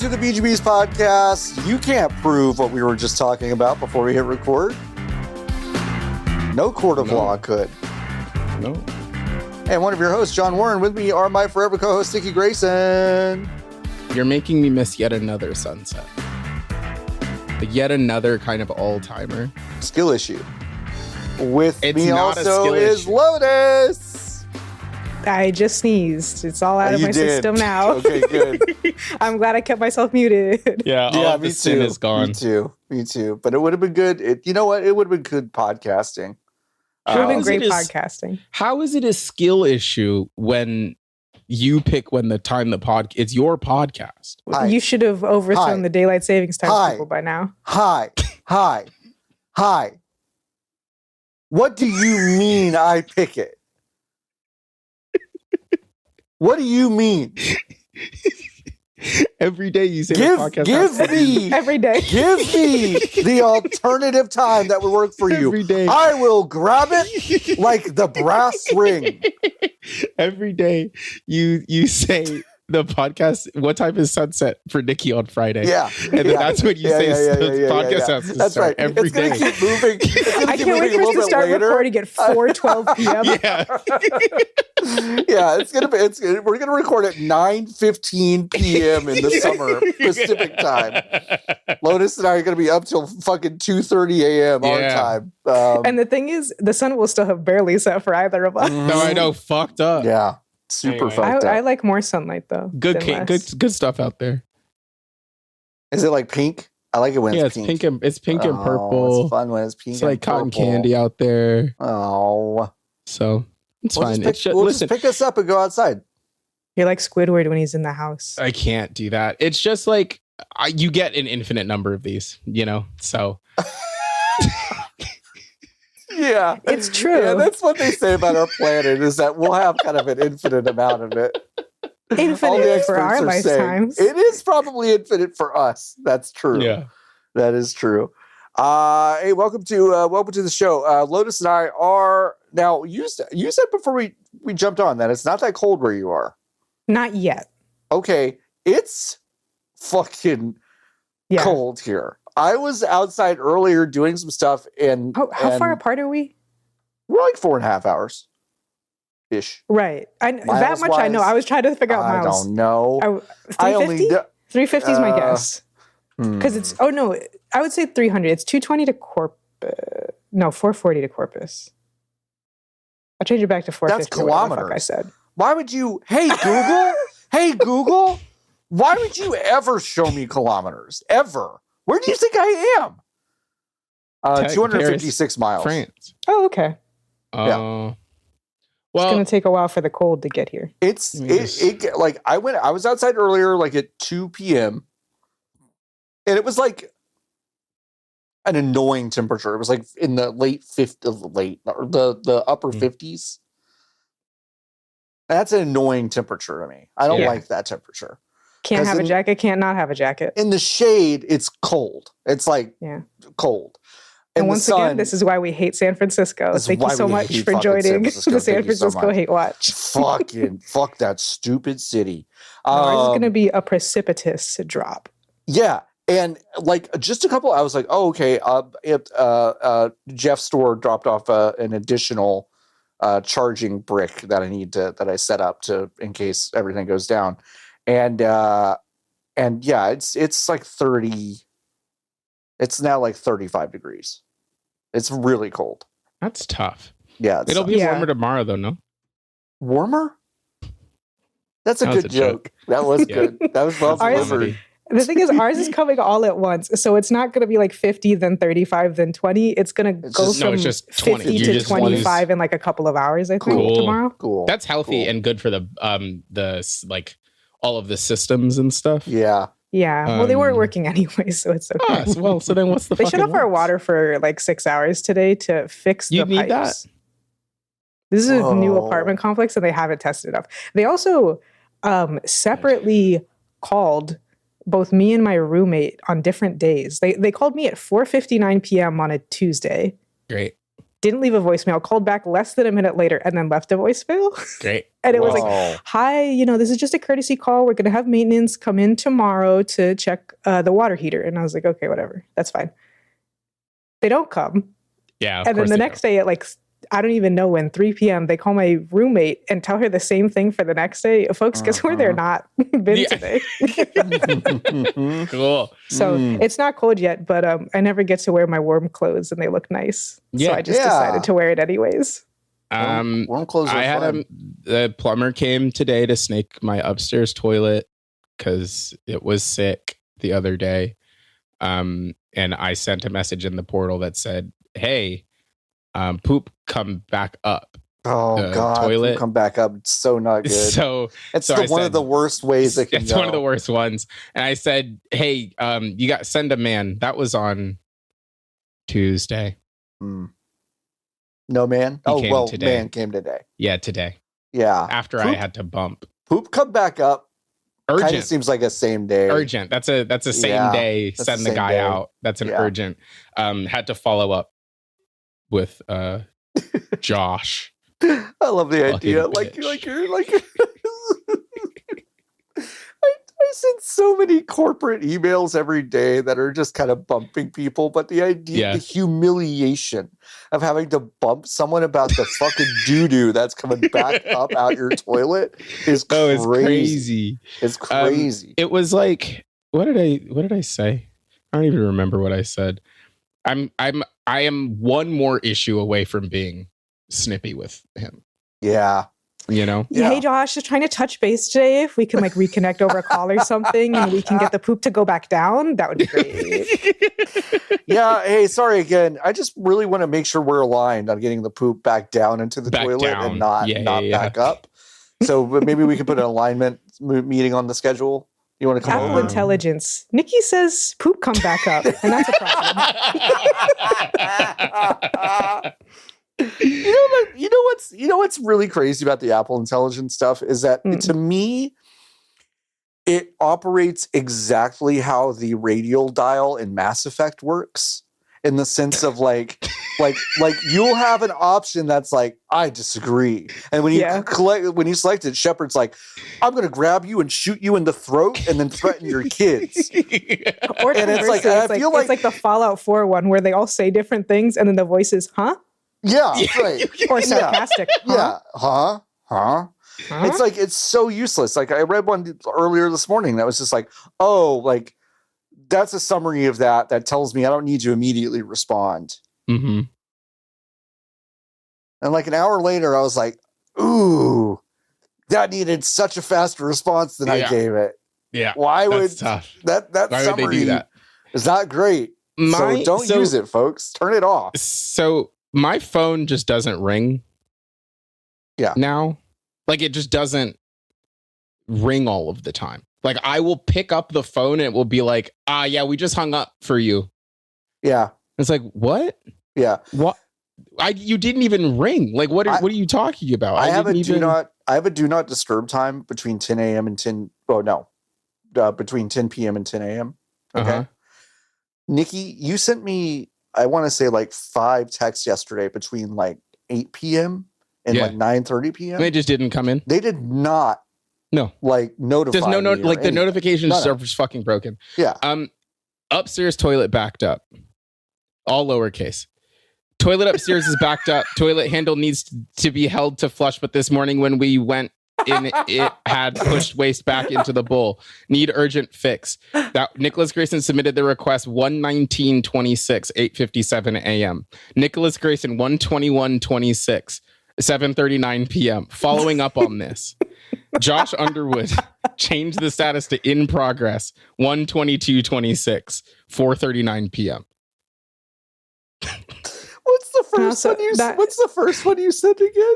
to the BGB's podcast. You can't prove what we were just talking about before we hit record. No court of law could. No. And one of your hosts, John Warren, with me are my forever co-host, Nikki Grayson. You're making me miss yet another sunset. Yet another kind of all-timer. Skill issue. With It's me not a also skill is issue. Lotus. I just sneezed. It's all out of You my did. system now. Okay, good. I'm glad I kept myself muted. Yeah, all of the sin is gone. Me too. But it would have been good. You know what? It would have been good podcasting. It would have been is great it podcasting. How is it a skill issue when you pick when the time it's your podcast? Hi. You should have overthrown Hi. the daylight savings time Hi. people by now. Hi. What do you mean I pick it? What do you mean? Every day you say Give the podcast. me Every day. Give me the alternative time that would work for you. Every day. I will grab it like the brass ring. Every day you say the podcast. What time is sunset for Nikki on Friday? Yeah. And then that's when you say the podcast has to That's start right. every It's going day. to keep moving. It's gonna I keep can't wait moving for a us to little bit start later. recording at 4:12 p.m. Yeah. Yeah, we're gonna record at 9:15 p.m. in the summer Pacific time. Lotus and I are gonna be up till fucking 2:30 a.m. our Yeah. time. And the thing is, the sun will still have barely set for either of us. No, I know. Fucked up. Yeah, super Anyway. fucked up. I like more sunlight though. Good, than less. good stuff out there. Is it like pink? I like it when Yeah, it's it's pink. pink and Oh, purple. it's fun when it's pink. It's like and cotton purple. candy out there. Oh, So it's we'll fine. Just pick, we'll Listen, just pick us up and go outside. You're like Squidward when he's in the house. I can't do that. It's just like you get an infinite number of these, So Yeah, It's true. Yeah, that's what they say about our planet is that we'll have kind of an infinite amount of it. All the Infinite for experts our are saying lifetimes. it is probably infinite for us. That's true. yeah. That is true. Hey, welcome to the show. Lotus and I are now. You said before we jumped on that it's not that cold where you are. Not yet. Okay, it's fucking Yeah. cold here. I was outside earlier doing some stuff, and How far and apart are we? We're like 4.5 hours ish. Right. That much I know. Miles-wise, I was trying to figure out I miles. don't know. I only 350? do- 350 is my Uh, guess. Because it's, I would say 300. It's 220 to Corpus. No, 440 to Corpus. I'll change it back to 450. That's or whatever the fuck kilometers. I said. Why would you? Hey Google. Hey Google. Why would you ever show me kilometers? Ever? Where do you think I am? 256 miles. France. Oh, okay. Well, It's going to take a while for the cold to get here. It's Yes. like I was outside earlier, like at 2 p.m. and it was like an annoying temperature. It was like in the the upper 50s. That's an annoying temperature to me. I don't Yeah. like that temperature. Can't 'Cause have a in- jacket, can't not have a jacket. In the shade, it's cold. It's like Yeah. cold. And the once sun- again, this is why we hate San Francisco. This is Thank you why so we much hate for fucking San joining Francisco. the San Thank you so Francisco much. Hate Watch. fuck that stupid city. Ours is going to Um, be a precipitous drop. Yeah, and like just a couple, I was like, oh okay. Jeff's store dropped off an additional charging brick that I set up in case everything goes down, and yeah, it's like 30. It's now like 35 degrees. It's really cold. that's tough. Yeah, It'll be Yeah. warmer tomorrow, though. No. warmer. That's a That was good a joke. joke. That was Yeah. good. That was well Ours- delivered. The thing is, ours is coming all at once. So it's not going to be like 50, then 35, then 20. It's going to It's go just- No, from it's just 20. 50 You to just 25 in like a couple of hours, I think, Cool. tomorrow. Cool. That's healthy Cool. and good for the like all of the systems and stuff. Yeah. Yeah. Well, they weren't Um, working anyway, so it's okay. Ah, so then what's the They shut fucking off our loss? water for like 6 hours today to fix You the need that? pipes. This is a new Whoa. apartment complex and they haven't tested it up. They also separately called both me and my roommate on different days. They called me at 4:59 p.m. on a Tuesday. Great. didn't leave a voicemail, called back less than a minute later, and then left a voicemail. Great. And it was Whoa. like, hi, this is just a courtesy call. We're going to have maintenance come in tomorrow to check the water heater. And I was like, okay, whatever. That's fine. They don't come. Yeah. And then the next day at like, I don't even know when, 3 p.m., they call my roommate and tell her the same thing for the next day. Folks, guess where they're not been today. Cool. So it's not cold yet, but I never get to wear my warm clothes and they look nice. So I just decided to wear it anyways. Warm clothes are I had fun. the plumber came today to snake my upstairs toilet because it was sick the other day. And I sent a message in the portal that said, hey, poop come back up. Oh God, toilet. come back up. It's so not good. So it's one of the worst ways it can it's go. one of the worst ones. And I said, hey, you got send a man. That was on Tuesday. No man. Today. Man came today. Yeah, today. Yeah. After Poop, I had to bump. Poop come back up. Kind Urgent. of seems like a same day. Urgent. That's a same day. That's Send the the same guy day. out. That's an urgent. Had to follow up with Josh. I love the idea. Fucking bitch. I send so many corporate emails every day that are just kind of bumping people, but the idea, the humiliation of having to bump someone about the fucking doo-doo that's coming back up out your toilet is crazy. It's crazy. It's crazy. It was like, what did I say? I don't even remember what I said. I am one more issue away from being snippy with him. Yeah. Hey Josh, just trying to touch base today. If we can like reconnect over a call or something and we can get the poop to go back down, that would be great. Yeah. Hey, sorry again. I just really want to make sure we're aligned on getting the poop back down into the toilet and not back up. So maybe we could put an alignment meeting on the schedule. You want to come Apple over? Intelligence. Nikki says poop come back up, and that's a problem. You know what's really crazy about the Apple Intelligence stuff is that to me, it operates exactly how the radial dial in Mass Effect works, in the sense of like you'll have an option that's like, I disagree, and when you select it, Shepard's like, I'm going to grab you and shoot you in the throat and then threaten your kids. Or and it's like the Fallout 4 one where they all say different things and then the voice is, huh? Yeah, right. Or sarcastic. Yeah. Huh? It's like, it's so useless. Like I read one earlier this morning that was just like, oh, like that's a summary of that tells me I don't need to immediately respond. Mm-hmm. And like an hour later, I was like, ooh, that needed such a faster response than I gave it. Yeah. Why would tough. that Why summary would they do that? Is not great. So don't use it, folks. Turn it off. So my phone just doesn't ring. Yeah. Now, like it just doesn't ring all of the time. Like I will pick up the phone and it will be like, yeah, we just hung up for you. Yeah. It's like, what? Yeah. What? You didn't even ring. Like what are you talking about? I have a do not disturb time between 10 a.m. and between 10 p.m. and 10 a.m. Okay. Uh-huh. Nikki, you sent me, I want to say like 5 texts yesterday between like 8 p.m. and like 9:30 p.m. They just didn't come in. They did not. No. Like notify. There's no me like the notification None. server's fucking broken. Yeah. Upstairs toilet backed up. All lowercase. Toilet upstairs is backed up. Toilet handle needs to be held to flush, but this morning when we went in, it had pushed waste back into the bowl. Need urgent fix. That Nicholas Grayson submitted the request 1:19:26, 8:57 a.m. Nicholas Grayson 1:21:26, 7:39 p.m. Following up on this, Josh Underwood changed the status to in progress 1:22:26, 4:39 p.m. What's the first one you said again?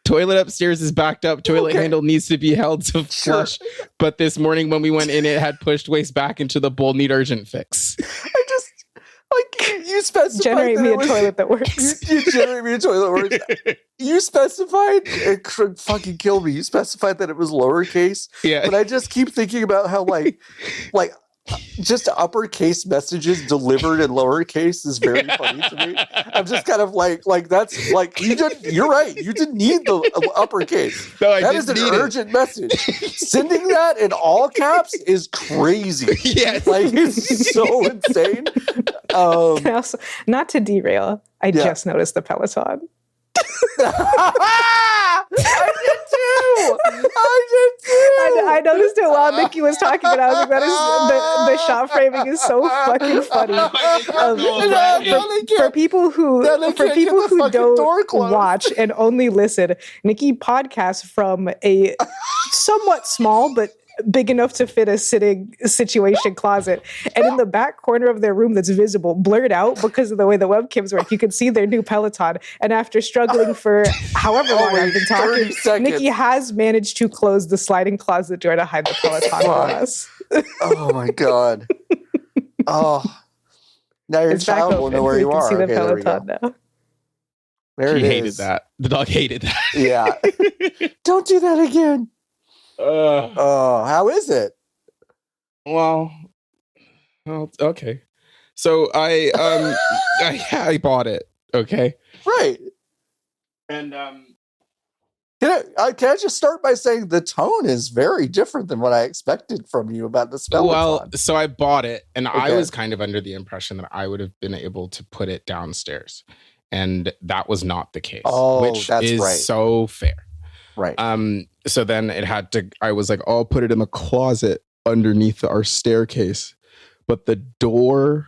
Toilet upstairs is backed up. Toilet handle needs to be held to flush. But this morning when we went in, it had pushed waste back into the bowl. Need urgent fix. I just like you specified. Generate me a toilet that works. You generate me a toilet that works. You specified. It could fucking kill me. You specified that it was lowercase. Yeah. But I just keep thinking about how like just uppercase messages delivered in lowercase is very funny to me. I'm just kind of like that's like you're right. You didn't need the uppercase. No, That is an urgent message. Sending that in all caps is crazy. Yes. Like it's so insane. Also, not to derail, I just noticed the Peloton. I did too. I noticed it while Nikki was talking, and I was like, "That is the shot framing is so fucking funny." For people who don't watch and only listen, Nikki podcasts from a somewhat small but big enough to fit a sitting situation closet, and in the back corner of their room that's visible, blurred out because of the way the webcams work, you can see their new Peloton. And after struggling for however long I've been talking, Nikki has managed to close the sliding closet door to hide the Peloton for us. Oh my god! Oh, now your child will know where you are. See the Okay, Peloton now. There He it hated is. that. The dog hated that. Yeah. Don't do that again. Oh, how is it? Well, okay. So I bought it. Okay. Right. And Can I just start by saying the tone is very different than what I expected from you about the spell? well, so I bought it, and I Okay. was kind of under the impression that I would have been able to put it downstairs, and that was not the case. Oh, which that's is right. so fair. Right. So then it had to. I was like, oh, I'll put it in the closet underneath our staircase, but the door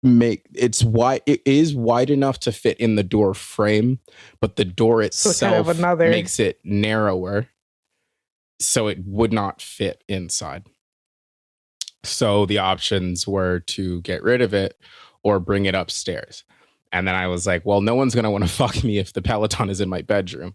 it's wide. It is wide enough to fit in the door frame, but the door itself makes it narrower, so it would not fit inside. So the options were to get rid of it or bring it upstairs. And then I was like, well, no one's going to want to fuck me if the Peloton is in my bedroom.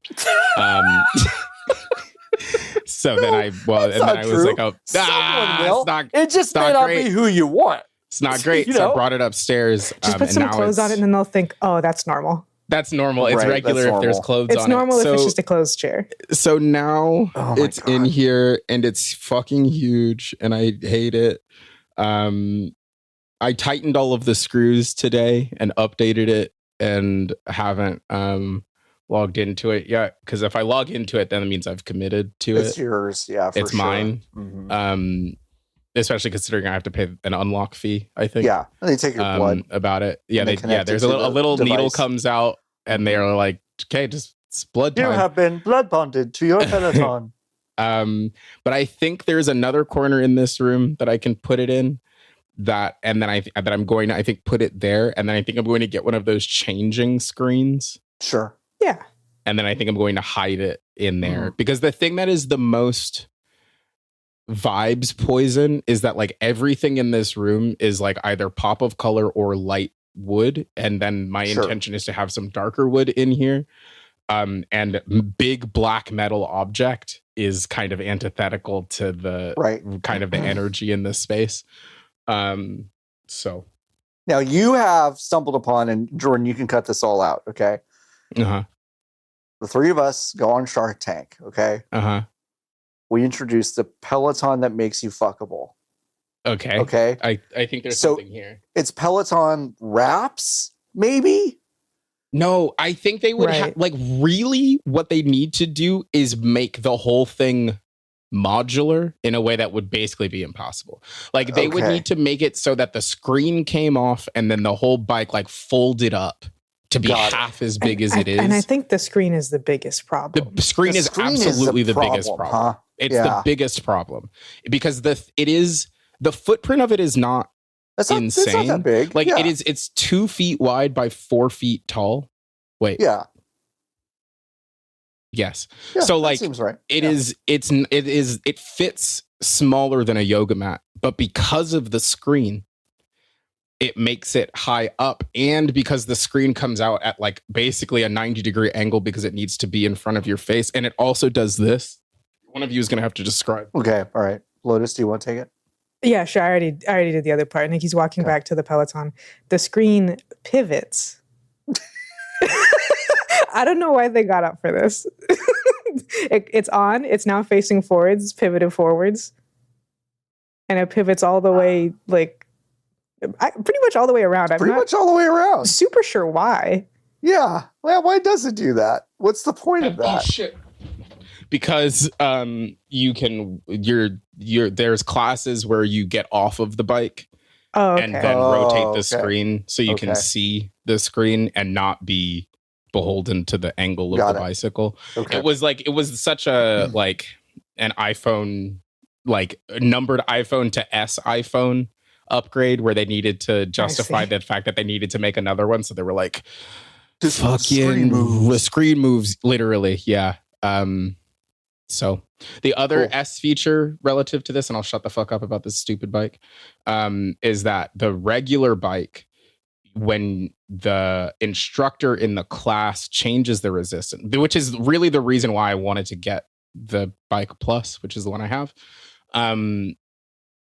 So then I was like, oh, it's not, it just may may not great. be who you want. It's not great. So I brought it upstairs. Just put some clothes on it and then they'll think, oh, that's normal. That's normal. It's regular if there's clothes on it. It's normal if it's just a closed chair. So now it's in here and it's fucking huge and I hate it. I tightened all of the screws today and updated it and haven't logged into it yet. Because if I log into it, then it means I've committed to it. It's yours. Yeah, it's mine. Mm-hmm. Especially considering I have to pay an unlock fee, I think. Yeah, and they take your blood about it. Yeah, there's a little needle comes out, and they are like, "Okay, just it's blood time." You have been blood bonded to your Peloton. But I think there's another corner in this room that I can put it in. I'm going to I think put it there, and then I think I'm going to get one of those changing screens. Sure. Yeah. And then I think I'm going to hide it in there because the thing that is the most vibes poison is that like everything in this room is like either pop of color or light wood, and then my intention is to have some darker wood in here, and big black metal object is kind of antithetical to the kind of the energy in this space. So now you have stumbled upon, and Jordan, you can cut this all out, okay? The three of us go on Shark Tank, okay? We introduce the Peloton that makes you fuckable. Okay. I think there's something here. It's Peloton wraps, maybe? No, I think they would have like really what they need to do is make the whole thing modular in a way that would basically be impossible. Like they would need to make it so that the screen came off and then the whole bike like folded up to be half as big as it is. And I think the screen is the biggest problem. The screen is absolutely the biggest problem. Huh? It's the biggest problem because the footprint of it is not insane. It's not that big. Like it's 2 feet wide by 4 feet tall. Wait. Yeah. Yes. Yeah, so like seems right. It fits smaller than a yoga mat, but because of the screen, it makes it high up, and because the screen comes out at like basically a 90-degree angle because it needs to be in front of your face, and it also does this. One of you is going to have to describe. Okay, all right. Lotus, do you want to take it? Yeah, sure. I already did the other part. Nikki's walking back to the Peloton. The screen pivots. I don't know why they got up for this. It's on. It's now facing forwards, pivoted forwards. and it pivots all the way, like, pretty much all the way around. I'm Pretty not much all the way around. super sure why. Yeah. Well, why does it do that? What's the point of that? Oh shit. Because you can there's classes where you get off of the bike and then rotate the screen so you can see the screen and not be beholden to the angle of the bicycle. It was such a like an iPhone, like numbered iPhone to S iPhone upgrade where they needed to justify the fact that they needed to make another one. So they were like, This fucking screen moves, literally. Yeah. So the other S feature relative to this, and I'll shut the fuck up about this stupid bike, is that the regular bike, when the instructor in the class changes the resistance, which is really the reason why I wanted to get the Bike Plus, which is the one I have,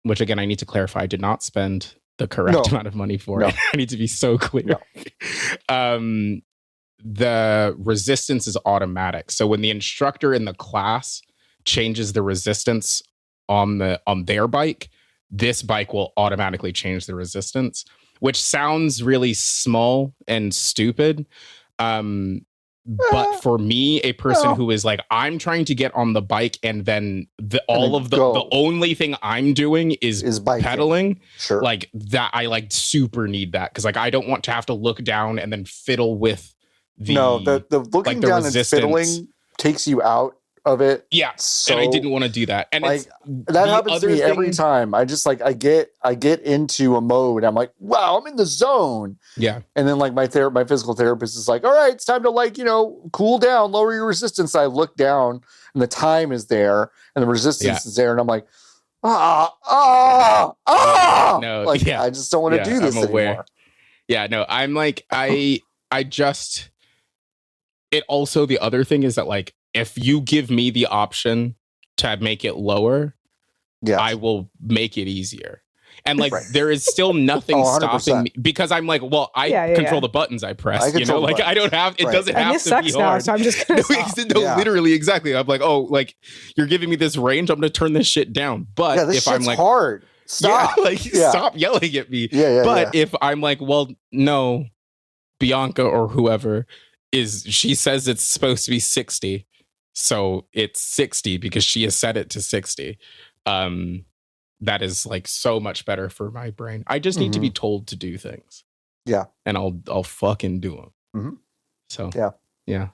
which again, I need to clarify, I did not spend the correct amount of money for it. I need to be so clear. The resistance is automatic. So when the instructor in the class changes the resistance on their bike, this bike will automatically change the resistance, which sounds really small and stupid. But for me, a person who is like, I'm trying to get on the bike and then the only thing I'm doing is pedaling. Sure. Like that, I like super need that. Cause like, I don't want to have to look down and then fiddle with the looking down and fiddling takes you out of it. Yeah. So, and I didn't want to do that. And like, that happens to me every time. I just like, I get into a mode. I'm like, wow, I'm in the zone. Yeah. And then like my physical therapist is like, all right, it's time to like, cool down, lower your resistance. I look down and the time is there and the resistance is there. And I'm like, no, like, I just don't want to do this anymore. Yeah, no, I'm like, I just, it also, the other thing is that like, if you give me the option to make it lower, I will make it easier. And like, there is still nothing stopping me because I'm like, well, I control the buttons I press, I don't have, it doesn't have to be hard. Now, so I'm just gonna literally, exactly. I'm like, oh, like you're giving me this range. I'm going to turn this shit down. But if I'm like, hard, stop, stop yelling at me. But if I'm like, well, no, Bianca or whoever she says it's supposed to be 60. So it's 60 because she has set it to 60. That is like so much better for my brain. I just need to be told to do things. Yeah. And I'll fucking do them. Mm-hmm. So yeah.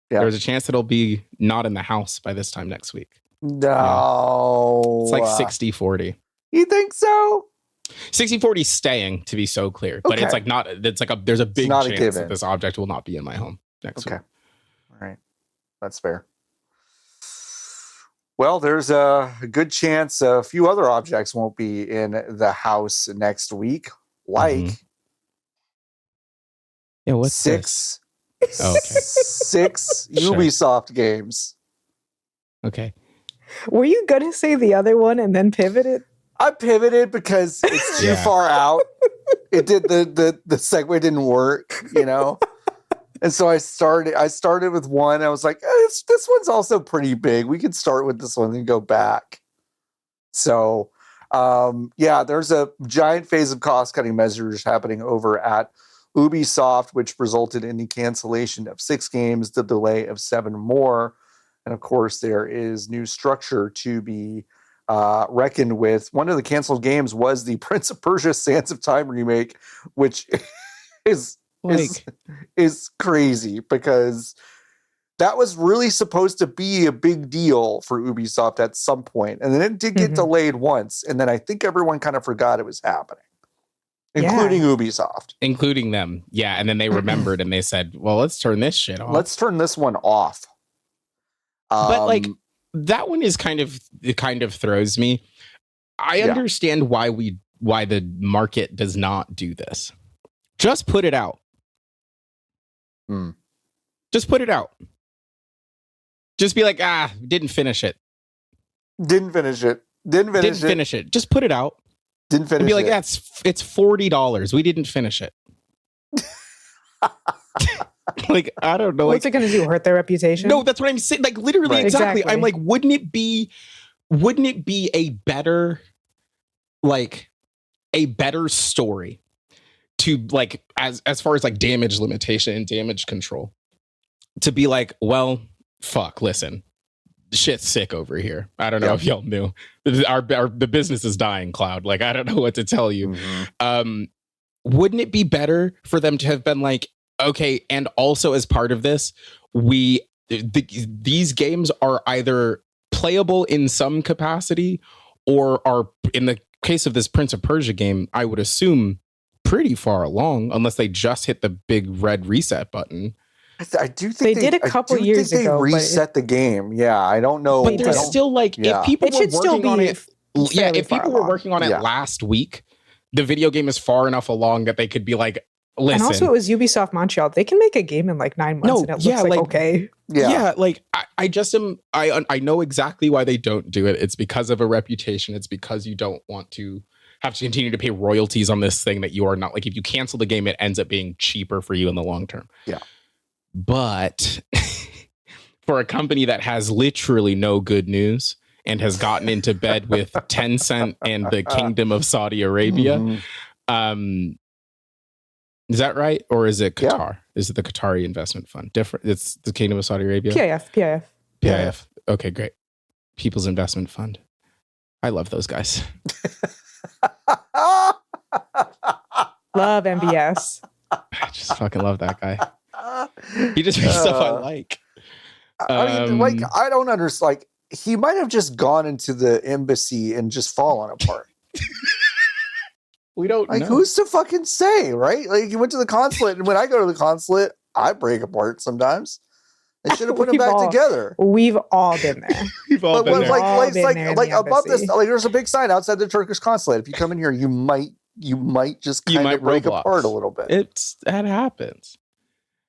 There's a chance it'll be not in the house by this time next week. No. It's like 60-40. You think so? 60-40 staying, to be so clear. But it's like not, it's like there's a big chance that this object will not be in my home next week. All right. That's fair. Well, there's a good chance a few other objects won't be in the house next week, like what's six Sure. Ubisoft games. Okay. Were you gonna say the other one and then pivot it? I pivoted because it's too far out. It did the segue didn't work, And so I started with one. I was like, this one's also pretty big. We could start with this one and go back. So, there's a giant phase of cost-cutting measures happening over at Ubisoft, which resulted in the cancellation of 6 games, the delay of 7 more. And of course, there is new structure to be reckoned with. One of the canceled games was the Prince of Persia: Sands of Time remake, which is crazy because that was really supposed to be a big deal for Ubisoft at some point. And then it did get delayed once. And then I think everyone kind of forgot it was happening, including Ubisoft. Including them. Yeah. And then they remembered and they said, well, let's turn this shit off. Let's turn this one off. But like that one is it kind of throws me. I understand why the market does not do this. Just put it out. Just put it out. Just be like, didn't finish it. Didn't finish it. Just put it out. Didn't finish it. Be like, it's $40. We didn't finish it. Like, I don't know. What's it going to do? Hurt their reputation? No, that's what I'm saying. Like, literally, exactly. I'm like, wouldn't it be a better like a better story to like as far as like damage limitation and damage control, to be like, well, fuck, listen, shit's sick over here. I don't know if y'all knew. The business is dying, Cloud. Like, I don't know what to tell you. Wouldn't it be better for them to have been like, okay, and also as part of this, these games are either playable in some capacity or are, in the case of this Prince of Persia game, I would assume pretty far along, unless they just hit the big red reset button. I do think they did a couple years ago. They reset the game. Yeah, I don't know. But there's still like, if people were working on it, if people were working on it last week, the video game is far enough along that they could be like, listen. And also, it was Ubisoft Montreal. They can make a game in like 9 months, and it looks like okay. Yeah, like I just am. I know exactly why they don't do it. It's because of a reputation. It's because you don't want to have to continue to pay royalties on this thing that you are not, like, if you cancel the game, it ends up being cheaper for you in the long term. Yeah. But for a company that has literally no good news and has gotten into bed with Tencent and the Kingdom of Saudi Arabia, is that right? Or is it Qatar? Yeah. Is it the Qatari investment fund? Different. It's the Kingdom of Saudi Arabia. PIF. Okay, great. People's Investment Fund. I love those guys. Love MBS. I just fucking love that guy. He just makes stuff I like. I mean, like, I don't understand. Like, he might have just gone into the embassy and just fallen apart. We don't like know. Who's to fucking say, right? Like, you went to the consulate, and when I go to the consulate, I break apart sometimes. They should have put them back together. We've all been there. We've all been there. Like above this, like, there's a big sign outside the Turkish consulate. If you come in here, you might just kind of break apart a little bit. That happens.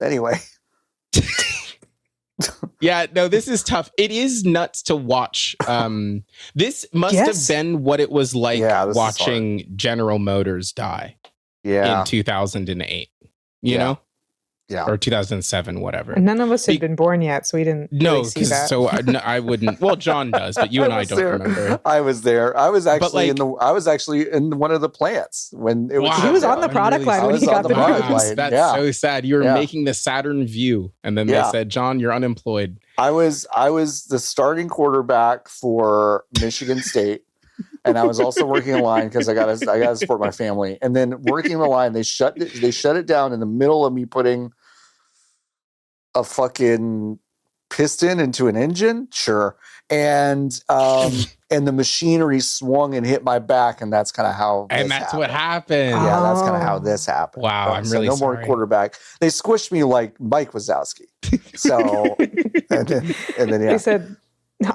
Anyway. Yeah, no, this is tough. It is nuts to watch. This must have been what it was like watching General Motors die in 2008. You know? Yeah. Or 2007, whatever. And none of us had been born yet, so we didn't really see that. So I wouldn't. Well, John does, but you and I don't remember. I was there. I was actually in one of the plants when it was. He was on the product line when he got the news. That's so sad. You were making the Saturn View, and then they said, "John, you're unemployed." I was the starting quarterback for Michigan State. And I was also working a line because I gotta support my family. And then working the line, they shut it down in the middle of me putting a fucking piston into an engine. Sure. And the machinery swung and hit my back, and that's kind of how what happened. Yeah, that's kind of how this happened. Wow, I'm really no sorry. more quarterback. They squished me like Mike Wazowski. So and then they said,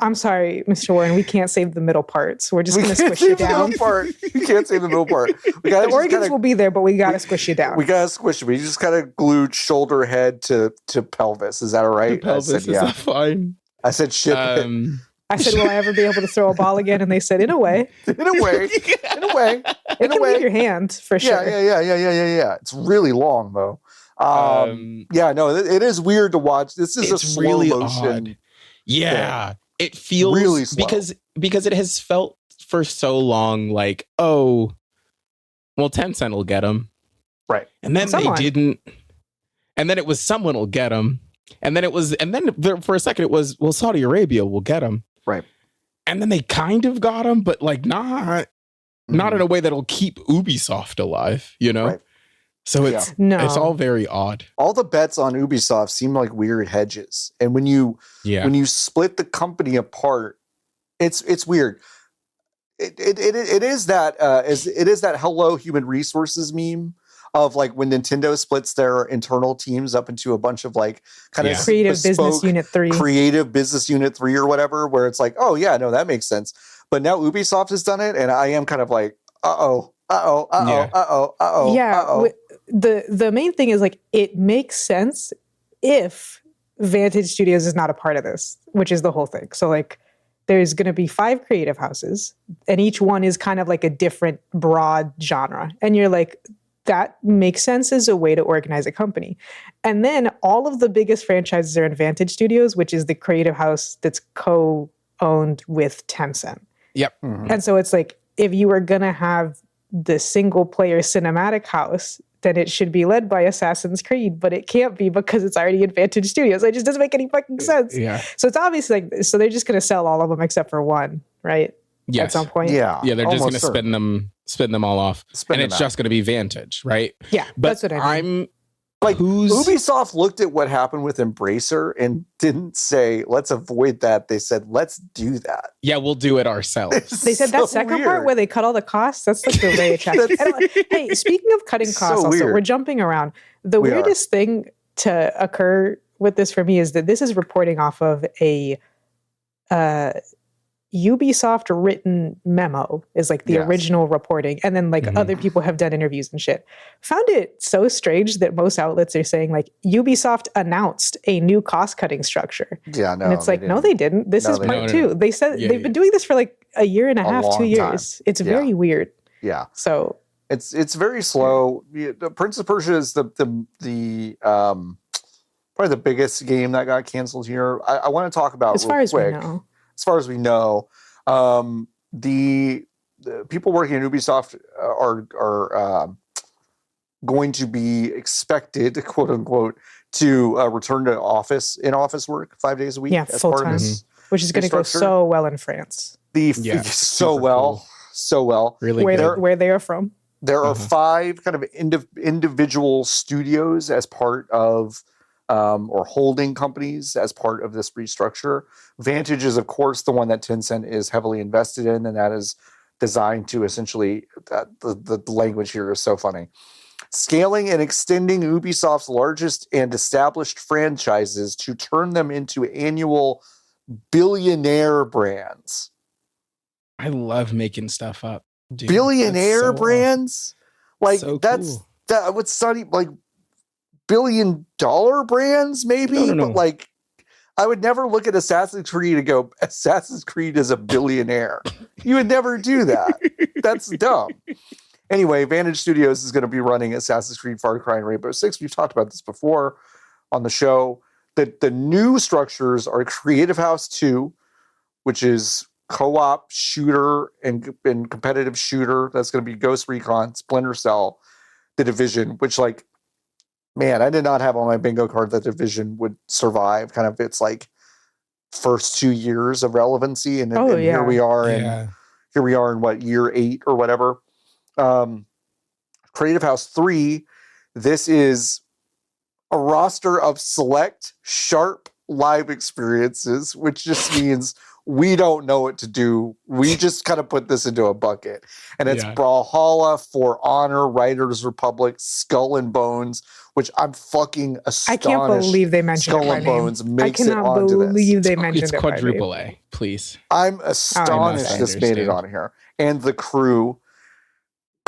I'm sorry, Mr. Warren, we can't save the middle part, so we're just going to squish you down. You can't save the middle part. The organs will be there, but we got to squish you down. We got to squish you. We just kind of glued shoulder head to pelvis. Is that all right? The pelvis, is that fine? I said shit. I said, will I ever be able to throw a ball again? And they said, in a way. In a way. It can leave your hand, for sure. Yeah. It's really long, though. It is weird to watch. This is a slow really motion. Odd. Yeah. It feels really slow. because it has felt for so long like, oh, well, Tencent will get them. Right. And then they didn't. And then it was someone will get them. And then for a second it was, well, Saudi Arabia will get them. Right. And then they kind of got them, but like not in a way that'll keep Ubisoft alive, you know? Right. So it's all very odd. All the bets on Ubisoft seem like weird hedges. And when you split the company apart, it's weird. It is that Hello Human Resources meme of like when Nintendo splits their internal teams up into a bunch of like kind of creative business unit 3 or whatever, where it's like, oh yeah, no, that makes sense. But now Ubisoft has done it, and I am kind of like, uh-oh. The main thing is like it makes sense if Vantage Studios is not a part of this, which is the whole thing. So like there's going to be 5 creative houses, and each one is kind of like a different broad genre. And you're like, that makes sense as a way to organize a company. And then all of the biggest franchises are in Vantage Studios, which is the creative house that's co-owned with Tencent. Yep. Mm-hmm. And so it's like, if you were going to have the single player cinematic house, then it should be led by Assassin's Creed, but it can't be because it's already Advantage Studios. It just doesn't make any fucking sense. Yeah. So it's obviously like, so they're just going to sell all of them except for one, right? Yes. At some point. Yeah. Yeah, they're just going to spin them all off. And it's just going to be Vantage, right? Yeah, but that's what I mean. Like, Ubisoft looked at what happened with Embracer and didn't say, let's avoid that. They said, let's do that. Yeah, we'll do it ourselves. They said that second part where they cut all the costs, that's like the very attractive. Hey, speaking of cutting costs, also, we're jumping around. The weirdest thing to occur with this for me is that this is reporting off of a Ubisoft written memo is like the original reporting. And then like other people have done interviews and shit. Found it so strange that most outlets are saying like Ubisoft announced a new cost cutting structure. Yeah, no. And it's like, no, they didn't. This is part two. They said they've been doing this for like a year and a half, 2 years. It's very weird. Yeah. So it's very slow. Prince of Persia is the probably the biggest game that got canceled here. I want to talk about as far as we know. As far as we know, the people working at Ubisoft are going to be expected, quote unquote, to return to office work 5 days a week. Yeah, full time, which is going to go so well in France. So well. Really, where they are from. There are 5 kind of individual studios as part of. Or holding companies as part of this restructure. Vantage is, of course, the one that Tencent is heavily invested in, and that is designed to essentially, the language here is so funny. Scaling and extending Ubisoft's largest and established franchises to turn them into annual billionaire brands. I love making stuff up. Dude. Billionaire brands? Like, so that's what's like $1 billion brands, maybe? No. But like, I would never look at Assassin's Creed and go, Assassin's Creed is a billionaire. You would never do that. That's dumb. Anyway, Vantage Studios is going to be running Assassin's Creed, Far Cry, and Rainbow Six. We've talked about this before on the show. The new structures are Creative House 2, which is co-op shooter and competitive shooter. That's going to be Ghost Recon, Splinter Cell, The Division, which like, man, I did not have on my bingo card that Division would survive kind of its like first 2 years of relevancy. And here we are in what, year 8 or whatever. Creative House 3, this is a roster of select, sharp live experiences, which just means we don't know what to do. We just kind of put this into a bucket. And it's Brawlhalla, For Honor, Riders Republic, Skull and Bones, which I'm fucking astonished. I can't believe they mentioned Skull and Bones makes it onto this. I cannot believe they mentioned it. It's quadruple A, please. I'm astonished this made it on here. And The Crew.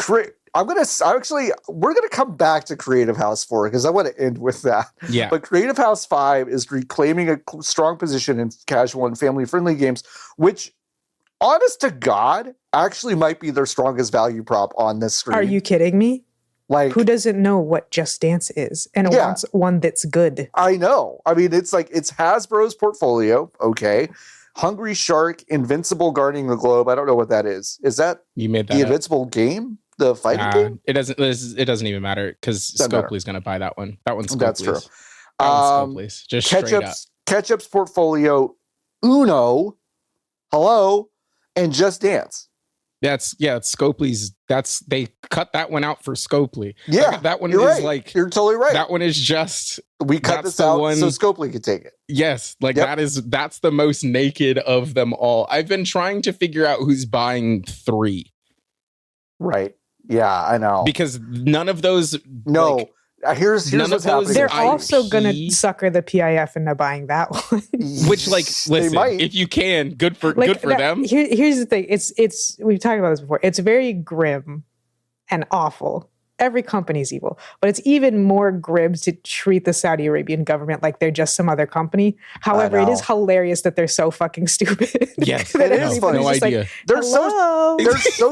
We're gonna come back to Creative House 4 because I want to end with that. Yeah. But Creative House 5 is reclaiming a strong position in casual and family-friendly games, which, honest to God, actually might be their strongest value prop on this screen. Are you kidding me? Like, who doesn't know what Just Dance is and wants one that's good? I know. I mean, it's like it's Hasbro's portfolio. Okay. Hungry Shark, Invincible Guarding the Globe. I don't know what that is. Is that you made that the up? Invincible game? The fighting game? It doesn't even matter because Scopely's going to buy that one. That one's Scopely's. That's true. That one's Scopely's. Just straight up. Ketchup's portfolio, Uno, Hello, and Just Dance. It's Scopely's. They cut that one out for Scopely. Yeah, like, that one is right. Like you're totally right. That one is just we cut this out so Scopely could take it. Yes, like that's the most naked of them all. I've been trying to figure out who's buying 3. Right. Yeah, I know. Because none of those. No. Like, here's what's happening. They're also going to sucker the PIF into buying that one. Which, like, listen, if you can, good for them. Here's the thing. It's we've talked about this before. It's very grim and awful. Every company's evil, but it's even more grim to treat the Saudi Arabian government like they're just some other company. However, it is hilarious that they're so fucking stupid. Yes, it is funny. No idea. Like, they're so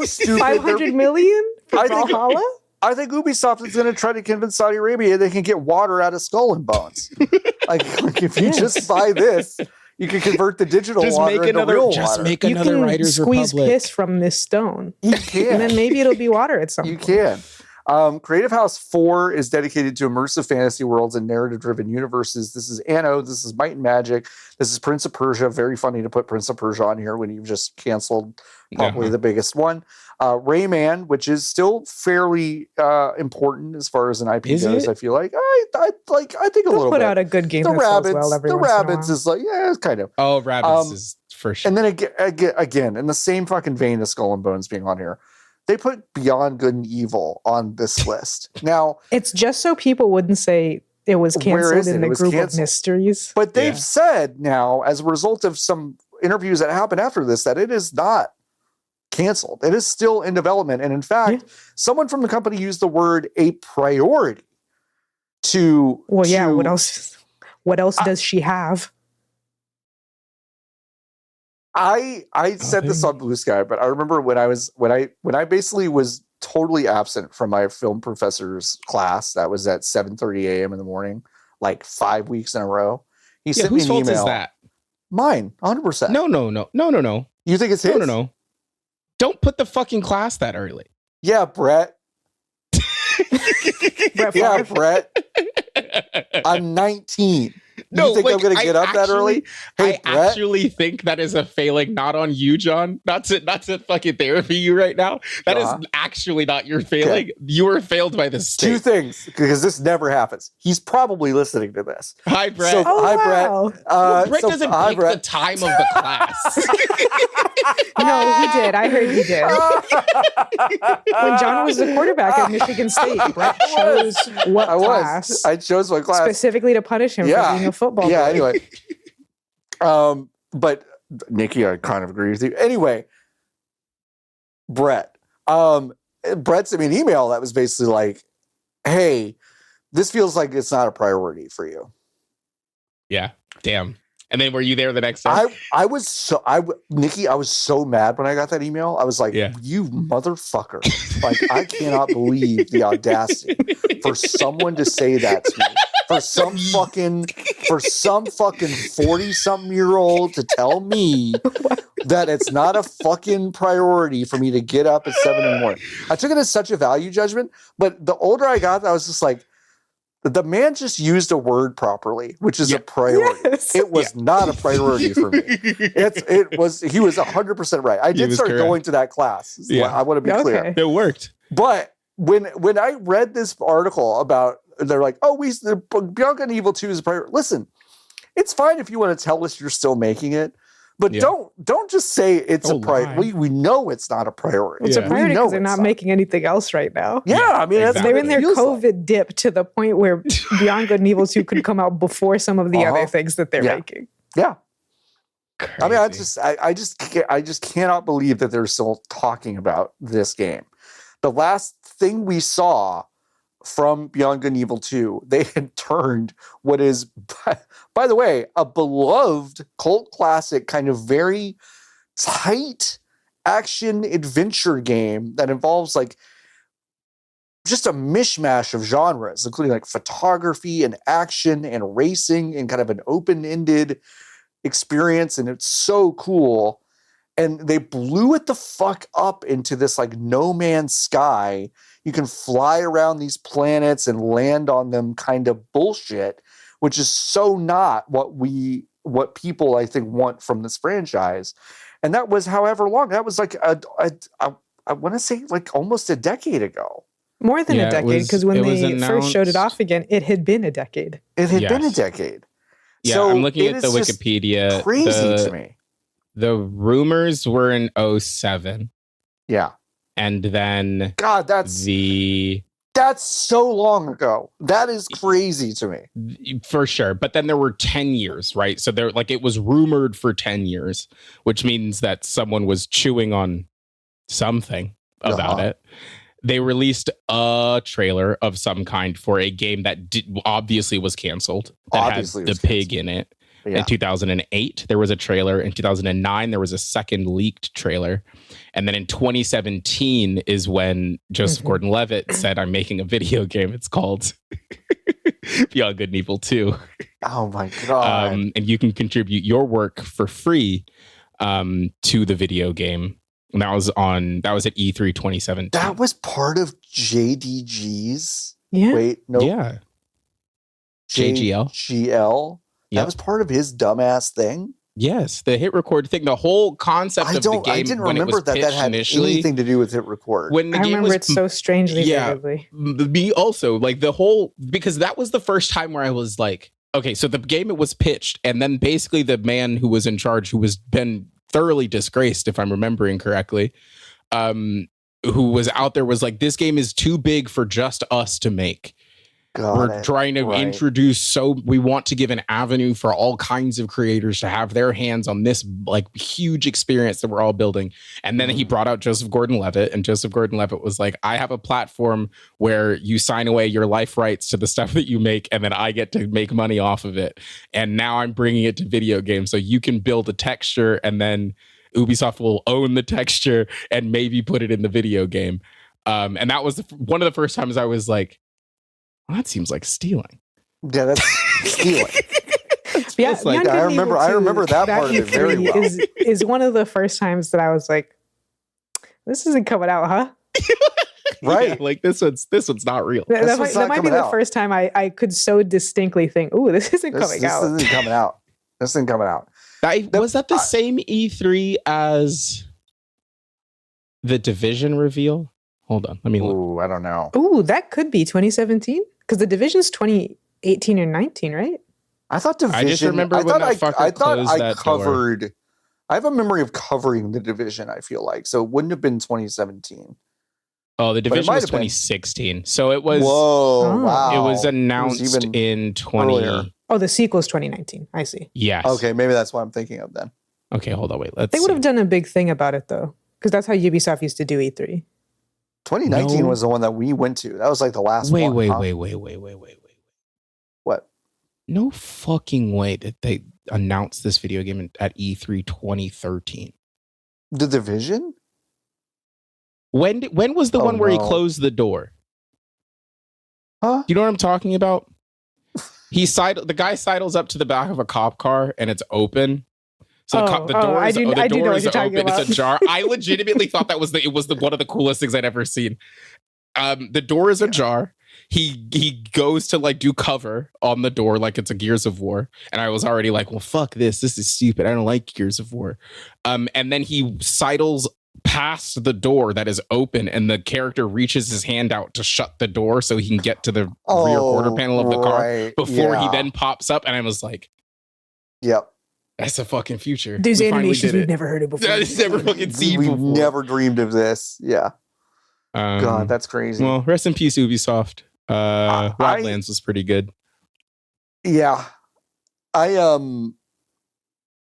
stupid. 500 million for Brawlhalla? I think Ubisoft is going to try to convince Saudi Arabia they can get water out of Skull and Bones. like if you just buy this, You can convert the digital Just water make into another. real Just water. make You another can Writers squeeze Republic. piss from this stone, You can. and then maybe it'll be water at some You point. can. Creative House 4 is dedicated to immersive fantasy worlds and narrative-driven universes. This is Anno. This is Might and Magic. This is Prince of Persia. Very funny to put Prince of Persia on here when you've just canceled probably the biggest one. Rayman, which is still fairly important as far as an IP Is goes. it? I feel like I think a They'll little put bit. out a good game The that sells rabbits, well every the once in a rabbits while. is like it's kind of. Oh, rabbits is for sure. And then again, in the same fucking vein as Skull and Bones being on here, they put Beyond Good and Evil on this list. Now, It's just so people wouldn't say it was Where canceled is it? in It the was group canceled. of mysteries. but they've said now, as a result of some interviews that happened after this, that it is not canceled. It is still in development. And in fact, someone from the company used the word a priority to. Well, yeah. to- What else? What else does she have? I said this on Blue Sky, but I remember when I basically was totally absent from my film professor's class. That was at 7:30 a.m. in the morning, like 5 weeks in a row. He sent me Whose an fault email. is that? Mine, 100%. No. You think it's his? No. Don't put the fucking class that early. Yeah, Brett. Brett Yeah, Favre? Brett. I'm 19. No, You think I'm going to get up that early? Hey, I Brett. actually think that is a failing, not on you, John. Not to fucking therapy you right now. That is actually not your failing. Okay. You were failed by the Two state. things, because this never happens. He's probably listening to this. Hi, Brett. So, Oh, hi, wow. Brett. Brett doesn't hi, pick Brett. the time of the class. No, he did. I heard he did. When John was the quarterback at Michigan State, Brett chose what class I chose my class. specifically to punish him Yeah. for being a football Yeah, player. anyway. But Nikki, I kind of agree with you. Anyway, Brett sent me an email that was basically like, hey, this feels like it's not a priority for you. Yeah. Damn. And then were you there the next day? Nikki, I was so mad when I got that email. I was like, you motherfucker. Like, I cannot believe the audacity for someone to say that to me. For some fucking 40-something-year-old to tell me that it's not a fucking priority for me to get up at 7 in the morning. I took it as such a value judgment, but the older I got, I was just like, the man just used a word properly, which is a priority. Yes. It was not a priority for me. He was 100% right. I did start going to that class. Yeah. I want to be clear. It worked. But when I read this article about, they're like, oh, Beyond Good and Evil 2 is a priority. Listen, it's fine if you want to tell us you're still making it, but don't just say it's a priority. We know it's not a priority. It's a priority because they're not making anything else right now. Yeah, I mean, exactly. They're in their COVID dip to the point where Beyond Good and Evil 2 could come out before some of the other things that they're making. Yeah. Crazy. I mean, I just cannot believe that they're still talking about this game. The last thing we saw from Beyond Good and Evil 2, they had turned what is, by the way, a beloved cult classic, kind of very tight action adventure game that involves like just a mishmash of genres, including like photography and action and racing and kind of an open-ended experience. And it's so cool. And they blew it the fuck up into this like No Man's Sky. You can fly around these planets and land on them kind of bullshit, which is so not what people I think want from this franchise. And that was however long. That was like I want to say like almost a decade ago. More than a decade, because when they first showed it off again, it had been a decade. It had been a decade. Yeah, so I'm looking at the Wikipedia. Crazy to me. The rumors were in 2007. Yeah. And then God, that's so long ago. That is crazy to me. For sure. But then there were 10 years, right? So there, like, it was rumored for 10 years, which means that someone was chewing on something about it. They released a trailer of some kind for a game that obviously was canceled. That had the pig in it. In 2008, there was a trailer. In 2009, there was a second leaked trailer. And then in 2017 is when Joseph Gordon-Levitt said, I'm making a video game. It's called Beyond Good and Evil 2. Oh my god! And you can contribute your work for free to the video game. And that was at E3 2017. That was part of JDG's. Yeah. Wait, no. Yeah. JGL. GL. That Yep. was part of his dumbass thing. Yes, the hit record thing, the whole concept of the game. I didn't when it remember was that had initially, anything to do with hit record. When the I game remember was it so strangely vividly. me also, like the whole, because that was the first time where I was like, okay, so the game, it was pitched, and then basically the man who was in charge, who was been thoroughly disgraced, if I'm remembering correctly, who was out there, was like, this game is too big for just us to make. We're trying to introduce, we want to give an avenue for all kinds of creators to have their hands on this like huge experience that we're all building. And then he brought out Joseph Gordon-Levitt, and Joseph Gordon-Levitt was like, I have a platform where you sign away your life rights to the stuff that you make, and then I get to make money off of it. And now I'm bringing it to video games, so you can build a texture, and then Ubisoft will own the texture and maybe put it in the video game. And that was one of the first times I was like, well, that seems like stealing. Yeah, that's stealing. Yeah, like, I remember that part of it very well. Is one of the first times that I was like, this isn't coming out, huh? Right. Yeah, like this one's not real. That might be the first time I could so distinctly think, ooh, this isn't coming out. This isn't coming out. This isn't coming out. Was that the same E3 as the Division reveal? Hold on, let me look. Ooh, I don't know. Ooh, that could be 2017, because the Division's 2018 or 19, right? I thought Division. I just remember when that fucker closed that covered. door. I have a memory of covering the Division. I feel like so it wouldn't have been 2017. Oh, the Division was 2016, so it was. Whoa! Wow! It was announced in 20. Earlier. Oh, the sequel's 2019. I see. Yes. Okay, maybe that's what I'm thinking of then. Okay, hold on, wait. Let's. They would have done a big thing about it though, because that's how Ubisoft used to do E3. 2019 was the one that we went to. That was like the last one. Wait. What? No fucking way did they announce this video game at E3 2013. The Division? When was the one where he closed the door? Huh? You know what I'm talking about? The guy sidles up to the back of a cop car and it's open. So the door is open. It's ajar. I legitimately thought that was one of the coolest things I'd ever seen. The door is ajar. He goes to like do cover on the door like it's a Gears of War, and I was already like, well, fuck this. This is stupid. I don't like Gears of War. And then he sidles past the door that is open, and the character reaches his hand out to shut the door so he can get to the rear quarter panel of the car before he then pops up. And I was like, yep. That's the fucking future. There's animations we've never heard of before. I've never fucking seen before. We've never dreamed of this. Yeah. God, that's crazy. Well, rest in peace, Ubisoft. Wildlands was pretty good. Yeah. I don't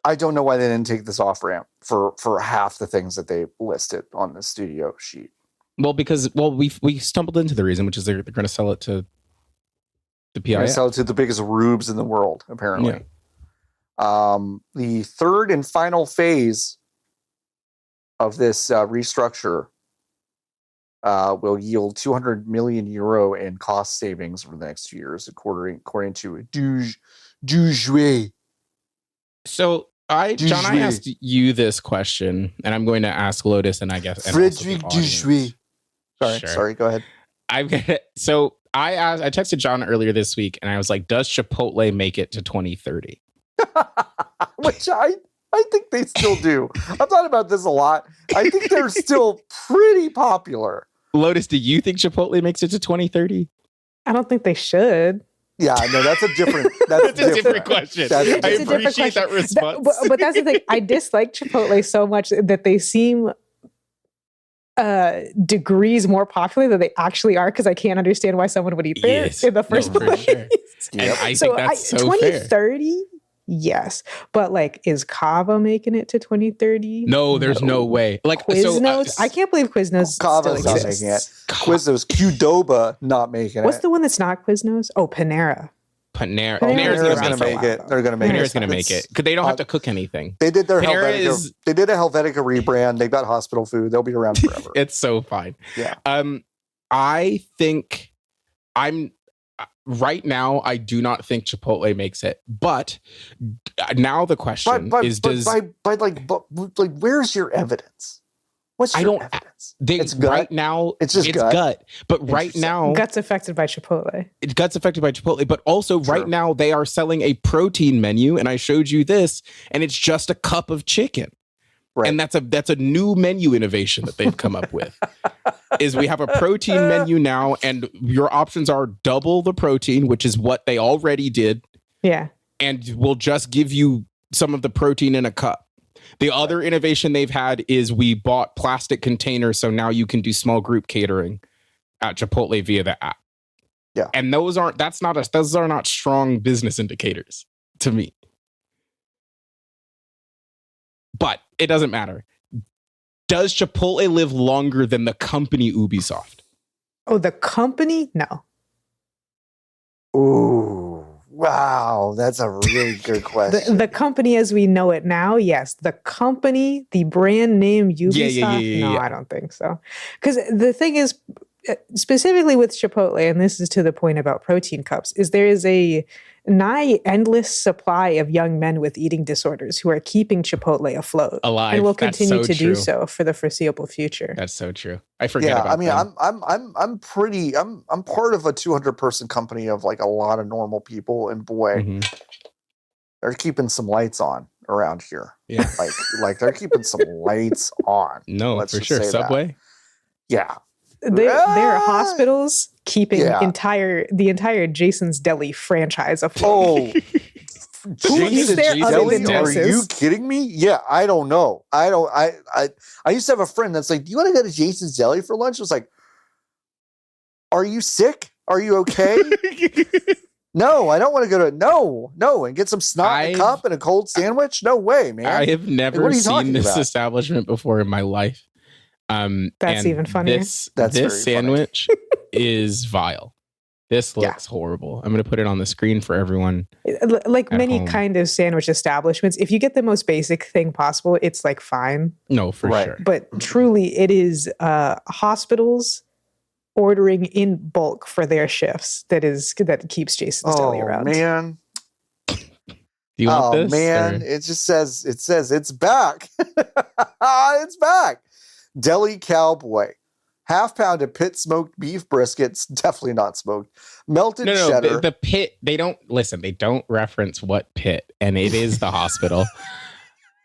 know why they didn't take this off ramp for half the things that they listed on the studio sheet. Well, because we stumbled into the reason, which is they're going to sell it to the PI. Sell it to the biggest rubes in the world, apparently. Yeah. The third and final phase of this restructure will yield 200 million euro in cost savings over the next 2 years, according to Dujouet. So John, I asked you this question, and I'm going to ask Lotus, and I guess Frederic Dujouet. Sorry, go ahead. I texted John earlier this week, and I was like, "Does Chipotle make it to 2030?" Which I think they still do. I've thought about this a lot. I think they're still pretty popular. Lotus, do you think Chipotle makes it to 2030? I don't think they should. Yeah, no, that's a different question. I appreciate that response. But that's the thing. I dislike Chipotle so much that they seem degrees more popular than they actually are, because I can't understand why someone would eat there in the first place. Sure. And I think that's so 2030, fair. Yes, but like, is Kava making it to 2030? No, there's no way. Like Quiznos, I can't believe Quiznos Kava's still not exists. making it. Quiznos, Qdoba not making it. What's the one that's not Quiznos? Oh, Panera. Panera's going to make it. They're going to make it. Panera's going to make it because they don't have to cook anything. They did their Helvetica. They did a Helvetica rebrand. They've got hospital food. They'll be around forever. It's so fine. Yeah. I think right now, I do not think Chipotle makes it. But now the question is, where's your evidence? What's your evidence? It's gut. Right now, it's just gut. But right now, Gut's affected by Chipotle. Gut's affected by Chipotle. But also, right now, they are selling a protein menu, and I showed you this, and it's just a cup of chicken. Right. And that's a new menu innovation that they've come up with. Is we have a protein menu now, and your options are double the protein, which is what they already did. Yeah. And we'll just give you some of the protein in a cup. The other innovation they've had is we bought plastic containers, so now you can do small group catering at Chipotle via the app. Yeah. And those are not strong business indicators to me. But it doesn't matter. Does Chipotle live longer than the company Ubisoft? Oh, the company? No. Ooh, wow. That's a really good question. The company as we know it now, yes. The company, the brand name Ubisoft, no, I don't think so. Because the thing is, specifically with Chipotle, and this is to the point about protein cups, is there is a nigh endless supply of young men with eating disorders who are keeping Chipotle afloat, alive, and will continue to do so for the foreseeable future. That's so true. I forget about that. Yeah, I mean, I'm part of a 200-person company of like a lot of normal people, and boy, they're keeping some lights on around here. Yeah, like they're keeping some lights on. No, Let's for sure. Subway. That. Yeah. There are hospitals keeping the entire Jason's Deli franchise afloat. Oh, Jason's Deli? Are you kidding me? Yeah, I don't know. I used to have a friend that's like, "Do you want to go to Jason's Deli for lunch?" I was like, "Are you sick? Are you okay?" No, I don't want to go to no, and get some snot in a cup and a cold sandwich. No way, man. I have never seen this establishment before in my life. That's even funnier. This sandwich is vile. This looks horrible. I'm going to put it on the screen for everyone. Like many kind of sandwich establishments, if you get the most basic thing possible, it's like fine. No, for sure. But truly, it is hospitals ordering in bulk for their shifts that keeps Jason's Deli around. Man. Do you want this? Man, it just says it's back. It's back. Deli Cowboy, half-pound of pit smoked beef briskets, definitely not smoked, melted cheddar. The pit, they don't reference what pit, and it is the hospital.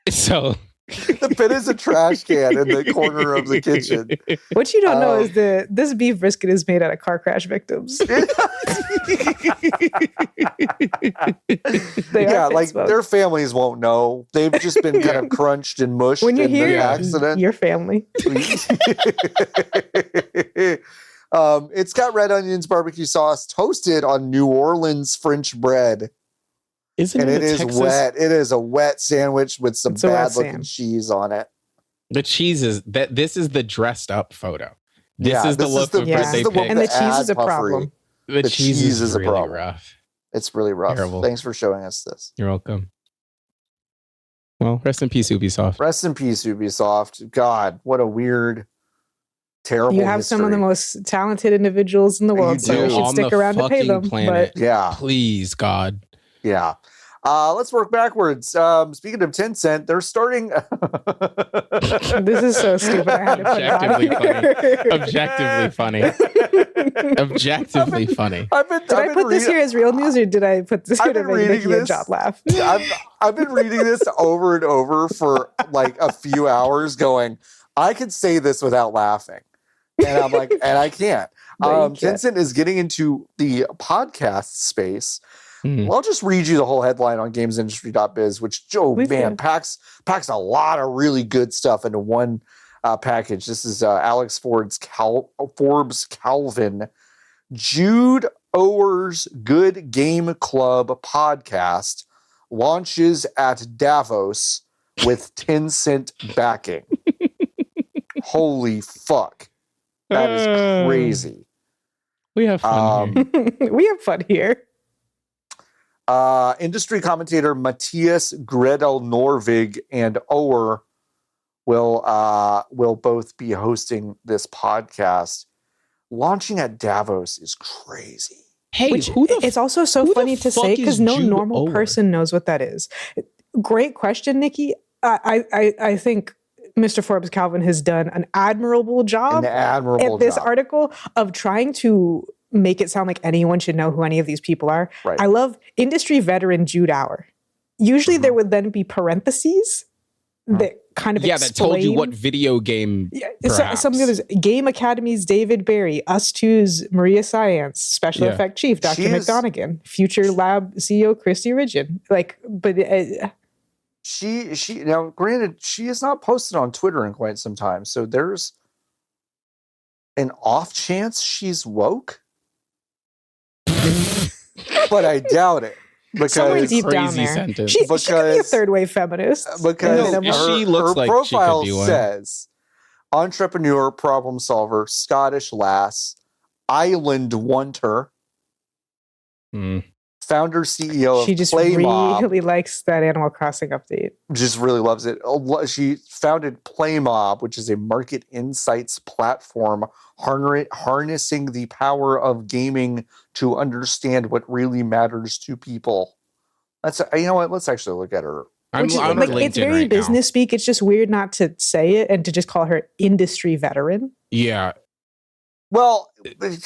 So the pit is a trash can in the corner of the kitchen. What you don't know is this beef brisket is made out of car crash victims. Their families won't know. They've just been kind of crunched and mushed when you in hear the accident. Your family. It's got red onions, barbecue sauce, toasted on New Orleans French bread. Isn't it is Texas? Wet. It is a wet sandwich with some bad looking cheese on it. The cheese is that. This is the dressed up photo. This is the look of bread they picked. And the cheese is a problem. The cheese is really problem. Rough. It's really rough. Terrible. Thanks for showing us this. You're welcome. Well, rest in peace, Ubisoft. Rest in peace, Ubisoft. God, what a weird, terrible. You have history. some of the most talented individuals in the world, so you should stick around to pay them. Planet. But yeah, please, God. Yeah. Let's work backwards. Speaking of Tencent, they're starting. This is so stupid. I had to put Objectively funny. Objectively funny. Did I put this here as real news, or did I put this here to make Nikki and John laugh? I've been reading this over and over for like a few hours, going, I could say this without laughing, and I'm like, and I can't. Tencent is getting into the podcast space. Well, I'll just read you the whole headline on gamesindustry.biz, which packs a lot of really good stuff into one package. This is Alex Forbes Calvin. Jude Ower's Good Game Club podcast launches at Davos with Tencent backing. Holy fuck. That is crazy. We have fun here. We have fun here. Industry commentator Matthias Gredel Norvig and Ower will both be hosting this podcast. Launching at Davos is crazy. Hey, it's also so funny to say because no normal person knows what that is. Great question, Nikki. I think Mr. Forbes Calvin has done an admirable job at this article of trying to make it sound like anyone should know who any of these people are. Right. I love industry veteran Jude Hour. Usually there would then be parentheses that kind of that told you what video game. Some of the others, Game Academy's David Barry, Us Two's Maria Séance, Special Effect Chief Dr. McDonaghan, Future Lab CEO Christy Ridgen. She now granted she has not posted on Twitter in quite some time, so there's an off chance she's woke, but I doubt it. Because somewhere deep down there, she could be a third wave feminist. Because she looks like profile she could be one. says entrepreneur, problem solver, Scottish lass, island wanter, founder, CEO of She just Playmob. really likes that Animal Crossing update. Just really loves it. She founded Playmob, which is a market insights platform harnessing the power of gaming to understand what really matters to people. Let's actually look at her. It's very business speak. It's just weird not to say it and to just call her industry veteran. Yeah. Well,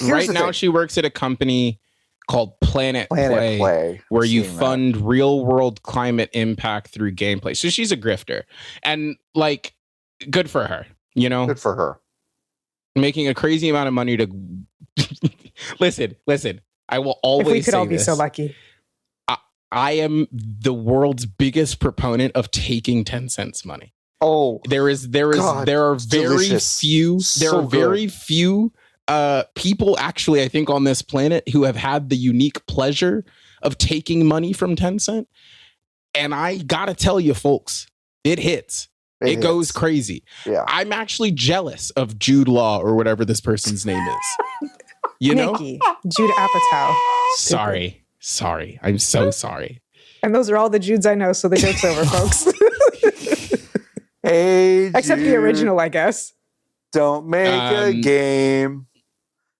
right now she works at a company called Planet Play, where you fund real world climate impact through gameplay. So she's a grifter, and good for her. Good for her. Making a crazy amount of money to listen. I will always say if we could all be this. so lucky. I am the world's biggest proponent of taking Tencent's money. Oh, there are very few people actually, I think, on this planet who have had the unique pleasure of taking money from Tencent. And I gotta tell you, folks, it hits. It goes crazy. Yeah. I'm actually jealous of Jude Law or whatever this person's name is. Nikki, Jude Apatow. Sorry. I'm so sorry. And those are all the Judes I know, so the joke's over, folks. Hey, except the original, I guess. Don't make a game.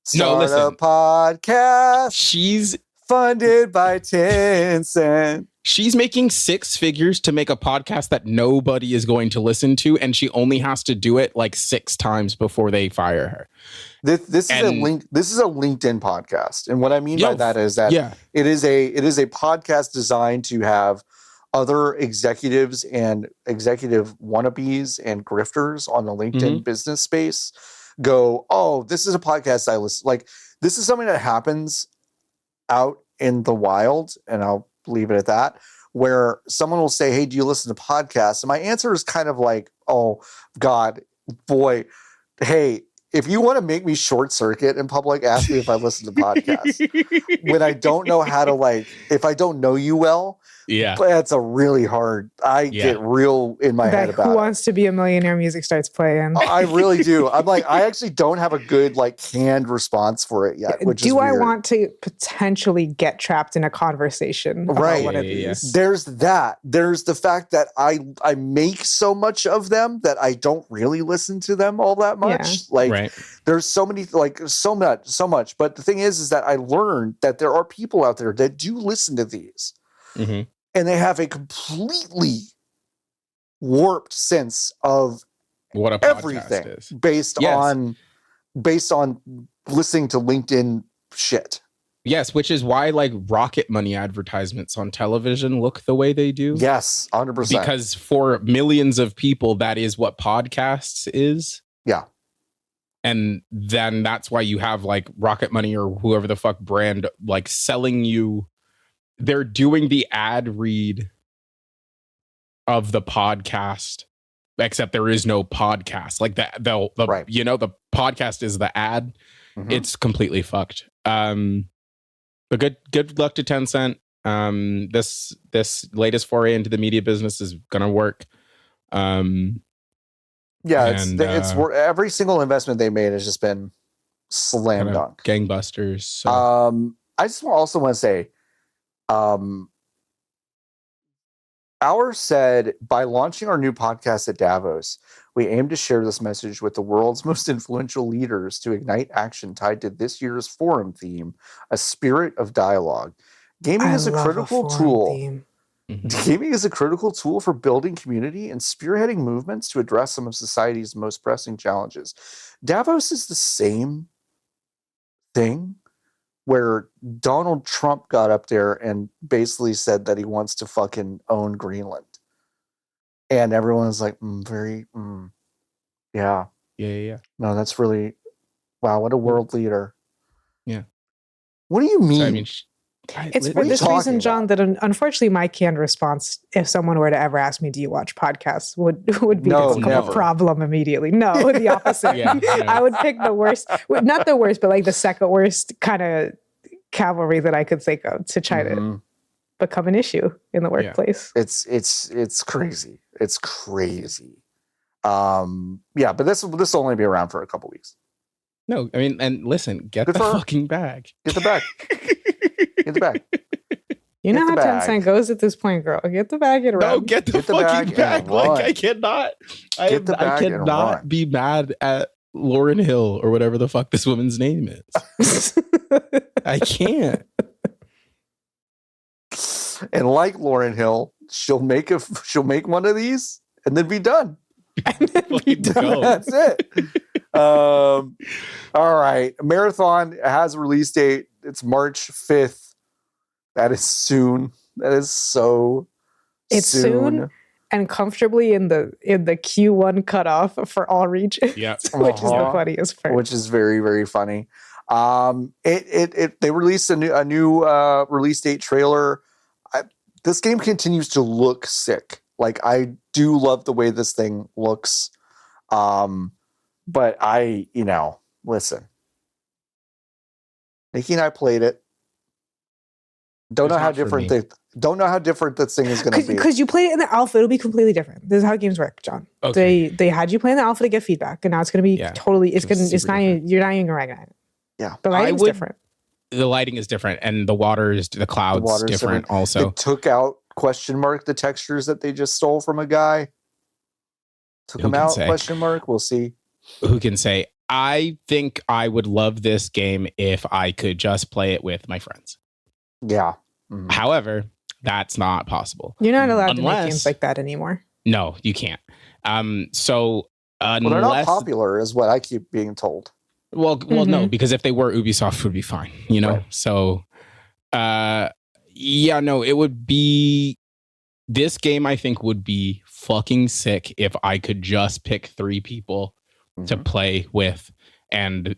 Start listen. a podcast. She's funded by Tencent. She's making 6 figures to make a podcast that nobody is going to listen to, and she only has to do it 6 times before they fire her. This is a LinkedIn podcast, and what I mean by that is that it is a podcast designed to have other executives and executive wannabes and grifters on the LinkedIn business space go, oh, this is a podcast I listen. This is something that happens out in the wild, and I'll leave it at that, where someone will say, hey, do you listen to podcasts? And my answer is kind of oh, God, boy, hey, if you want to make me short circuit in public, ask me if I listen to podcasts. When I don't know how to if I don't know you well, that's a really hard. I get real in my head about Who Wants to Be a Millionaire music starts playing. I really do. I'm I actually don't have a good canned response for it yet. Which do is I weird. want to potentially get trapped in a conversation about one of these? There's that. There's the fact that I make so much of them that I don't really listen to them all that much. There's so many so much. But the thing is that I learned that there are people out there that do listen to these. Mm-hmm. And they have a completely warped sense of what a everything is. based on listening to LinkedIn shit. Yes, which is why rocket money advertisements on television look the way they do. Yes, 100%. Because for millions of people, that is what podcasts is. Yeah. And then that's why you have Rocket Money or whoever the fuck brand selling you. They're doing the ad read of the podcast, except there is no podcast. The podcast is the ad. Mm-hmm. It's completely fucked. But good luck to Tencent. This latest foray into the media business is gonna work. It's every single investment they made has just been slam dunk, gangbusters. So. I just also want to say, Our said, by launching our new podcast at Davos, we aim to share this message with the world's most influential leaders to ignite action tied to this year's forum theme, a spirit of dialogue. Gaming is a critical tool. Gaming is a critical tool for building community and spearheading movements to address some of society's most pressing challenges. Davos is the same thing where Donald Trump got up there and basically said that he wants to fucking own Greenland. And everyone's like, yeah. No, that's really, wow, what a world leader. Yeah. What do you mean? So, I mean, it's for this reason, John, that unfortunately my canned response, if someone were to ever ask me, do you watch podcasts, would be a problem immediately. No, the opposite. I would pick the worst, not the worst, but like the second worst kind of cavalry that I could think of to try to become an issue in the workplace. It's crazy. It's crazy. But this will only be around for a couple weeks. No, I mean, and listen, get the fucking bag. Get the bag. Get the bag. You know how Tencent goes at this point, girl. Get the bag and run. No, get the fucking bag. Like, I cannot be mad at Lauryn Hill or whatever the fuck this woman's name is. I can't. And like Lauryn Hill, she'll make one of these and then be done. That's it. All right. Marathon has a release date. It's March 5th. That is soon. That is so soon. And comfortably in the Q1 cutoff for all regions. Yeah. Which is the funniest part. Which is very, very funny. They released a new release date trailer. This game continues to look sick. Like, I do love the way this thing looks. But listen. Nikki and I played it. Don't know how different this thing is going to be. Because you played it in the alpha, it'll be completely different. This is how games work, John. Okay. They had you play in the alpha to get feedback, and now it's going to be totally. You're not even recognize it. Yeah, the lighting's different. The lighting is different, and the clouds different. Also, it took out the textures that they just stole from a guy. Took them out? We'll see. Who can say? I think I would love this game if I could just play it with my friends. Yeah. Mm-hmm. However, that's not possible. You're not allowed to make games like that anymore. No, you can't. They're not popular, is what I keep being told. Well, no, because if they were, Ubisoft would be fine. Right. So, it would be. This game, I think, would be fucking sick if I could just pick 3 people to play with, and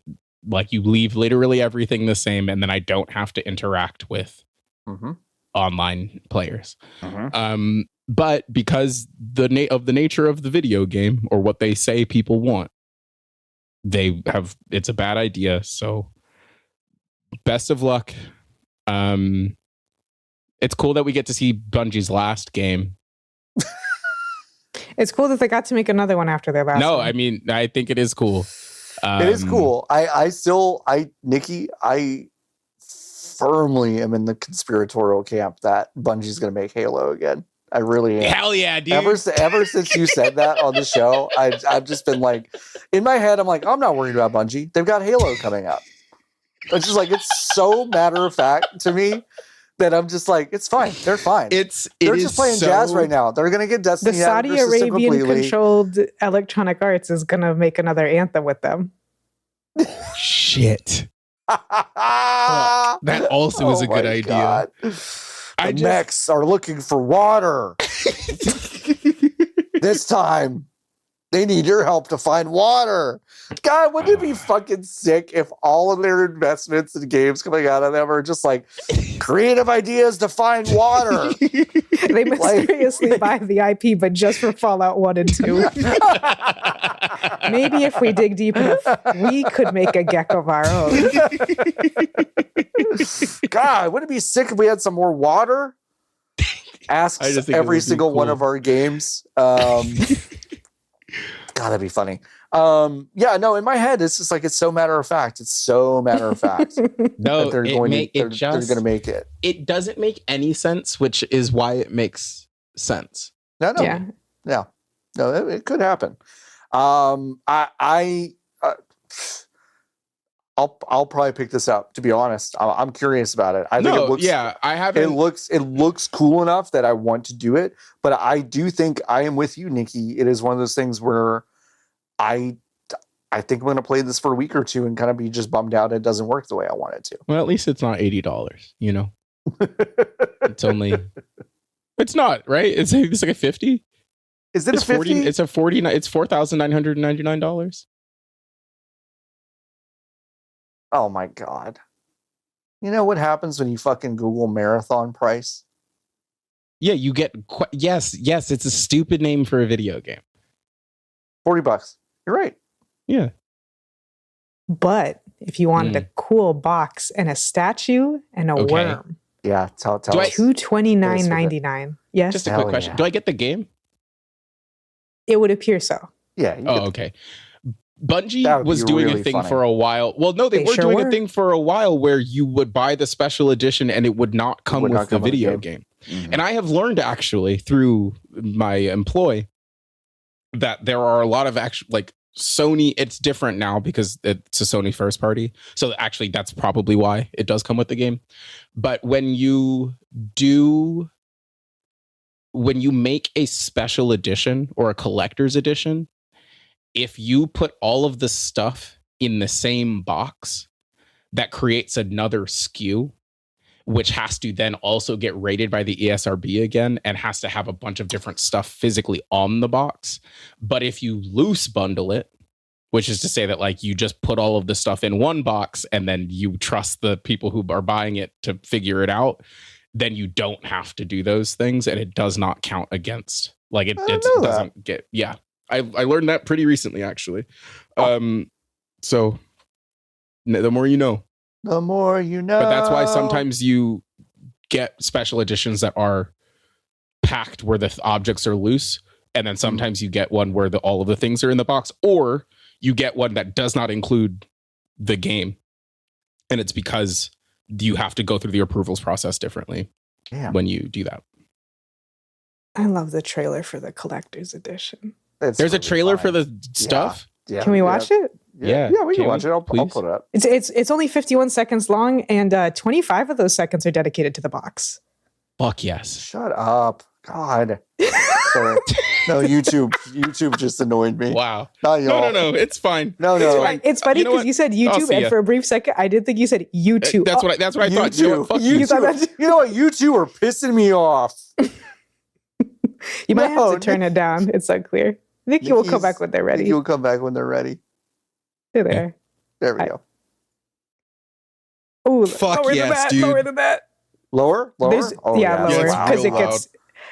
like you leave literally everything the same, and then I don't have to interact with online players. But because of the nature of the video game, or what they say people want, it's a bad idea. So best of luck. It's cool that we get to see Bungie's last game. It's cool that they got to make another one after their last one. I mean, I think it is cool. It is cool. Nikki, I firmly am in the conspiratorial camp that Bungie's going to make Halo again. I really am. Hell yeah, dude. Ever since you said that on the show, I've just been like, in my head, I'm like, I'm not worried about Bungie. They've got Halo coming up. It's just like, it's so matter of fact to me that I'm just like, it's fine. They're fine. They're just playing jazz right now. They're going to get Destiny. The Saudi Arabian controlled Electronic Arts is going to make another Anthem with them. Shit. That also is a good idea. The mechs are looking for water. This time, they need your help to find water. God, wouldn't it be fucking sick if all of their investments in games coming out of them are just like creative ideas to find water? They mysteriously buy the IP, but just for Fallout 1 and 2. Maybe if we dig deep enough, we could make a Gek of our own. God, wouldn't it be sick if we had some more water? Asks every single one of our games. God, that'd be funny. In my head, it's just like, it's so matter of fact. It's so matter of fact. No, they're going to make it. It doesn't make any sense, which is why it makes sense. No, it could happen. I'll probably pick this up. To be honest, I'm curious about it. I think it looks. Yeah, I haven't. It looks cool enough that I want to do it. But I do think I am with you, Nikki. It is one of those things where I think I'm going to play this for a week or two and kind of be just bummed out it doesn't work the way I want it to. Well, at least it's not $80. You know, it's only. It's not right. It's like a 50. Is it a 50? It's a 40. It's $4,999. Oh my God. You know what happens when you fucking Google marathon price? Yeah, you get yes, it's a stupid name for a video game. $40. You're right. Yeah. But if you wanted a cool box and a statue and a worm. Yeah, tell us. $229.99. Yes. Just a quick question. Do I get the game? It would appear so. Yeah. Okay. Bungie was doing really a thing for a while. Well, no, they were doing a thing for a while where you would buy the special edition and it would not come with the video game. Mm-hmm. And I have learned actually through my employ that there are a lot of Sony. It's different now because it's a Sony first party. So actually that's probably why it does come with the game. But when you make a special edition or a collector's edition, if you put all of the stuff in the same box, that creates another SKU, which has to then also get rated by the ESRB again and has to have a bunch of different stuff physically on the box. But if you loose bundle it, which is to say that you just put all of the stuff in one box and then you trust the people who are buying it to figure it out, then you don't have to do those things and it does not count against. It doesn't get, yeah. I learned that pretty recently, actually. So the more you know. The more you know. But that's why sometimes you get special editions that are packed where the objects are loose. And then sometimes you get one where all of the things are in the box. Or you get one that does not include the game. And it's because you have to go through the approvals process differently when you do that. I love the trailer for the collector's edition. There's a trailer for the stuff. Yeah. Can we watch it? Yeah, we can watch it. I'll put it up. It's only 51 seconds long, and 25 of those seconds are dedicated to the box. Fuck yes. Shut up. God. Sorry. No, YouTube just annoyed me. Wow. Not y'all. No. It's fine. No. It's funny because you said YouTube, and for a brief second, I did think you said YouTube. That's what I thought. You know what? You know what? You two are pissing me off. You might have to turn it down. It's unclear. Nikki will come back when they're ready. Nikki will come back when they're ready. They're there. There we go. Oh, fuck yes, dude. Lower than that. Lower? Lower. Because it gets.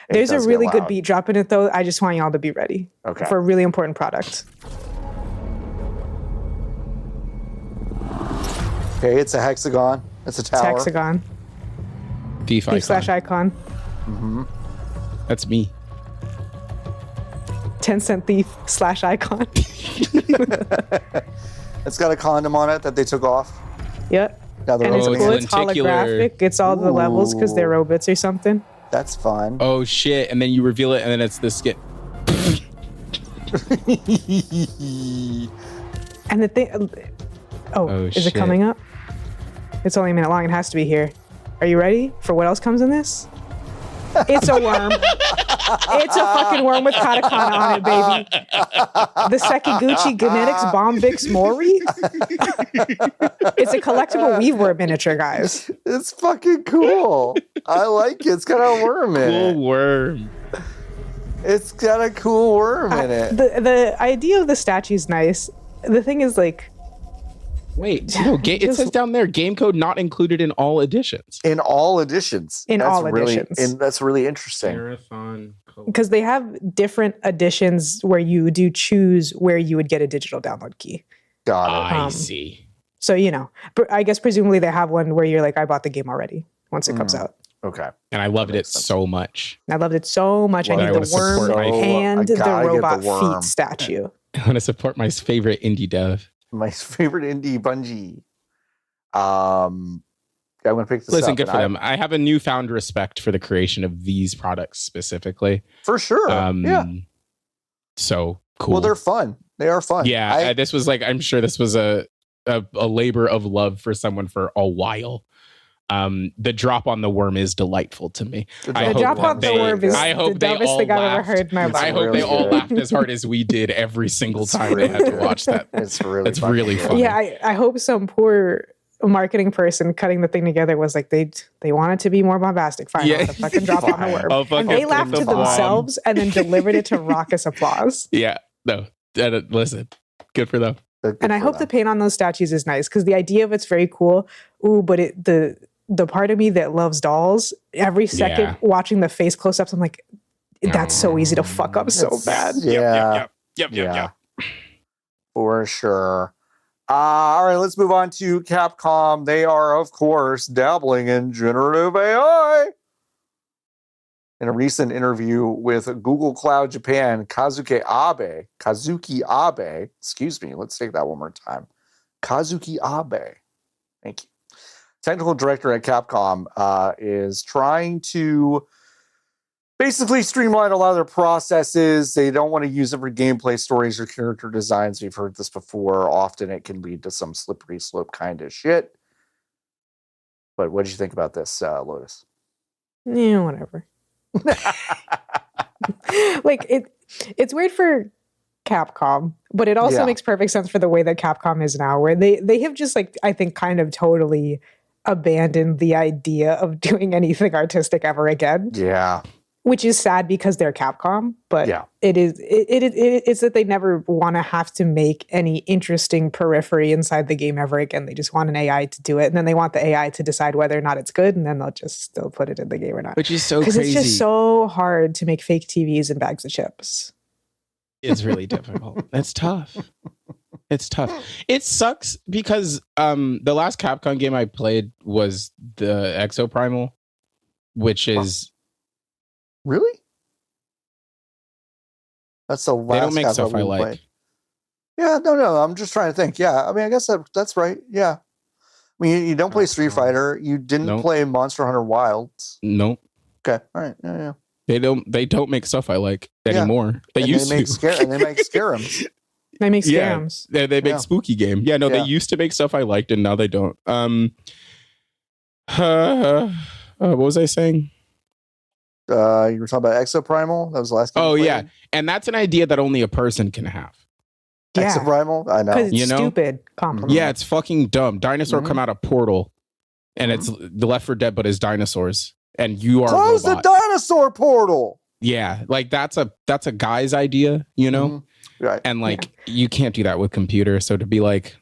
There's a really good beat drop in it, though. I just want y'all to be ready for a really important product. Okay, it's a hexagon. It's a tower. It's hexagon. Thief /icon. Mm-hmm. That's me. 10-cent thief /icon. It's got a condom on it that they took off. Yep. And it's cool. It's holographic. It's all the levels because they're robots or something. That's fun. Oh shit! And then you reveal it, and then it's the skit. And the thing. Is it coming up? It's only a minute long. It has to be here. Are you ready for what else comes in this? It's a worm. It's a fucking worm with katakana on it, baby. The Sekiguchi Genetics Bombix Mori. It's a collectible weave worm miniature, guys. It's fucking cool. I like it. It's got a worm in it. Cool worm. It's got a cool worm in it. The idea of the statue is nice. The thing is, wait, no, it says down there, game code not included in all editions. In all editions. Editions. And that's really interesting. Marathon. Because they have different editions where you do choose where you would get a digital download key. Got it. I see. So, I guess presumably they have one where you're like, I bought the game already once it comes out. Okay. And I loved it so much. I loved it so much. Well, I need the worm and the robot feet statue. I want to support my favorite indie dev. My favorite indie Bungie. I'm going to pick this Listen, up. good for them. I have a newfound respect for the creation of these products specifically. For sure. Yeah. So cool. Well, they're fun. They are fun. Yeah. This was like, I'm sure this was a labor of love for someone for a while. The drop on the worm is delightful to me. The drop on the worm is the dumbest thing I've ever heard in my life. I hope they all laughed as hard as we did every single time they had to watch that. It's really funny. Yeah, I hope some poor marketing person cutting the thing together was like, they want it to be more bombastic. Fine, yeah. The fucking drop on the worm. And they laughed to themselves and then delivered it to raucous applause. Yeah, no, listen, good for them. And I hope the paint on those statues is nice because the idea of it's very cool. Ooh, but the part of me that loves dolls, every second watching the face close-ups, I'm like, that's so easy to fuck up so bad. Yep. For sure. All right, let's move on to Capcom. They are, of course, dabbling in generative AI. In a recent interview with Google Cloud Japan, Kazuki Abe, excuse me, let's take that one more time. Kazuki Abe, thank you. Technical director at Capcom is trying to basically streamline a lot of their processes. They don't want to use it for gameplay stories or character designs. We've heard this before. Often it can lead to some slippery slope kind of shit. But what did you think about this, Lotus? Yeah, whatever. Like it's weird for Capcom, but it also makes perfect sense for the way that Capcom is now, where they have just like, I think, kind of totally abandoned the idea of doing anything artistic ever again. Yeah. Which is sad because they're Capcom, but it's that they never want to have to make any interesting periphery inside the game ever again. They just want an AI to do it, and then they want the AI to decide whether or not it's good, and then they'll just still put it in the game or not. Which is so crazy. Because it's just so hard to make fake TVs and bags of chips. It's really difficult. It's tough. It's tough. It sucks because the last Capcom game I played was the Exoprimal, which is really? That's the last. They don't make stuff I like. Played. Yeah, no. I'm just trying to think. Yeah, I mean, I guess that's right. Yeah, I mean, you don't play Street Fighter. You didn't play Monster Hunter Wilds. Nope. Okay. All right. Yeah. They don't make stuff I like anymore. They used to. And they make Scarems. They make Scarems. Yeah, they make Spooky Game. Yeah, no, they used to make stuff I liked, and now they don't. What was I saying? You were talking about Exoprimal. That was the last game. Oh yeah, and that's an idea that only a person can have. Yeah. Exoprimal, I know. Because it's stupid. Compliment. Yeah, it's fucking dumb. Dinosaur come out of Portal, and it's the Left 4 Dead, but it's dinosaurs, and you are close the dinosaur portal. Yeah, like that's a guy's idea, you know. Mm-hmm. Right. And like you can't do that with computers. So to be like,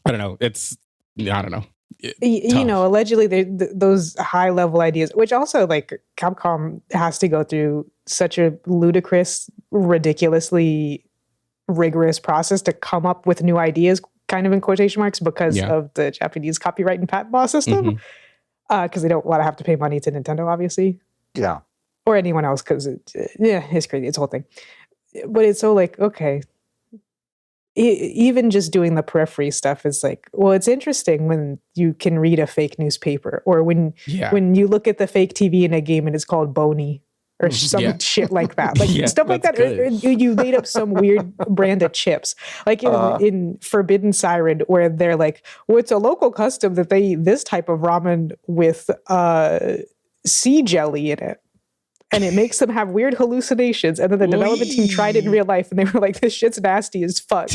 I don't know. I don't know. You know, allegedly those high level ideas, which also like Capcom has to go through such a ludicrous, ridiculously rigorous process to come up with new ideas, kind of in quotation marks, because of the Japanese copyright and patent law system. Because they don't want to have to pay money to Nintendo, obviously. Yeah. Or anyone else, because it's crazy. It's a whole thing. But it's so like, okay, even just doing the periphery stuff is like, well, it's interesting when you can read a fake newspaper, or when you look at the fake TV in a game and it's called Boney or some shit like that. Like stuff like that. You made up some weird brand of chips. Like in Forbidden Siren, where they're like, well, it's a local custom that they eat this type of ramen with sea jelly in it. And it makes them have weird hallucinations. And then the development team tried it in real life, and they were like, this shit's nasty as fuck.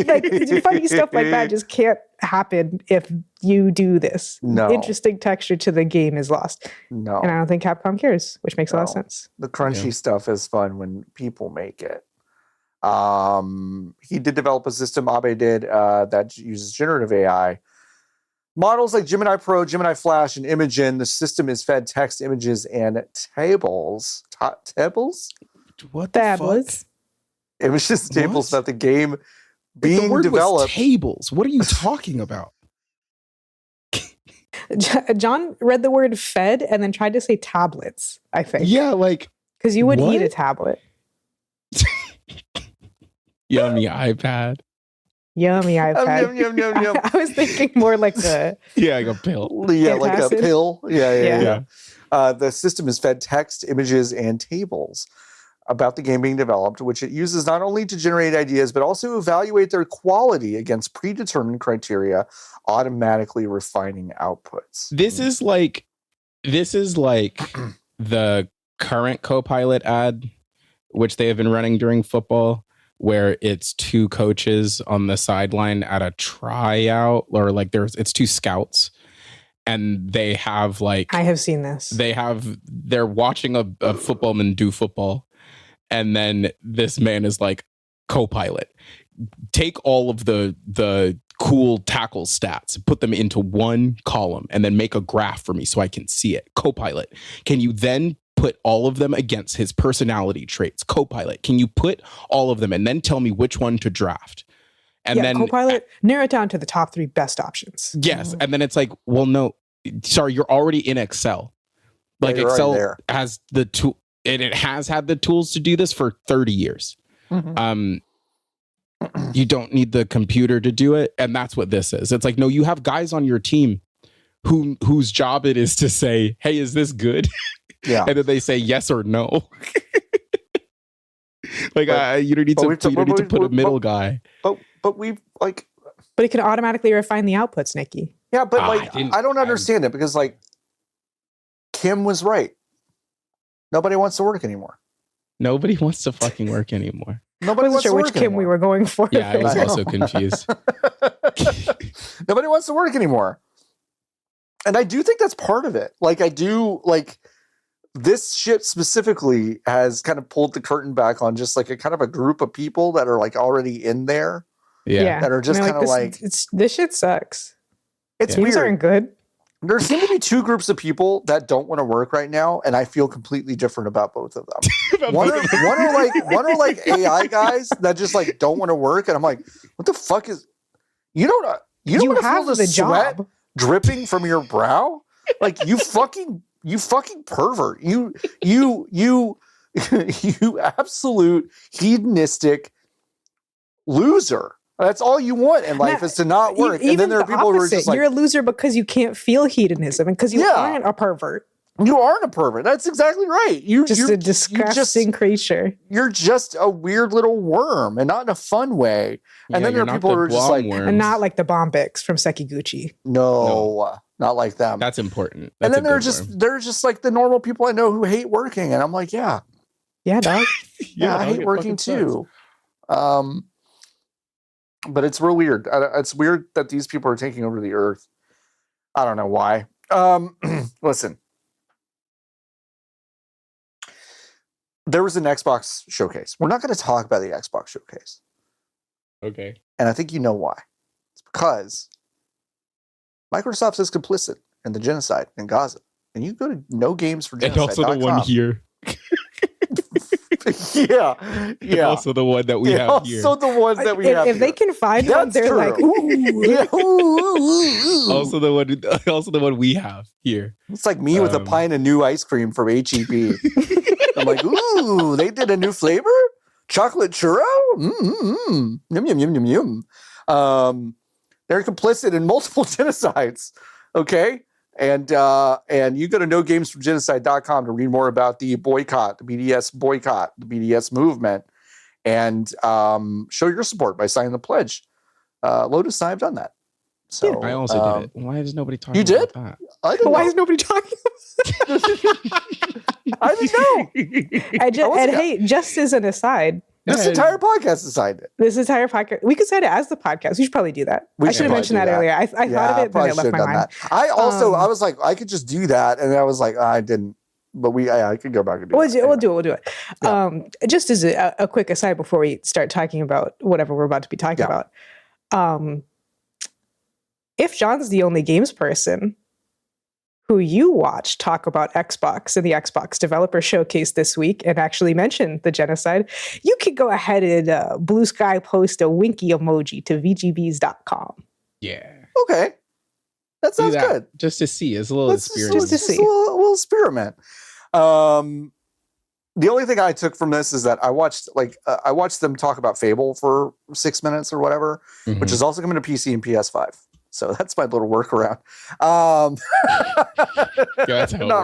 Like, funny stuff like that just can't happen if you do this. No. Interesting texture to the game is lost. No. And I don't think Capcom cares, which makes a lot of sense. The crunchy stuff is fun when people make it. He did develop a system, Abe did, that uses generative AI. Models like Gemini Pro, Gemini Flash, and Imagen. The system is fed text, images, and tables. Tables? What the fuck? Images, tables about the game being the word developed. Was tables. What are you talking about? John read the word fed and then tried to say tablets, I think. Yeah, like... Because you would eat a tablet. You on the iPad. Yummy iPad. Yum. I was thinking more like the like a pill. Yeah, like a Antacid. pill. Yeah. Yeah. The system is fed text, images, and tables about the game being developed, which it uses not only to generate ideas, but also evaluate their quality against predetermined criteria, automatically refining outputs. This is like the current Copilot ad, which they have been running during football, where it's two coaches on the sideline at a tryout, or like it's two scouts, and they have like I have seen this. They're watching a footballman do football, and then this man is like, Copilot, take all of the cool tackle stats, put them into one column, and then make a graph for me so I can see it. Copilot, can you then put all of them against his personality traits? Copilot, can you put all of them and then tell me which one to draft? And then Copilot, narrow it down to the top 3 best options. Yes. And then it's like, well, no, sorry, you're already in Excel. Like Excel has the tool, and it has had the tools to do this for 30 years. Mm-hmm. You don't need the computer to do it. And that's what this is. It's like, no, you have guys on your team whose job it is to say, hey, is this good? Yeah. And then they say yes or no. Like, you don't need to put a middle guy. But we've like... But it can automatically refine the outputs, Nikki. Yeah, but I don't understand it, because like Kim was right. Nobody wants to work anybody wants to fucking work anymore. Nobody wasn't sure which Kim we were going for. Yeah, I was also confused. Nobody wants to work anymore. And I do think that's part of it. Like, I do, like, this shit specifically has kind of pulled the curtain back on just like a kind of a group of people that are like already in there. Yeah. That are just kind of like this shit sucks. It's Teams weird. aren't good. There seem to be two groups of people that don't want to work right now, and I feel completely different about both of them. one are like AI guys that just like don't want to work, and I'm like, what the fuck is you don't want to feel the sweat dripping from your brow? Like, you fucking pervert. You absolute hedonistic loser. That's all you want in life, is to not work. And then there are people who are just like, you're a loser because you can't feel hedonism and because you aren't a pervert. You aren't a pervert. That's exactly right. You're a disgusting creature. You're just a weird little worm, and not in a fun way. And then there are people who are just like, and not like the Bombics from Sekiguchi. No, not like them. That's important. And then they're just like the normal people I know who hate working, and I'm like, yeah, dog. I hate working too. But it's real weird. It's weird that these people are taking over the earth. I don't know why. Listen. There was an Xbox showcase. We're not going to talk about the Xbox showcase. Okay. And I think you know why. It's because Microsoft is complicit in the genocide in Gaza. And you go to No Games for Genocide. And also the one here. Yeah. Also the one that we have here. Also the one that we have If they can find one, they're true. like, ooh. Yeah. Ooh. Also the one we have here. It's like me with a pint of new ice cream from H-E-B. I'm like, ooh, they did a new flavor? Chocolate churro? Yum, yum, yum, yum, yum. They're complicit in multiple genocides. Okay? And you go to nogamesforgenocide.com to read more about the boycott, the BDS movement, and show your support by signing the pledge. Lotus and I have done that. So I also did it. Why is nobody talking about that? I didn't Why know. is nobody talking about that? I didn't know. Hey, just as an aside, this entire podcast decided it. This entire podcast, we could say it as the podcast. We should probably do that. I should have mentioned that earlier. I thought of it, then it left my mind. That. I also, I was like, I could just do that, and I was like, I didn't. But I could go back and do it. We'll do it. Yeah. Just as a quick aside before we start talking about whatever we're about to be talking about. If John's the only games person who you watch talk about Xbox and the Xbox Developer Showcase this week and actually mention the genocide, you could go ahead and Blue Sky post a winky emoji to VGBs.com. Yeah. Okay. That sounds good. Just to see. It's a little experiment. Just to see. A little experiment. The only thing I took from this is that I watched them talk about Fable for 6 minutes or whatever, which is also coming to PC and PS5. So that's my little workaround. Not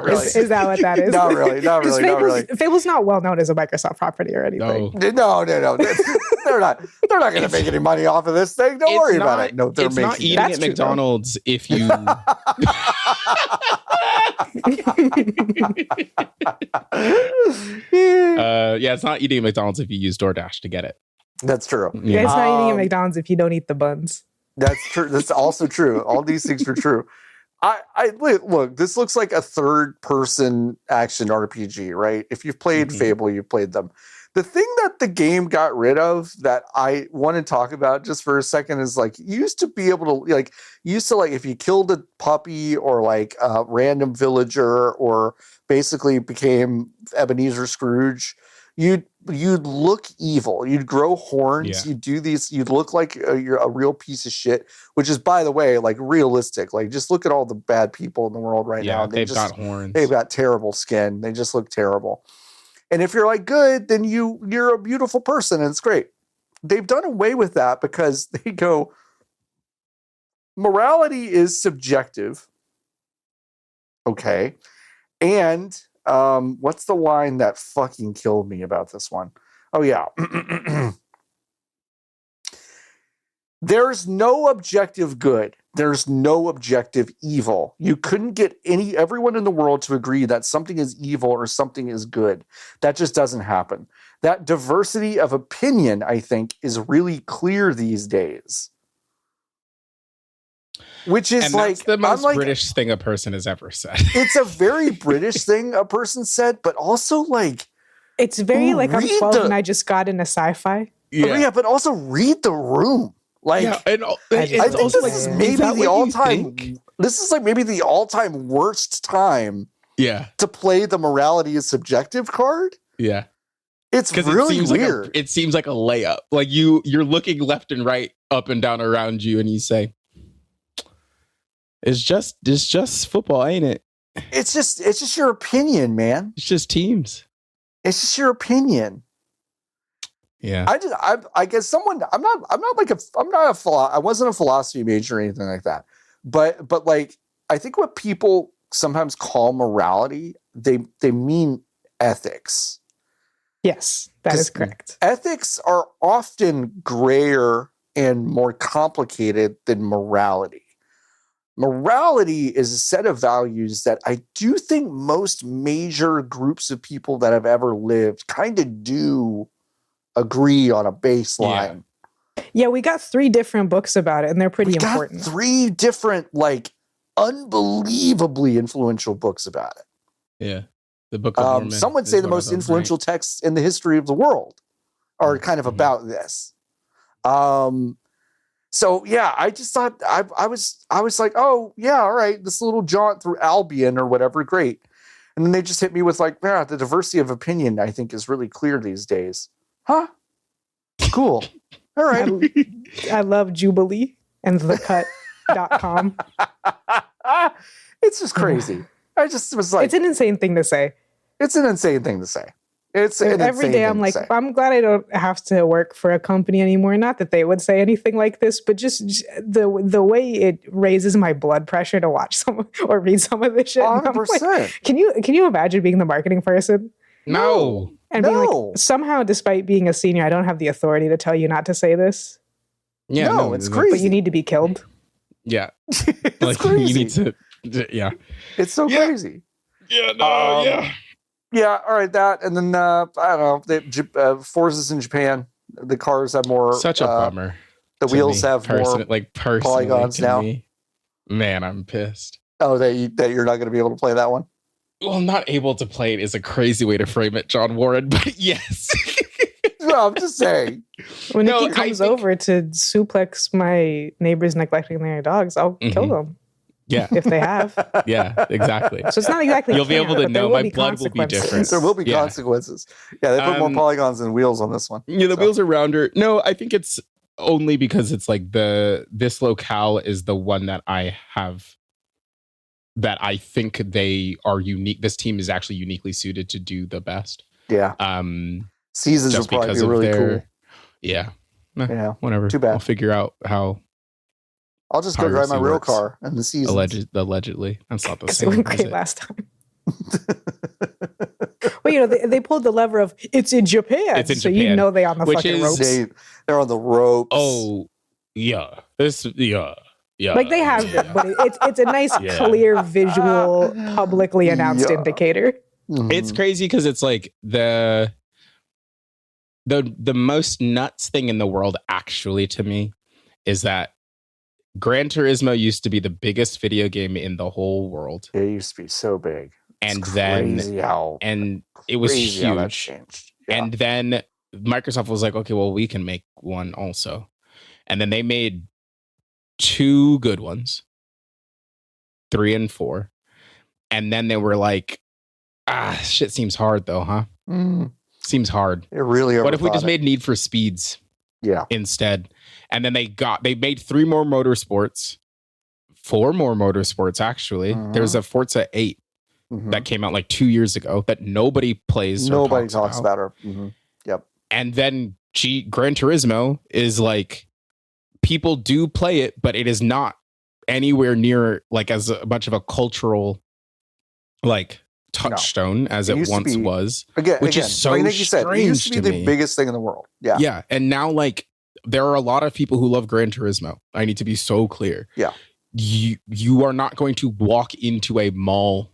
really. Is that what that is? Not really. Fable's not well known as a Microsoft property or anything. No. They're not going to make any money off of this thing. Don't worry about it. No, they're it's making not eating at McDonald's if you. It's not eating at McDonald's if you use DoorDash to get it. That's true. Yeah, it's not eating at McDonald's if you don't eat the buns. That's true. That's also true. All these things are true. I look. This looks like a third-person action RPG, right? If you've played Fable, you've played them. The thing that the game got rid of that I want to talk about just for a second is like you used to be able to if you killed a puppy or like a random villager or basically became Ebenezer Scrooge, you'd look evil. You'd grow horns. Yeah. You'd do these. You'd look like you're a real piece of shit, which is, by the way, like realistic. Like just look at all the bad people in the world right now. They've got horns. They've got terrible skin. They just look terrible. And if you're like good, then you're a beautiful person and it's great. They've done away with that because they go, morality is subjective. Okay. And what's the line that fucking killed me about this one? Oh yeah. There's no objective good. There's no objective evil. You couldn't get everyone in the world to agree that something is evil or something is good. That just doesn't happen. That diversity of opinion, I think, is really clear these days. Which is that's the most British thing a person has ever said. It's a very British thing a person said, but also like it's very like I'm 12 and I just got into sci-fi. Yeah, but also read the room. Like, I think this is maybe the all-time. This is like maybe the all-time worst time. Yeah. To play the morality is subjective card. Yeah. It's really weird. It seems like a layup. Like you're looking left and right, up and down around you, and you say, "It's just football, ain't it?" It's just your opinion, man. It's just teams. It's just your opinion. Yeah. I guess I wasn't a philosophy major or anything like that. But like I think what people sometimes call morality, they mean ethics. Yes, that is correct. Ethics are often grayer and more complicated than morality. Morality is a set of values that I do think most major groups of people that have ever lived kind of do agree on a baseline. Yeah, we got 3 different books about it, and they're pretty important. 3 different, like, unbelievably influential books about it. Yeah. The Book of Mormon. Some would say the most influential texts in the history of the world are kind of about this. So yeah, I just thought I was like, oh yeah, all right, this little jaunt through Albion or whatever, great. And then they just hit me with like, yeah, the diversity of opinion I think is really clear these days. Huh? Cool. All right. I love Jubilee and thecut.com. It's just crazy. I just was like, it's an insane thing to say. It's an insane thing to say. It's an every day I'm like, I'm glad I don't have to work for a company anymore. Not that they would say anything like this, but just the way it raises my blood pressure to watch some or read some of this shit. 100%. Like, can you imagine being the marketing person? No. And being like, somehow, despite being a senior, I don't have the authority to tell you not to say this. Yeah, no, it's crazy. But you need to be killed. Yeah. It's like crazy. You need to. Yeah. It's so crazy. Yeah. No. Yeah. Yeah. All right. That and then I don't know. Forces in Japan, the cars have more. Such a bummer. The wheels have more polygons now. Man, I'm pissed. Oh, that you're not going to be able to play that one. Well, not able to play it is a crazy way to frame it, John Warren, but yes. No, I'm just saying. When Nikki comes over to suplex my neighbors neglecting their dogs, I'll kill them. Yeah. If they have. Yeah, exactly. So it's not exactly. You'll be able to know my blood will be different. There will be consequences. Yeah, they put more polygons and wheels on this one. Yeah, the wheels are rounder. No, I think it's only because it's like this locale is the one that I have. That I think they are unique. This team is actually uniquely suited to do the best. Yeah. Seasons just would probably because be of really their cool. yeah. Yeah. Whatever. Too bad. I'll figure out how. I'll just go drive my piracy real works. car in the seasons. Allegedly, that's not the It same. went is great it? last time. Well, they pulled the lever of it's in Japan, It's in so Japan, you know they on the which fucking is- ropes. They're on the ropes. Oh, yeah. Yeah. Like they have yeah. been, but it's a nice, Yeah. clear visual, publicly announced Yeah. indicator. It's crazy because it's like the most nuts thing in the world, actually, to me, is that Gran Turismo used to be the biggest video game in the whole world, It used to be so big. It's and crazy how it was crazy how that huge. changed. Yeah. And then Microsoft was like, okay, well, we can make one also. And then they made 2 good ones, 3 and 4. And then they were like, shit seems hard though, huh? Seems hard. It really What if we just overthought it. made Need for Speeds Yeah. instead? And then they made 3 more motorsports, 4 more motorsports, actually. Mhm. There's a Forza 8 Mhm. that came out like 2 years ago that nobody plays. Or Nobody talks about her. Yep. And then Gran Turismo is like, people do play it, but it is not anywhere near like as much of a cultural like touchstone as It it used to once be- was. Which is so like you said, it used to be strange the to me. biggest thing in the world. Yeah. Yeah. And now like there are a lot of people who love Gran Turismo. I need to be so clear. Yeah. You are not going to walk into a mall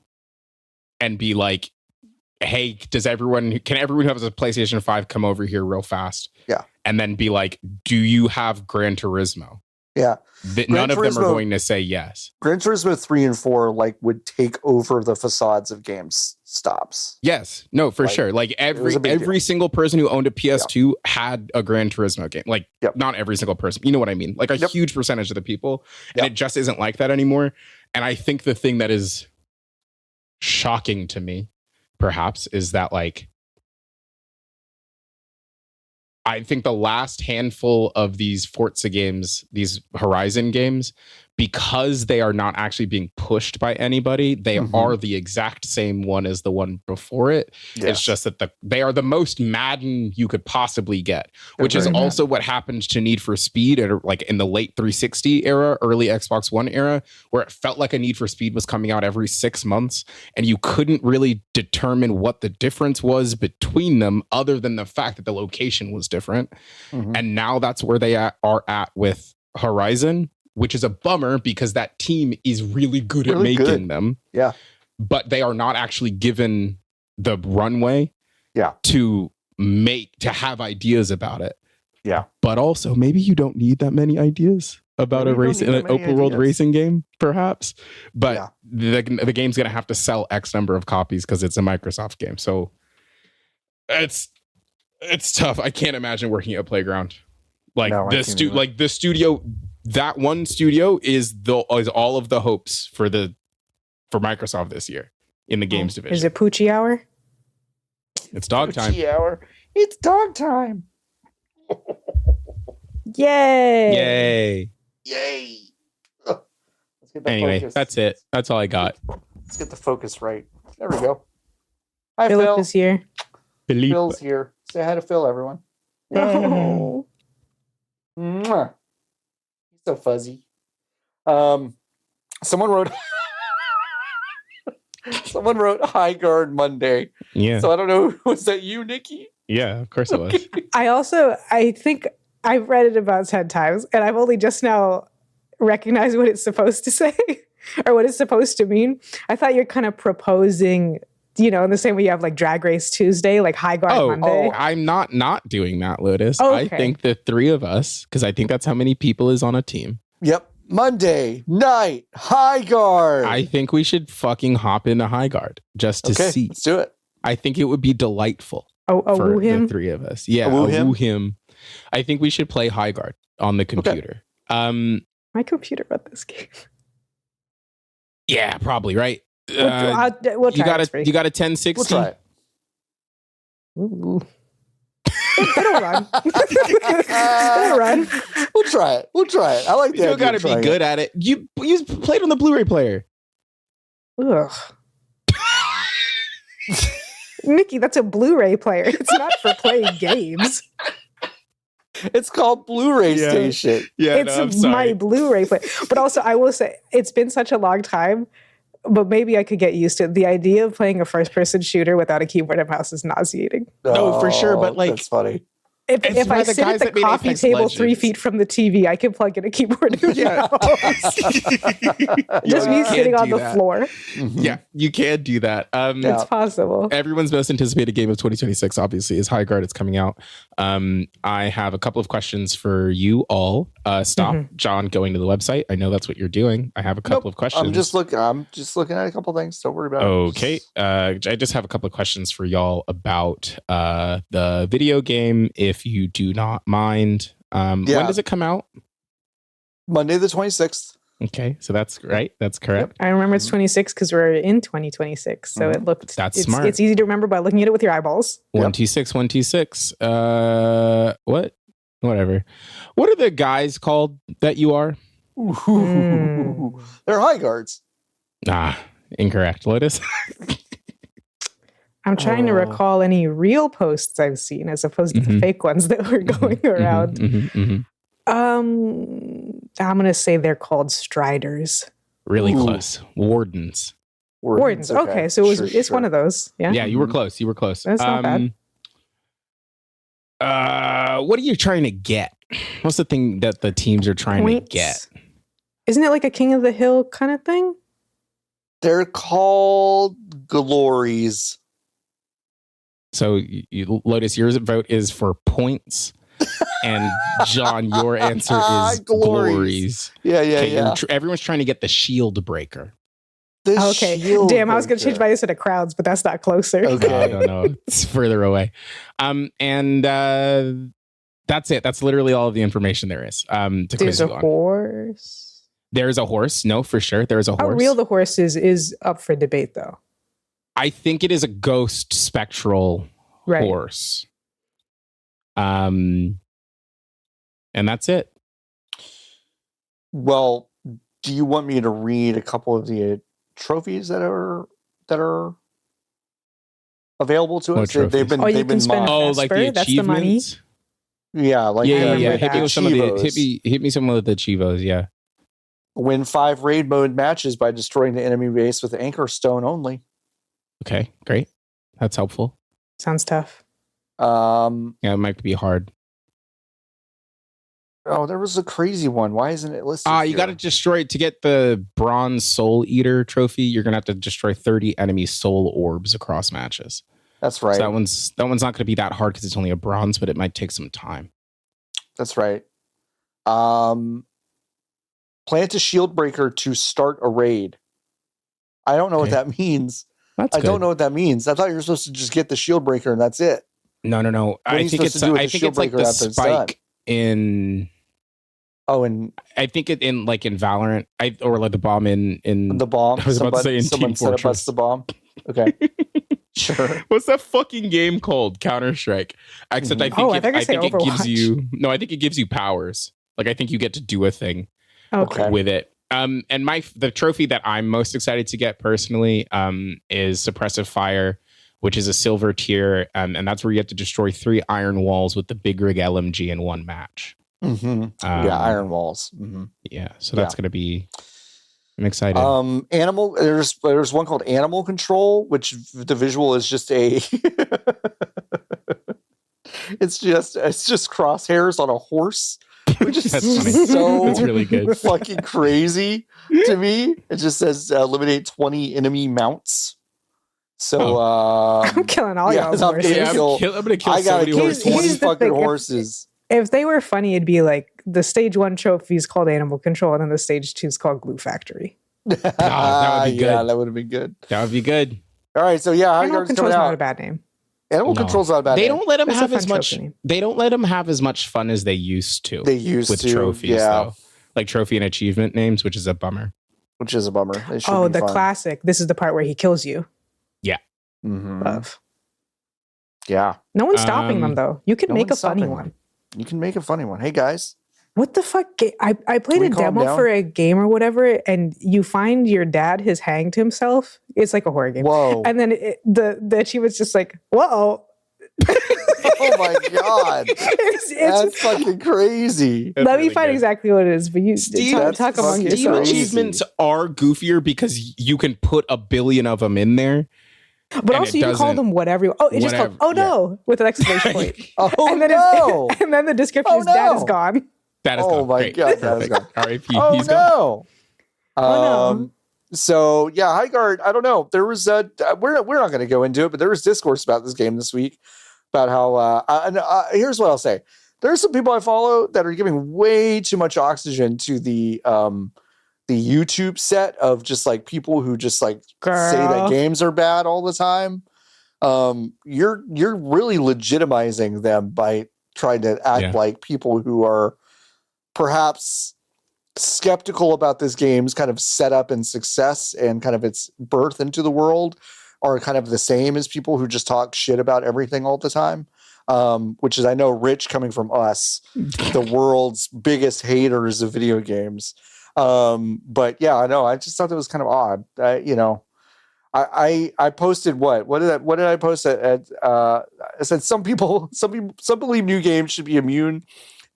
and be like, hey, can everyone who has a PlayStation 5 come over here real fast? Yeah. And then be like, do you have Gran Turismo? Yeah. None of them are Turismo- going to say yes. Gran Turismo 3 and 4 like would take over the facades of games stops. Yes. No, for Like, sure. Like was a big every single person who owned a PS2 had a Gran Turismo game. Like Yep. not every single person. You know what I mean? Like a Yep. huge percentage of the people. And Yep. it just isn't like that anymore. And I think the thing that is shocking to me, perhaps, is that like I think the last handful of these Forza games, these Horizon games, because they are not actually being pushed by anybody, they Mhm. are the exact same one as the one before it. Yeah. It's just that they are the most Madden you could possibly get, which is very Madden. also what happened to Need for Speed at, like in the late 360 era, early Xbox One era, where it felt like a Need for Speed was coming out every 6 months, and you couldn't really determine what the difference was between them, other than the fact that the location was different. Mhm. And now that's where they are at with Horizon, which is a bummer because that team is really good at Really making good. them. Yeah. But they are not actually given the runway to have ideas about it. Yeah. But also maybe you don't need that many ideas about Maybe a you don't race need in that an many open world ideas. racing game, perhaps. But Yeah. the game's going to have to sell X number of copies because it's a Microsoft game. So it's tough. I can't imagine working at Playground. Like No, I can't either. the studio, that one studio is all of the hopes for Microsoft this year in the games division. Is it Poochie Hour? It's dog time. Poochie hour. It's dog time. Yay! Yay. Yay. Ugh. Let's get the Anyway, focus. that's it. That's all I got. Let's get the focus right. There we go. Hi, Philip Phil. is here. Philippe. Phil's here. Say hi to Phil, everyone. No. Mwah. He's so fuzzy. Someone wrote Highguard Monday. Yeah. So I don't know, was that you, Nikki? Yeah, of course it was. I think I've read it about 10 times, and I've only just now recognized what it's supposed to say or what it's supposed to mean. I thought you're kind of proposing, in the same way you have like Drag Race Tuesday, like Highguard Monday. I'm not doing that, Lotus. Oh, I okay. think the 3 of us, because I think that's how many people is on a team. Yep. Monday night Highguard. I think we should fucking hop into Highguard just to Okay, see. let's do it. I think it would be delightful Oh, for woo him. the 3 of us. Yeah, Woo woo him. I think we should play Highguard on the computer. My computer read this game. Yeah, probably, right? We'll try you got it. a 1060? We'll try it. Ooh. It'll run. It'll run. We'll try it. I like that. You got to be good at it. You played on the Blu-ray player. Ugh. Nikki, that's a Blu-ray player. It's not for playing games. It's called Blu-ray Station. Yeah, It's no, I'm sorry. my Blu-ray player. But also, I will say, it's been such a long time, but maybe I could get used to it. The idea of playing a first-person shooter without a keyboard and mouse is nauseating. No, for sure, but, like, that's funny. If I sit at the coffee table 3 feet from the TV, I can plug in a keyboard and mouse. Just me sitting on the floor. Yeah, you can do that. It's possible. Everyone's most anticipated game of 2026, obviously, is Highguard. It's coming out. I have a couple of questions for you all. Stop John going to the website. I know that's what you're doing. I have a couple of questions. I'm just looking at a couple things. Don't worry about it. Okay. I just have a couple of questions for y'all about the video game, if you do not mind. When does it come out? Monday the 26th. Okay, so that's right. That's correct. I remember it's 26 because we're in 2026. So it looked... That's smart. It's easy to remember by looking at it with your eyeballs. 126, 126. What? Whatever. What are the guys called that you are? They're Highguards. Incorrect. Lotus? I'm trying to recall any real posts I've seen as opposed to the fake ones that were going around. I'm going to say they're called Striders. Really close. Wardens. Wardens. Okay, so it's one of those. Yeah. Yeah, you were close. That's not bad. What are you trying to get? What's the thing that the teams are trying to get? Isn't it like a King of the Hill kind of thing? They're called glories. So, Lotus, your vote is for points, and John, your answer is glories. Yeah. Everyone's trying to get the shield breaker. Okay. Damn, I was going to change my answer to crowds, but that's not closer. Okay. I don't know. It's further away. And that's it. That's literally all of the information there is. There's a horse. There's a horse. No, for sure. There's a horse. How real the horse is up for debate, though. I think it is a ghost spectral horse. And that's it. Well, do you want me to read a couple of the trophies that are available to us? They've been like the achievements. Yeah, Hit me with some of the hit me some of the Chivos. Yeah. Win 5 raid mode matches by destroying the enemy base with anchor stone only. Okay, great. That's helpful. Sounds tough. Yeah, it might be hard. Oh, there was a crazy one. Why isn't it listed? You got to destroy to get the Bronze Soul Eater trophy. You're gonna have to destroy 30 enemy soul orbs across matches. That's right. So that one's not going to be that hard because it's only a bronze, but it might take some time. That's right. Plant a shield breaker to start a raid. I don't know what that means. I don't know what that means. I thought you were supposed to just get the shield breaker and that's it. No. I think it's like the spike in. Oh, and I think it in Valorant, or like the bomb in the bomb. I was about to say in someone Team Fortress. Set up us the bomb. Okay, sure. What's that fucking game called? Counter-Strike. Except I think it gives you. No, I think it gives you powers. Like I think you get to do a thing with it. And the trophy that I'm most excited to get personally is Suppressive Fire, which is a silver tier, and that's where you have to destroy 3 iron walls with the Big Rig LMG in one match. Iron walls. Yeah, so that's gonna be. I'm excited. Animal. There's one called Animal Control, which the visual is just a. it's just crosshairs on a horse. Which is so that's really good. Fucking crazy to me. It just says eliminate 20 enemy mounts. So I'm killing all y'all's horses. I'm gonna kill I gotta kill 20 fucking thing. horses. If they were funny, it'd be like the stage 1 trophy is called Animal Control, and then the stage 2 is called Glue Factory. That would be good. Yeah, that would have been good. That would be good. All right, so yeah, Animal Control is not a bad name. Animal Control's not a bad name. They don't let them have as much. They don't let them have as much fun as they used to. With trophies, though, like trophy and achievement names, which is a bummer. The classic. This is the part where he kills you. Yeah. Love. Yeah. No one's stopping them though. You can make a funny one. You can make a funny one. Hey guys, What the fuck? I played a demo for a game or whatever, and you find your dad has hanged himself. It's like a horror game. Whoa. And then the achievement's just like, whoa. Oh my god. That's fucking crazy. Let me find exactly what it is, but you talk among yourselves. Steam achievements are goofier because you can put a billion of them in there. But also you can call them whatever. It's just called, oh no, with an exclamation point. And then the description is dad is gone. That is gone. Oh my Great. god, that is gone. R.I.P. Oh He's gone. No. So yeah, Highguard. I don't know. There was we're not going to go into it, but there was discourse about this game this week about how. Here's what I'll say: there's some people I follow that are giving way too much oxygen to the YouTube set of just like people who just like say that games are bad all the time. You're really legitimizing them by trying to act like people who are perhaps skeptical about this game's kind of setup and success and kind of its birth into the world are kind of the same as people who just talk shit about everything all the time. Which is, I know, Rich coming from us, the world's biggest haters of video games. But yeah, I know. I just thought that was kind of odd. I posted what did I post I said some believe new games should be immune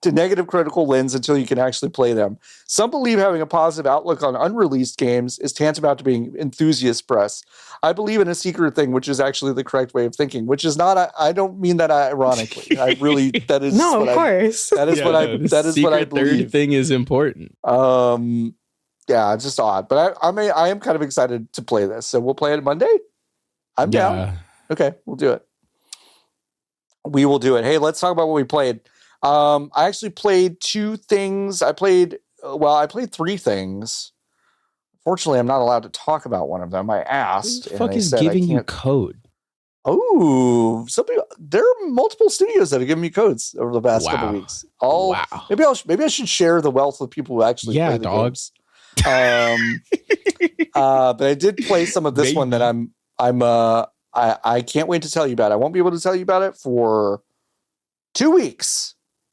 to negative critical lens until you can actually play them. Some believe having a positive outlook on unreleased games is tantamount to being enthusiast press. I believe in a secret thing, which is actually the correct way of thinking, which is not, I don't mean that ironically. I really, that is, no, of course. That is what I believe. Third thing is important. Yeah, it's just odd, but I am kind of excited to play this. So we'll play it Monday. I'm down. Okay, we'll do it. We will do it. Hey, let's talk about what we played. I actually played two things. I played three things. Fortunately, I'm not allowed to talk about one of them. I asked. Who the fuck is giving you code? Oh, there are multiple studios that have given me codes over the past couple of weeks. Maybe I should share the wealth with people who actually play the games. But I did play some of this one that I can't wait to tell you about. I won't be able to tell you about it for 2 weeks.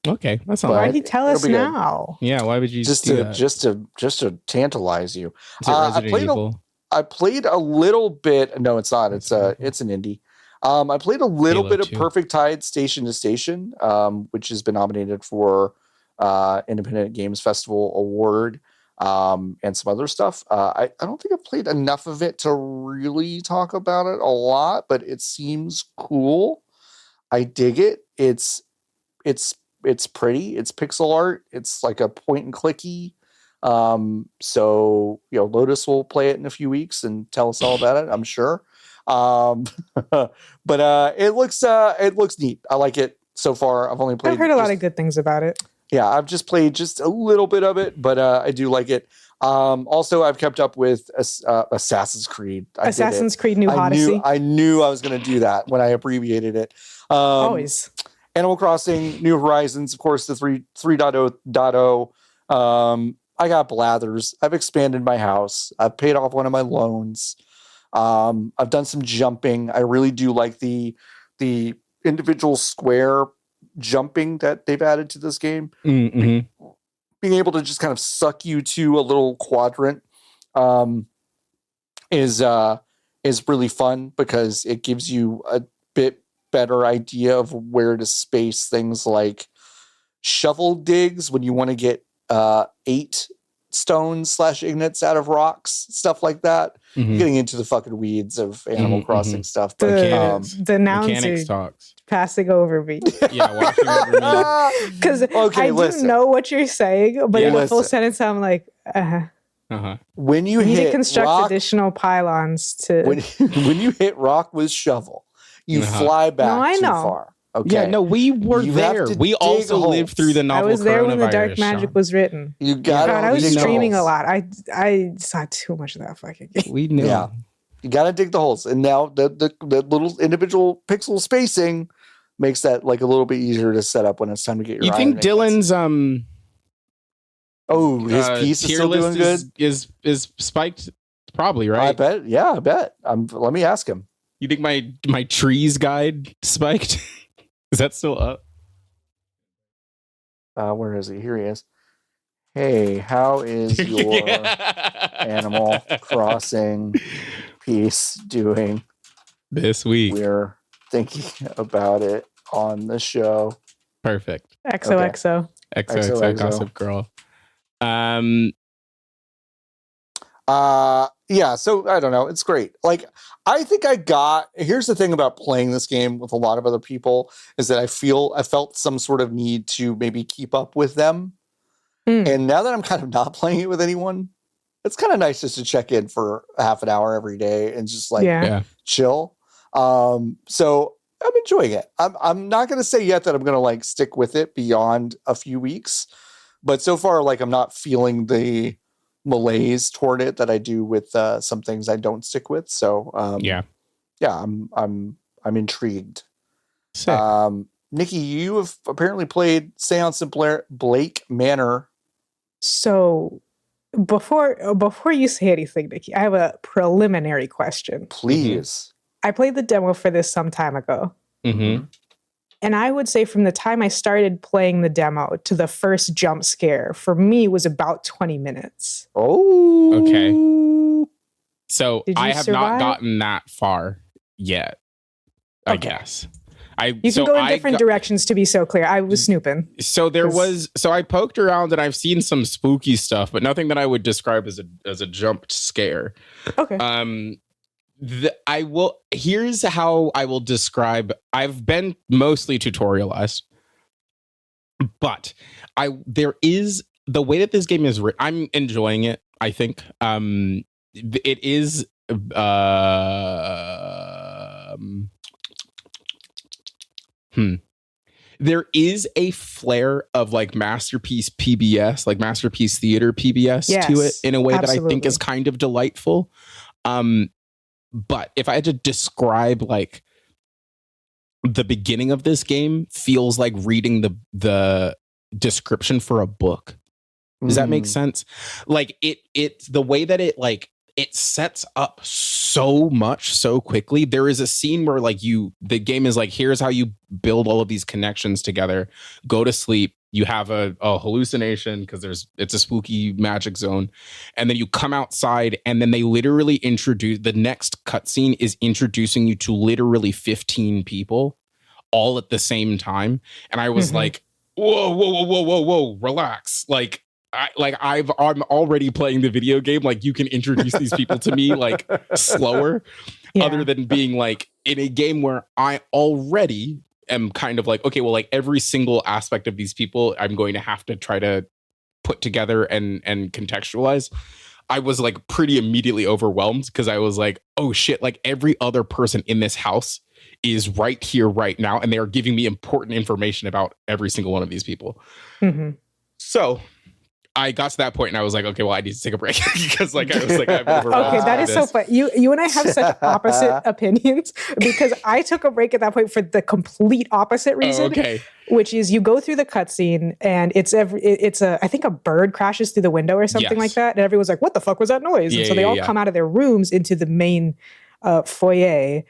Okay, that's all right. right. Why'd he tell us now? Yeah, why would you just to tantalize you? Is it Resident Evil? I played a little bit. No, it's not. It's an indie. I played a little bit of Perfect Tide Station to Station, which has been nominated for Independent Games Festival Award, and some other stuff. I don't think I've played enough of it to really talk about it a lot, but it seems cool. I dig it. It's pretty. It's pixel art. It's like a point and clicky. So Lotus will play it in a few weeks and tell us all about it, I'm sure. But it looks neat. I like it so far. I've heard a lot of good things about it. Yeah, I've just played just a little bit of it, but I do like it. Also, I've kept up with Assassin's Creed. Assassin's Creed New Odyssey. I knew I was going to do that when I abbreviated it. Always. Animal Crossing, New Horizons, of course, the 3.0. I got Blathers. I've expanded my house. I've paid off one of my loans. I've done some jumping. I really do like the individual square jumping that they've added to this game. Mm-hmm. Being able to just kind of suck you to a little quadrant is really fun because it gives you a bit better idea of where to space things like shovel digs when you want to get 8 stones / ignites out of rocks, stuff like that. Mm-hmm. Getting into the fucking weeds of Animal Crossing stuff. But the announcer talks. Passing over me. Yeah, watching over me. Because I do know what you're saying, but in a full sentence, I'm like, When you need hit to construct rock, additional pylons to when you hit rock with shovel, you fly back too far. Okay. Yeah, no, we were there. We also lived through the novel. I was there when the Dark Magic was written. You got it. I was streaming a lot. I saw too much of that fucking game. We knew. Yeah. You got to dig the holes. And now the little individual pixel spacing makes that like a little bit easier to set up when it's time to get your. You think Dylan's his piece is still doing good? Is spiked? Probably, right? I bet. Yeah, I bet. Let me ask him. You think my trees guide spiked? Is that still up? Where is he? Here he is. Hey, how is your Animal Crossing piece doing this week? We're thinking about it on the show. Perfect. XOXO. XOXO Gossip Girl. Yeah, so I don't know. It's great. Like, I think here's the thing about playing this game with a lot of other people is that I felt some sort of need to maybe keep up with them. And now that I'm kind of not playing it with anyone, it's kind of nice just to check in for a half an hour every day and just chill. So I'm enjoying it. I'm not going to say yet that I'm going to like stick with it beyond a few weeks, but so far, like, I'm not feeling the malaise toward it that I do with some things I don't stick with. So I'm intrigued. Sick. Nikki, you have apparently played Séance and Blake Manor. So before you say anything, Nikki, I have a preliminary question. Please. I played the demo for this some time ago. Mm-hmm. And I would say from the time I started playing the demo to the first jump scare, for me, was about 20 minutes. Oh. Okay. So I have survive? not gotten that far yet, I guess. You can go in different directions, to be so clear. I was snooping. So I poked around and I've seen some spooky stuff, but nothing that I would describe as a jump scare. Okay. Here's how I will describe. I've been mostly tutorialized, but there is the way that this game is written. I'm enjoying it. I think it is. There is a flair of like masterpiece PBS, like masterpiece theater PBS to it in a way that I think is kind of delightful. But if I had to describe like the beginning of this game, feels like reading the description for a book. Does that make sense? Like it's the way that it sets up so much so quickly. There is a scene where like the game is like, here's how you build all of these connections together. Go to sleep. You have a hallucination because it's a spooky magic zone. And then you come outside and then they literally the next cutscene is introducing you to literally 15 people all at the same time. And I was like, whoa, relax. I'm already playing the video game. Like, you can introduce these people to me like slower, other than being like in a game where I already am kind of like, okay, well, like every single aspect of these people, I'm going to have to try to put together and contextualize. I was like pretty immediately overwhelmed because I was like, oh shit, like every other person in this house is right here, right now. And they are giving me important information about every single one of these people. So I got to that point and I was like, okay, well, I need to take a break because like I was like, I'm overwhelmed. Okay, that is so fun. You and I have such opposite opinions because I took a break at that point for the complete opposite reason. Which is you go through the cutscene and I think a bird crashes through the window or something like that, and everyone's like, "What the fuck was that noise?" And so they all come out of their rooms into the main foyer.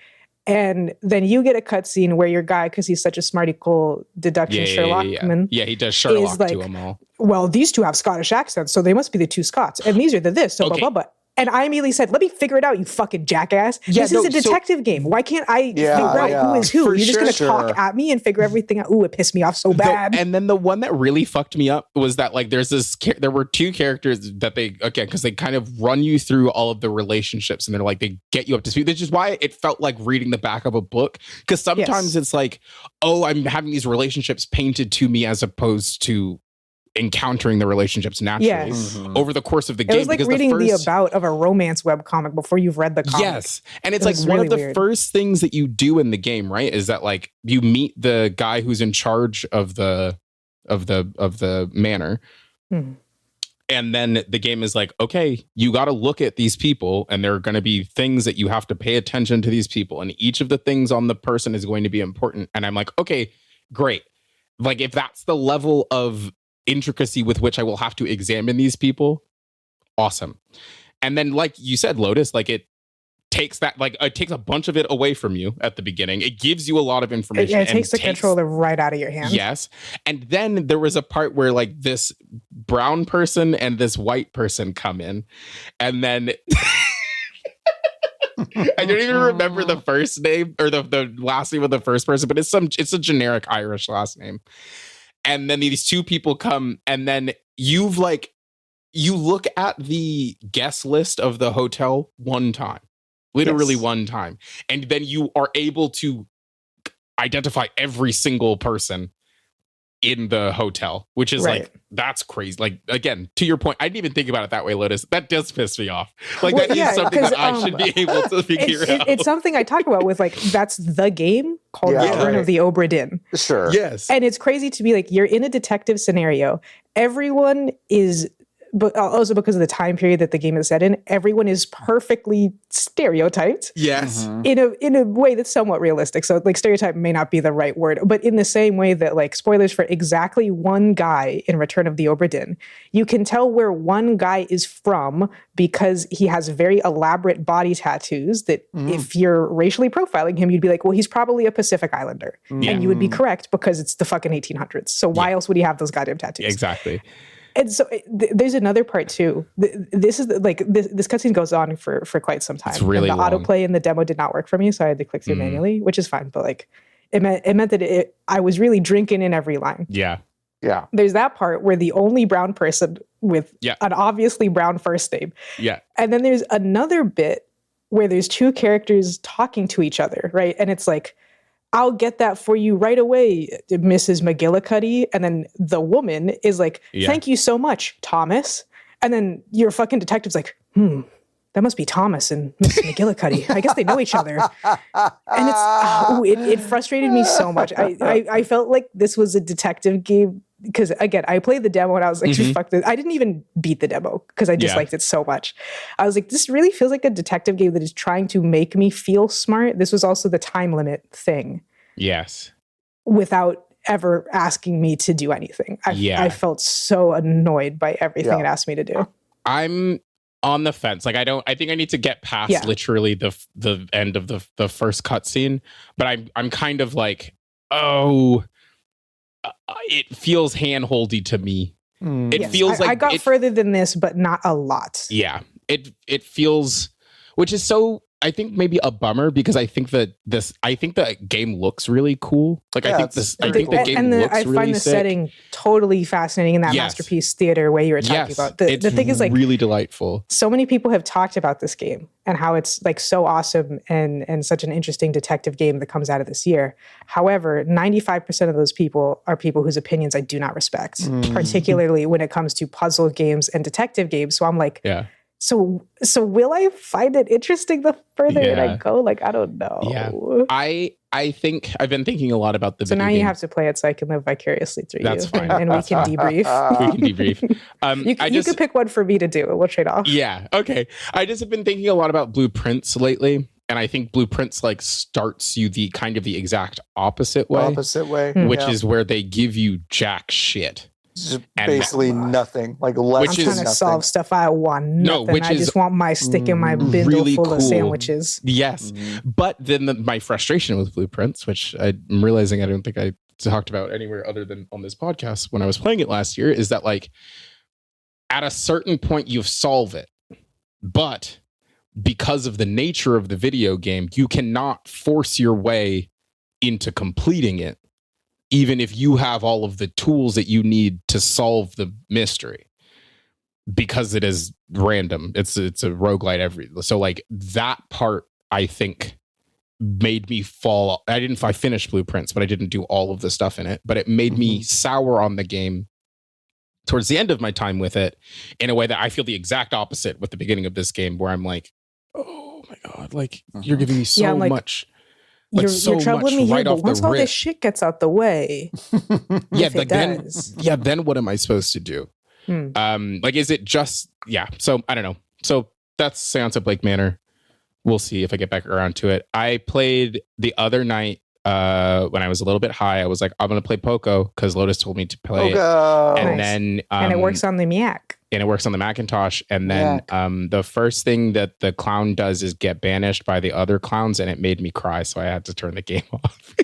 And then you get a cutscene where your guy, because he's such a smarty cool deduction Sherlockman. Yeah, he does Sherlock to them all. Well, these two have Scottish accents, so they must be the two Scots. And these are the this, so blah, blah, blah. And I immediately said, let me figure it out, you fucking jackass. This is a detective game. Why can't I figure out who is who? You're just going to talk at me and figure everything out. Ooh, it pissed me off so bad. And then the one that really fucked me up was that like there were two characters that because they kind of run you through all of the relationships and they're like, they get you up to speed, which is why it felt like reading the back of a book. Because sometimes it's like, oh, I'm having these relationships painted to me as opposed to encountering the relationships naturally over the course of the game. It was like reading the about of a romance webcomic before you've read the comic. Yes. And it's like one of the first things that you do in the game, right? Is that like you meet the guy who's in charge of the manor. And then the game is like, okay, you got to look at these people and there are going to be things that you have to pay attention to these people. And each of the things on the person is going to be important. And I'm like, okay, great. Like if that's the level of intricacy with which I will have to examine these people, awesome. And then like you said, Lotus, like it takes a bunch of it away from you at the beginning. It gives you a lot of information. It takes the controller right out of your hands. Yes. And then there was a part where like this brown person and this white person come in, and then I don't even remember the first name or the last name of the first person, but it's a generic Irish last name. And then these two people come, and then you look at the guest list of the hotel one time, literally one time, and then you are able to identify every single person in the hotel, which is like, that's crazy. Like, again, to your point, I didn't even think about it that way, Lotus. That does piss me off. Like, that is something that I should be able to figure out. It's something I talk about with, like, that's the game called Return of the Obra Dinn. Sure. Yes. And it's crazy to be like, you're in a detective scenario. Everyone is, but also because of the time period that the game is set in, everyone is perfectly stereotyped. Yes. In a way that's somewhat realistic. So, like, stereotype may not be the right word, but in the same way that, like, spoilers for exactly one guy in Return of the Obra Dinn, you can tell where one guy is from because he has very elaborate body tattoos that if you're racially profiling him, you'd be like, well, he's probably a Pacific Islander. And you would be correct because it's the fucking 1800s. So why else would he have those goddamn tattoos? Exactly. And so there's another part too. This is like this cutscene goes on for quite some time. It's really and the long. autoplay in the demo did not work for me, so I had to click through manually, which is fine. But like, it meant that I was really drinking in every line. Yeah. Yeah. There's that part where the only brown person with an obviously brown first name. Yeah. And then there's another bit where there's two characters talking to each other, right? And it's like, I'll get that for you right away, Mrs. McGillicuddy. And then the woman is like, thank you so much, Thomas. And then your fucking detective's like, that must be Thomas and Mrs. McGillicuddy. I guess they know each other. And it frustrated me so much. I felt like this was a detective game because, again, I played the demo and I was like, fuck this. I didn't even beat the demo because I disliked it so much. I was like, this really feels like a detective game that is trying to make me feel smart. This was also the time limit thing. Yes. Without ever asking me to do anything. I felt so annoyed by everything it asked me to do. I'm on the fence. Like, I think I need to get past literally the end of the first cutscene, but I'm kind of like, it feels handholdy to me. It feels like I got further than this, but not a lot. Yeah, it feels, which is so, I think maybe a bummer because I think the game looks really cool. Like, I think the game looks really sick. I find the setting totally fascinating in that Masterpiece Theater way you were talking about. The thing is, like, really delightful. So many people have talked about this game and how it's like so awesome and such an interesting detective game that comes out of this year. However, 95% of those people are people whose opinions I do not respect, particularly when it comes to puzzle games and detective games. So I'm like, So will I find it interesting the further that I go? Like, I don't know. Yeah. I think I've been thinking a lot about the So now you have to play it so I can live vicariously through That's you. fine. And we can debrief. We can debrief. You could pick one for me to do. We'll trade off. Yeah. Okay. I just have been thinking a lot about Blueprints lately. And I think Blueprints like starts you the kind of the exact opposite way. Which is where they give you jack shit. Just basically nothing. Like, less I'm trying to solve stuff I want nothing. I just want my stick in my bindle really full cool. of sandwiches. Yes. But then my frustration with Blueprints, which I'm realizing I don't think I talked about anywhere other than on this podcast when I was playing it last year, is that, like, at a certain point you solve it. But because of the nature of the video game, you cannot force your way into completing it, even if you have all of the tools that you need to solve the mystery, because it is random. It's a roguelite so like that part, I think, made me fall. I finished Blueprints, but I didn't do all of the stuff in it, but it made me sour on the game towards the end of my time with it in a way that I feel the exact opposite with the beginning of this game, where I'm like, oh my God, like, you're giving me so much. Like, you're troubling me here, but once all this shit gets out the way, then what am I supposed to do? Like, is it just so I don't know. So that's Séance at Blake Manor. We'll see if I get back around to it. I played the other night when I was a little bit high. I was like, I'm gonna play Poco because Lotus told me to play it, and then and it works on the Mac. And it works on the Macintosh. And then the first thing that the clown does is get banished by the other clowns, and it made me cry, so I had to turn the game off.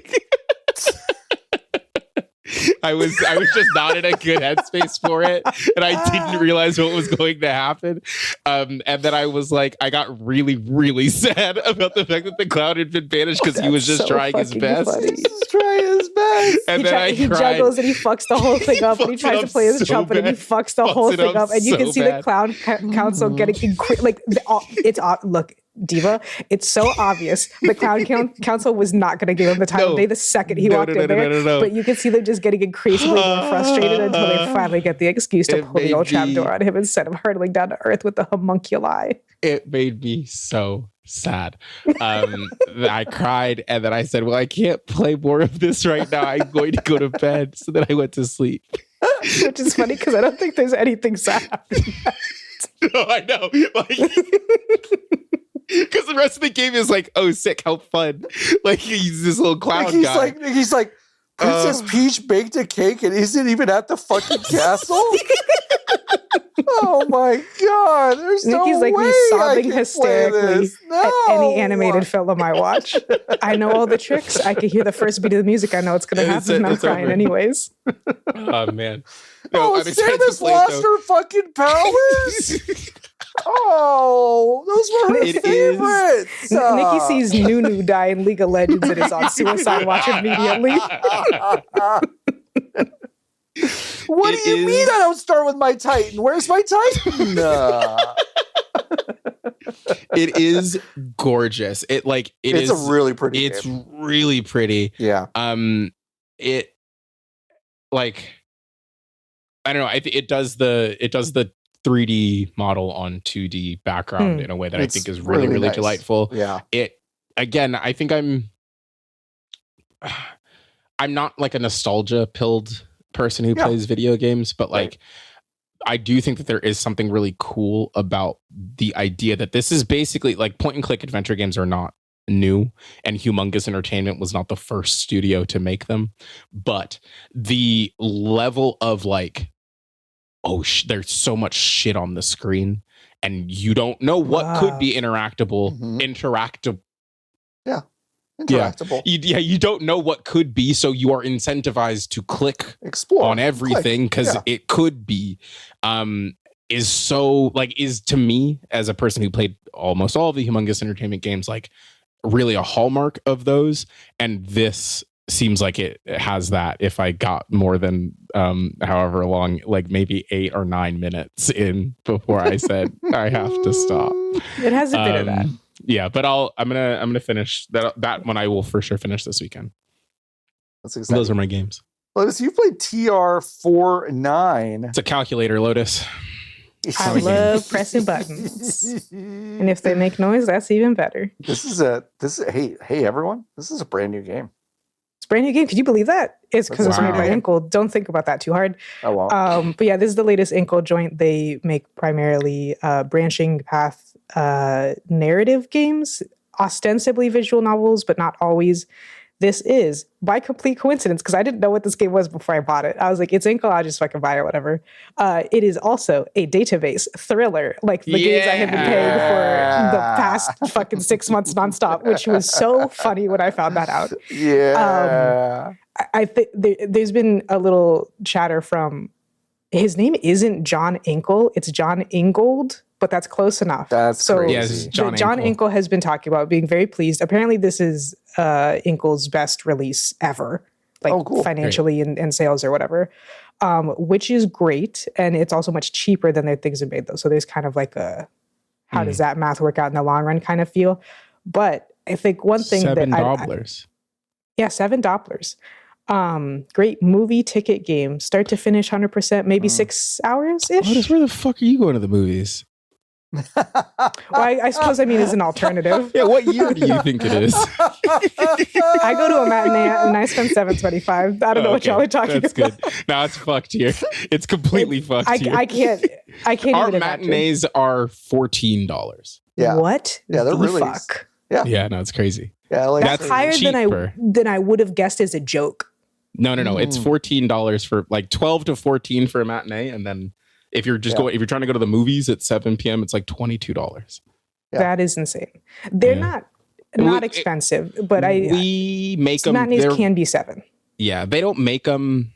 I was just not in a good headspace for it, and I didn't realize what was going to happen. And then I was like, I got really, really sad about the fact that the clown had been banished because he was just trying his best. And then he juggles and he fucks the whole thing up, and he tries to play his trumpet and he fucks the whole thing up, and you can see the clown council getting look. Diva, it's so obvious the clown council was not going to give him the time of day the second he walked in there. But you can see them just getting increasingly more frustrated until they finally get the excuse to pull the old trapdoor on him instead of hurtling down to earth with the homunculi. It made me so sad. I cried, and then I said, well, I can't play more of this right now. I'm going to go to bed. So then I went to sleep. Which is funny because I don't think there's anything sad. No, I know. Because the rest of the game is like, oh, sick, how fun. Like, he's this little clown guy. He's like, Princess Peach baked a cake and isn't even at the fucking castle? Oh my God. There's Nikki's no way sobbing hysterically at any animated film I watch. I know all the tricks. I can hear the first beat of the music. I know it's going to happen, and I'm crying anyways. Oh, man. No, Samus lost her fucking powers? Oh, those were her favorites. Nikki sees Nunu die in League of Legends and is on suicide watch immediately. What do you mean I don't start with my Titan? Where's my Titan? It is gorgeous. It's a really pretty It's game. really pretty. Yeah. It like I don't know. It does the 3D model on 2D background in a way that I think is really, really nice. Delightful. Yeah. I think I'm not like a nostalgia pilled person who plays video games, but like I do think that there is something really cool about the idea that this is basically like point and click adventure games are not new, and Humongous Entertainment was not the first studio to make them, but the level of like, there's so much shit on the screen and you don't know what could be interactable. You don't know what could be, so you are incentivized to explore on everything because it could be is to me as a person who played almost all of the Humongous Entertainment games, like really a hallmark of those, and this seems like it has that. If I got more than however long, like maybe 8 or 9 minutes in before I said I have to stop. It has a bit of that. Yeah, but I'm gonna finish that one. I will for sure finish this weekend. That's exciting. Those are my games. Lotus, you played TR49. It's a calculator, Lotus. I love pressing buttons, and if they make noise, that's even better. Hey everyone, this is a brand new game. It's a brand new game. Could you believe that? It's because it's made by Inkle. Don't think about that too hard. I won't. But yeah, this is the latest Inkle joint. They make primarily branching path narrative games, ostensibly visual novels, but not always. This is, by complete coincidence, because I didn't know what this game was before I bought it. I was like, it's Inkle, I'll just fucking buy it or whatever. It is also a database thriller, like the games I have been paying for the past fucking 6 months nonstop, which was so funny when I found that out. Yeah. I think there's been a little chatter from, his name isn't John Inkle, it's John Ingold, but that's close enough. That's so crazy. Yes, John Inkle has been talking about being very pleased. Apparently this is Inkle's best release ever, like financially and sales or whatever, which is great. And it's also much cheaper than their things are made though. So there's kind of like a, how does that math work out in the long run kind of feel. But I think one thing $7. $7. Great movie ticket game, start to finish, 100%, maybe 6 hours-ish. Where the fuck are you going to the movies? Well, I suppose it's an alternative. Yeah, what year do you think it is? I go to a matinee and I spend $7.25. I don't know what y'all are talking about. That's good. No, it's fucked here. It's completely fucked here. I can't Our even matinees are $14. Yeah. What? Yeah, they're really fuck. Yeah, no, it's crazy. Yeah, like that's higher than I would have guessed as a joke. No. It's $14 for like 12 to 14 for a matinee, and then if you're just if you're trying to go to the movies at 7 p.m., it's like $22. Yeah. That is insane. They're not expensive, but we make them. Matinees can be $7. Yeah, they don't make them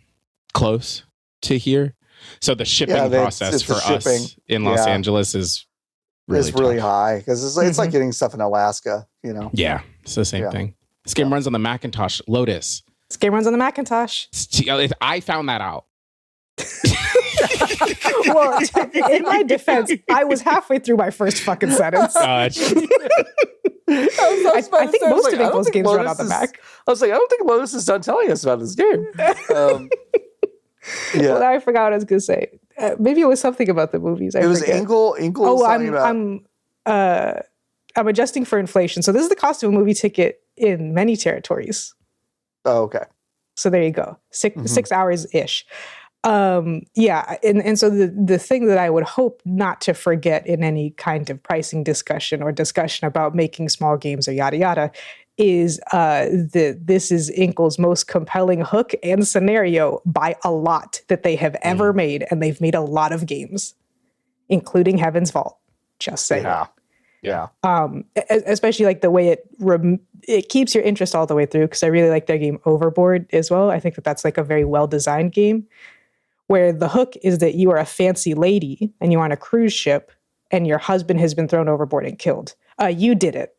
close to here. So the shipping process it's for shipping. us in Los Angeles is really tough. high because it's like getting stuff in Alaska, you know? Yeah, it's the same thing. This game runs on the Macintosh. Lotus. This game runs on the Macintosh. I found that out. Well, in my defense, I was halfway through my first fucking sentence. I think most of Inkle's games run on the Mac. I was like, I don't think Lotus is done telling us about this game. Well, now I forgot what I was going to say. Maybe it was something about the movies. It was Inkle. Oh, I'm adjusting for inflation. So this is the cost of a movie ticket in many territories. Oh, okay. So there you go. 6 hours ish. And so the thing that I would hope not to forget in any kind of pricing discussion or discussion about making small games or yada yada is this is Inkle's most compelling hook and scenario by a lot that they have ever made, and they've made a lot of games, including Heaven's Vault. Just saying. Yeah. Especially like the way it keeps your interest all the way through, because I really like their game Overboard as well. I think that's like a very well designed game, where the hook is that you are a fancy lady and you're on a cruise ship and your husband has been thrown overboard and killed. You did it.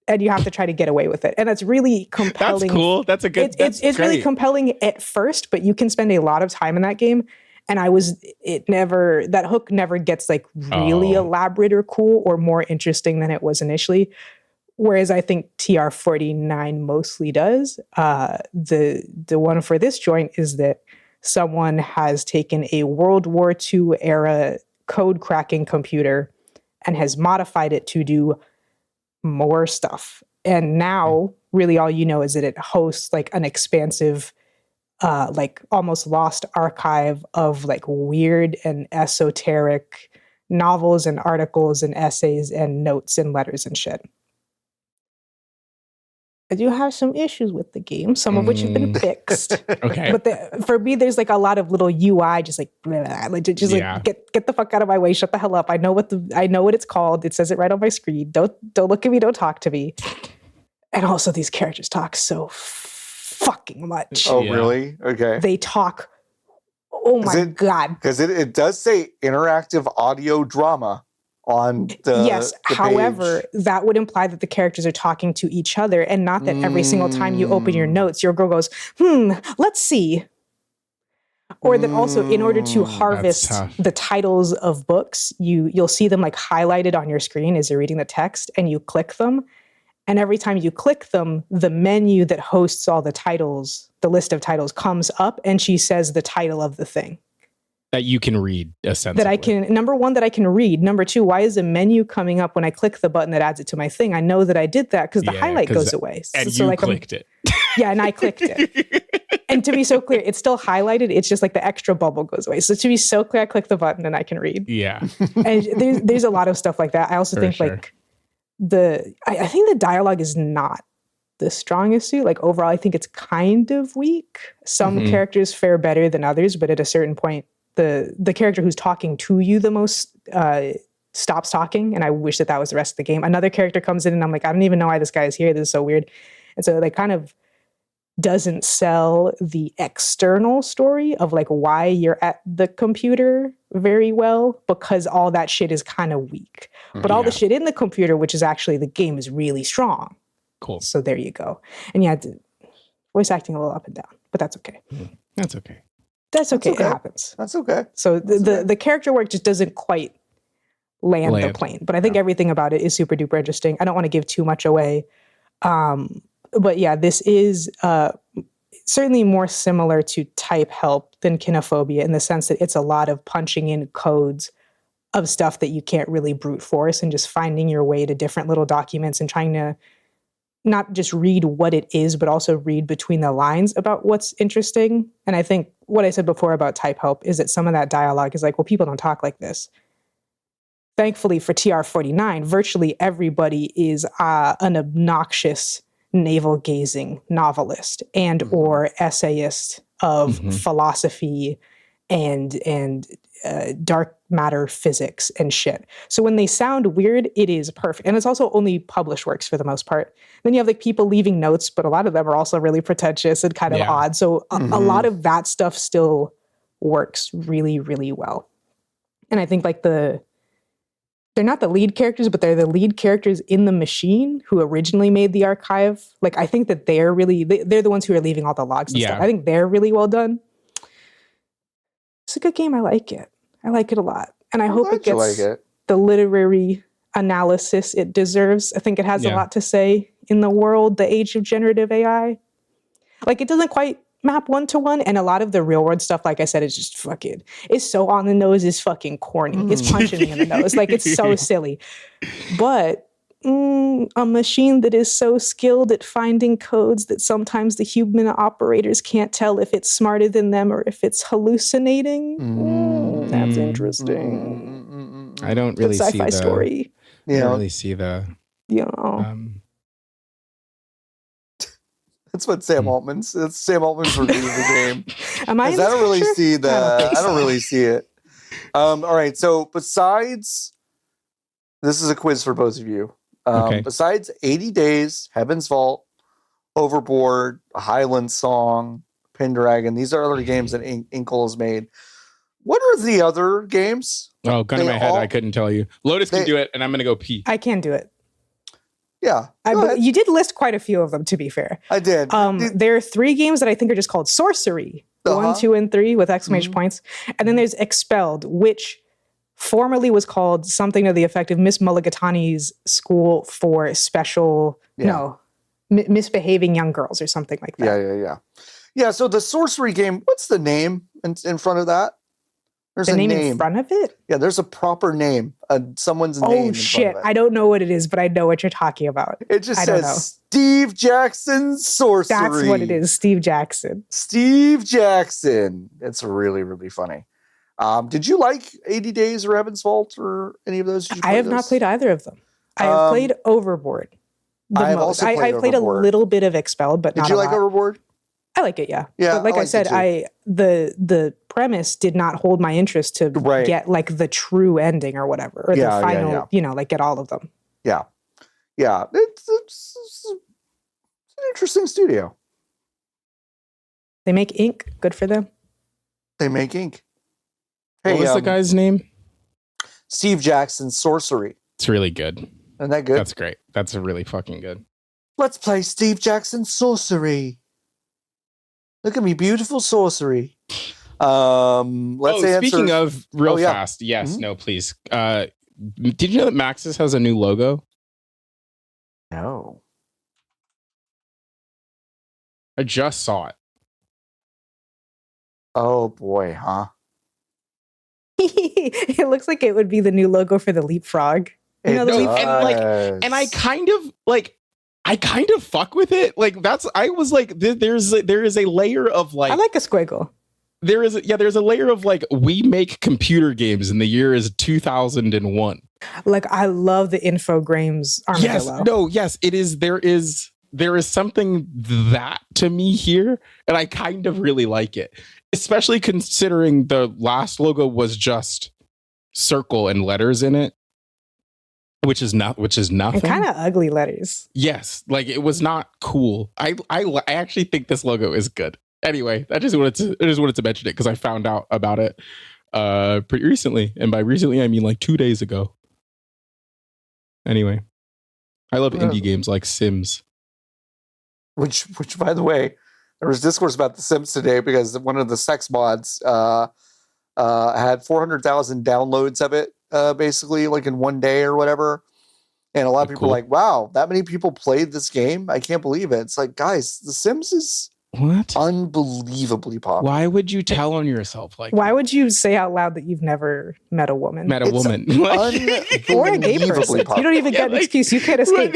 And you have to try to get away with it. And that's really compelling. That's cool. That's a good. It's really compelling at first, but you can spend a lot of time in that game. And that hook never gets like really elaborate or cool or more interesting than it was initially. Whereas I think TR-49 mostly does. The one for this joint is that someone has taken a World War II era code cracking computer and has modified it to do more stuff. And now really all you know is that it hosts like an expansive, like almost lost archive of like weird and esoteric novels and articles and essays and notes and letters and shit. I do have some issues with the game, some of which have been fixed. Okay. But for me, there's like a lot of little UI, just like, like get the fuck out of my way, shut the hell up. I know what it's called. It says it right on my screen. Don't look at me. Don't talk to me. And also, these characters talk so fucking much. Oh, really? Okay. They talk. Oh my god. Because it does say interactive audio drama on the yes. The however, page. That would imply that the characters are talking to each other, and not that every single time you open your notes, your girl goes, let's see. Or that also, in order to harvest the titles of books, you'll see them like highlighted on your screen as you're reading the text, and you click them. And every time you click them, the menu that hosts all the titles, the list of titles, comes up, and she says the title of the thing. That you can read, essentially. That I can, number one, that I can read. Number two, why is a menu coming up when I click the button that adds it to my thing? I know that I did that because the highlight goes away. And so you clicked it. Yeah, and I clicked it. And to be so clear, it's still highlighted. It's just like the extra bubble goes away. So to be so clear, I click the button and I can read. Yeah. And there's a lot of stuff like that. I also think like I think the dialogue is not the strongest suit. Like overall, I think it's kind of weak. Some characters fare better than others, but at a certain point, the character who's talking to you the most stops talking, and I wish that was the rest of the game. Another character comes in and I'm like, I don't even know why this guy is here. This is so weird. And so they kind of doesn't sell the external story of like why you're at the computer very well, because all that shit is kind of weak. But all the shit in the computer, which is actually the game, is really strong. Cool. So there you go. And yeah, voice acting a little up and down, but that's okay. That's okay. That's okay. It happens. That's okay. So the character work just doesn't quite land the plane. But I think everything about it is super duper interesting. I don't want to give too much away. But yeah, this is certainly more similar to Type Help than Kinophobia in the sense that it's a lot of punching in codes of stuff that you can't really brute force and just finding your way to different little documents and trying to not just read what it is, but also read between the lines about what's interesting. And I think what I said before about Type Help is that some of that dialogue is like, well, people don't talk like this. Thankfully for TR-49, virtually everybody is an obnoxious navel-gazing novelist and or essayist of philosophy and dark matter physics and shit. So when they sound weird, it is perfect. And it's also only published works for the most part. Then you have like people leaving notes, but a lot of them are also really pretentious and kind of odd. So a lot of that stuff still works really, really well. And I think like they're not the lead characters, but they're the lead characters in the machine who originally made the archive. Like, I think that they're the ones who are leaving all the logs and stuff. I think they're really well done. It's a good game. I like it. I like it a lot. And I hope it gets the literary analysis it deserves. I think it has a lot to say in the world, the age of generative AI. Like, it doesn't quite map one-to-one, and a lot of the real world stuff, like I said, is just fucking, it's so on the nose, is fucking corny. It's punching me in the nose. Like, it's so silly. But a machine that is so skilled at finding codes that sometimes the human operators can't tell if it's smarter than them or if it's hallucinating. That's interesting. I don't really see the sci-fi story. I don't really see the That's what Sam Altman's. That's Sam Altman's review of the game. Am I? I don't really see the. I don't really see it. All right. So besides, this is a quiz for both of you. Besides 80 Days, Heaven's Vault, Overboard, Highland Song, Pendragon, these are other games that Inkle has made. What are the other games? Oh, gun in my head, I couldn't tell you. Lotus can do it, and I'm going to go pee. I can do it. Yeah. You did list quite a few of them, to be fair. I did. There are 3 games that I think are just called Sorcery. 1, 2, and 3 with exclamation points. And then there's Expelled, which formerly was called something to the effect of Miss Mulligatawny's School for Special, misbehaving young girls or something like that. Yeah, so the Sorcery game, what's the name in front of that? There's the a name in front of it? Yeah, there's a proper name. Someone's name. Oh, shit. I don't know what it is, but I know what you're talking about. It just says Steve Jackson Sorcery. That's what it is, Steve Jackson. Steve Jackson. It's really, really funny. Did you like 80 Days or Heaven's Vault or any of those? I have not played either of them. I have played Overboard. I have also played I played a little bit of Expelled, but not a lot. Did you like Overboard? I like it, yeah. Yeah, but like I said, the premise did not hold my interest to get like the true ending or whatever, or the final, like get all of them. Yeah. It's an interesting studio. They make ink. Good for them. They make ink. Hey, what was the guy's name? Steve Jackson Sorcery. It's really good. Isn't that good? That's great. That's really fucking good. Let's play Steve Jackson Sorcery. Look at me, beautiful sorcery. Let's answer. Speaking of fast, yes, no, please. Did you know that Maxis has a new logo? No. I just saw it. Oh boy, huh? It looks like it would be the new logo for the Leapfrog. And I kind of fuck with it. Like I was like, there is a layer of like, I like a squiggle. There's a layer of like, we make computer games and the year is 2001. Like, I love the Infogrames armadillo. Yes, it is. There is something that to me here, and I kind of really like it, especially considering the last logo was just circle and letters in it. Which is nothing. And kind of ugly letters. Yes, like it was not cool. I actually think this logo is good. Anyway, I just wanted to mention it because I found out about it pretty recently, and by recently I mean like 2 days ago. Anyway, I love indie games like Sims. Which by the way, there was discourse about the Sims today because one of the sex mods had 400,000 downloads of it. Basically like in one day or whatever. And a lot of people are like, wow, that many people played this game? I can't believe it. It's like, guys, The Sims is unbelievably popular. Why would you tell on yourself like Why would you say out loud that you've never met a woman? Or a gay person. You don't even get an excuse. You can't escape.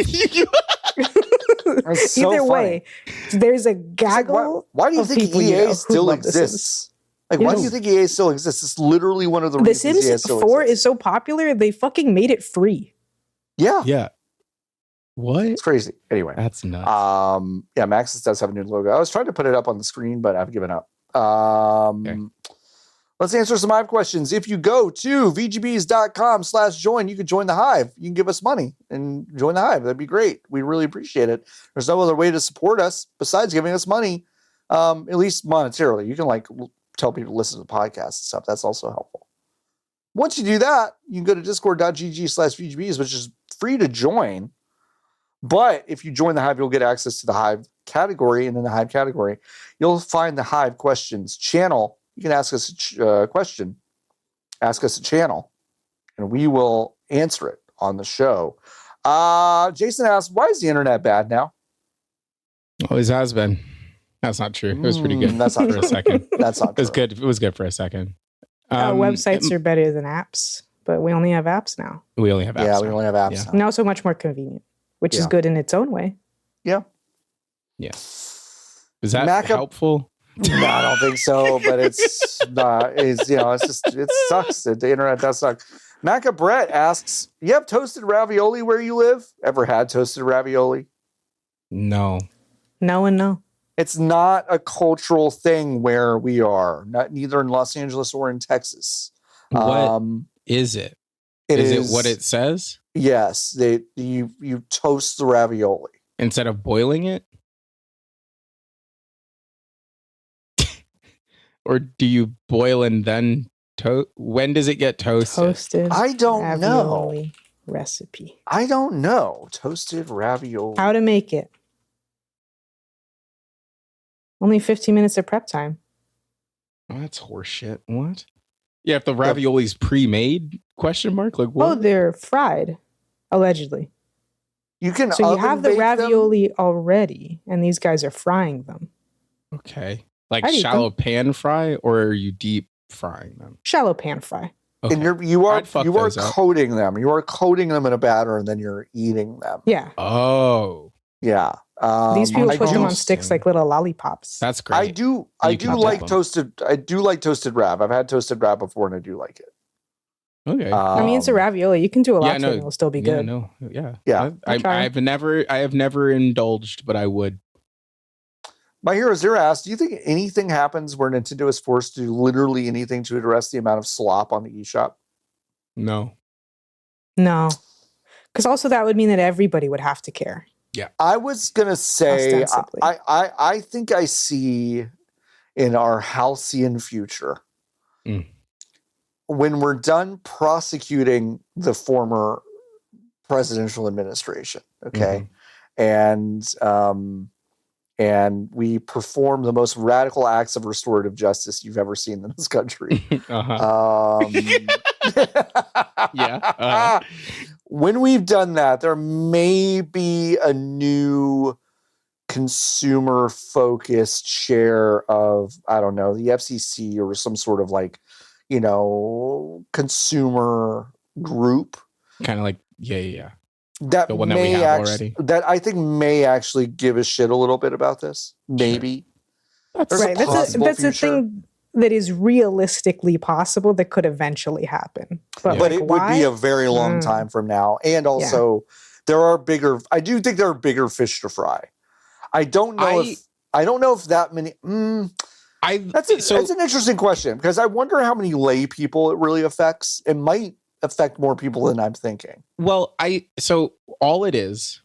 So Either funny. way, there's a gaggle. Why do you think EA still exists? Like, why do you think EA still exists? It's literally one of the reasons The Sims 4 is so popular, they fucking made it free. Yeah. What? It's crazy. Anyway. That's nuts. Maxis does have a new logo. I was trying to put it up on the screen, but I've given up. Let's answer some Hive questions. If you go to vgbs.com/join, you can join the Hive. You can give us money and join the Hive. That'd be great. We really appreciate it. There's no other way to support us besides giving us money, at least monetarily. You can like tell people to listen to the podcast and stuff. That's also helpful. Once you do that, you can go to discord.gg/VGBs, which is free to join. But if you join the Hive, you'll get access to the Hive category. And in the Hive category, you'll find the Hive questions channel. You can ask us a question, ask us a channel, and we will answer it on the show. Jason asks, why is the internet bad now? Always has been. That's not true. It was pretty good. That's not for a second. That's not It was good. It was good for a second. Websites are better than apps, but we only have apps now. We only have apps. Yeah, we only have apps now. Now so much more convenient, which is good in its own way. Yeah. Yeah. Is that helpful? No, I don't think so, but it's not. It's just it sucks. The internet does suck. Maca Brett asks, "You have toasted ravioli where you live? Ever had toasted ravioli?" No. No and no. It's not a cultural thing where we are. Neither in Los Angeles or in Texas. What is it? Is it what it says? Yes, you toast the ravioli instead of boiling it. Or do you boil and then toast? When does it get toasted? Toasted. I don't know. Recipe. I don't know. Toasted ravioli. How to make it. Only 15 minutes of prep time. Oh, that's horseshit. What? Yeah, if the ravioli's pre-made? Question mark. Like what? Oh, they're fried, allegedly. You can. So you have the ravioli already, and these guys are frying them. Okay. Like shallow pan fry, or are you deep frying them? Shallow pan fry. Okay. And you are coating them. You are coating them in a batter, and then you're eating them. Yeah. Oh. Yeah. These people put them on sticks like little lollipops. That's great. I do like toasted. I do like toasted rav. I've had toasted rav before, and I do like it. Okay. I mean, it's a ravioli. You can do a lot to it, and it'll still be good. Yeah. I have never indulged, but I would. My Hero Zero asked, do you think anything happens where Nintendo is forced to do literally anything to address the amount of slop on the eShop? No. Because also that would mean that everybody would have to care. Yeah. I was going to say, I think I see in our halcyon future, when we're done prosecuting the former presidential administration, okay, and we perform the most radical acts of restorative justice you've ever seen in this country. When we've done that, there may be a new consumer-focused share of, I don't know, the FCC or some sort of like, consumer group. Kind of like, yeah. That the one that we have already. That I think may actually give a shit a little bit about this. Maybe. Sure. That's right. That's a thing that is realistically possible that could eventually happen. But it would be a very long time from now. And also I do think there are bigger fish to fry. I don't know if that many that's an interesting question, because I wonder how many lay people it really affects. It might affect more people than I'm thinking. Well, so all it is,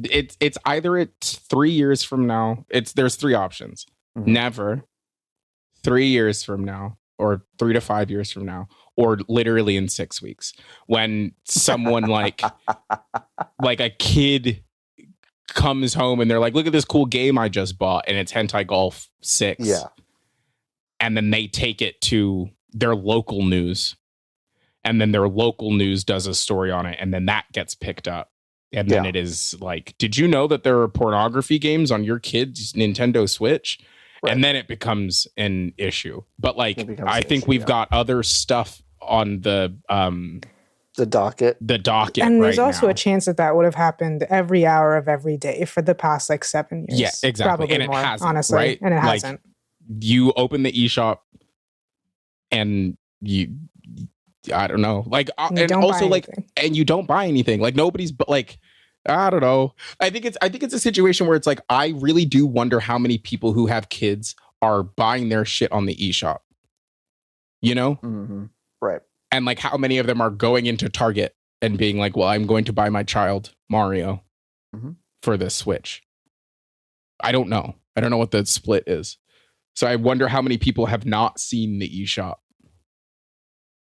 it's either it's 3 years from now. There's three options. Never, 3 years from now, or 3 to 5 years from now, or literally in 6 weeks, when someone like a kid comes home and they're like, look at this cool game I just bought, and it's Hentai Golf 6. Yeah. And then they take it to their local news. And then their local news does a story on it, and then that gets picked up. And then it is like, did you know that there are pornography games on your kid's Nintendo Switch? Right. And then it becomes an issue. But like, I think we've got other stuff on the docket. And there's also a chance that would have happened every hour of every day for the past 7 years. Yeah, exactly. Probably and more, it hasn't, honestly. right? And it hasn't. You open the eShop and I don't know. Like, and also like, and you don't buy anything. Like nobody's, but like, I don't know. I think it's a situation where it's like, I really do wonder how many people who have kids are buying their shit on the eShop. you know? Mm-hmm. Right. And like how many of them are going into Target and being like, well, I'm going to buy my child Mario for this Switch. I don't know. I don't know what the split is. So I wonder how many people have not seen the eShop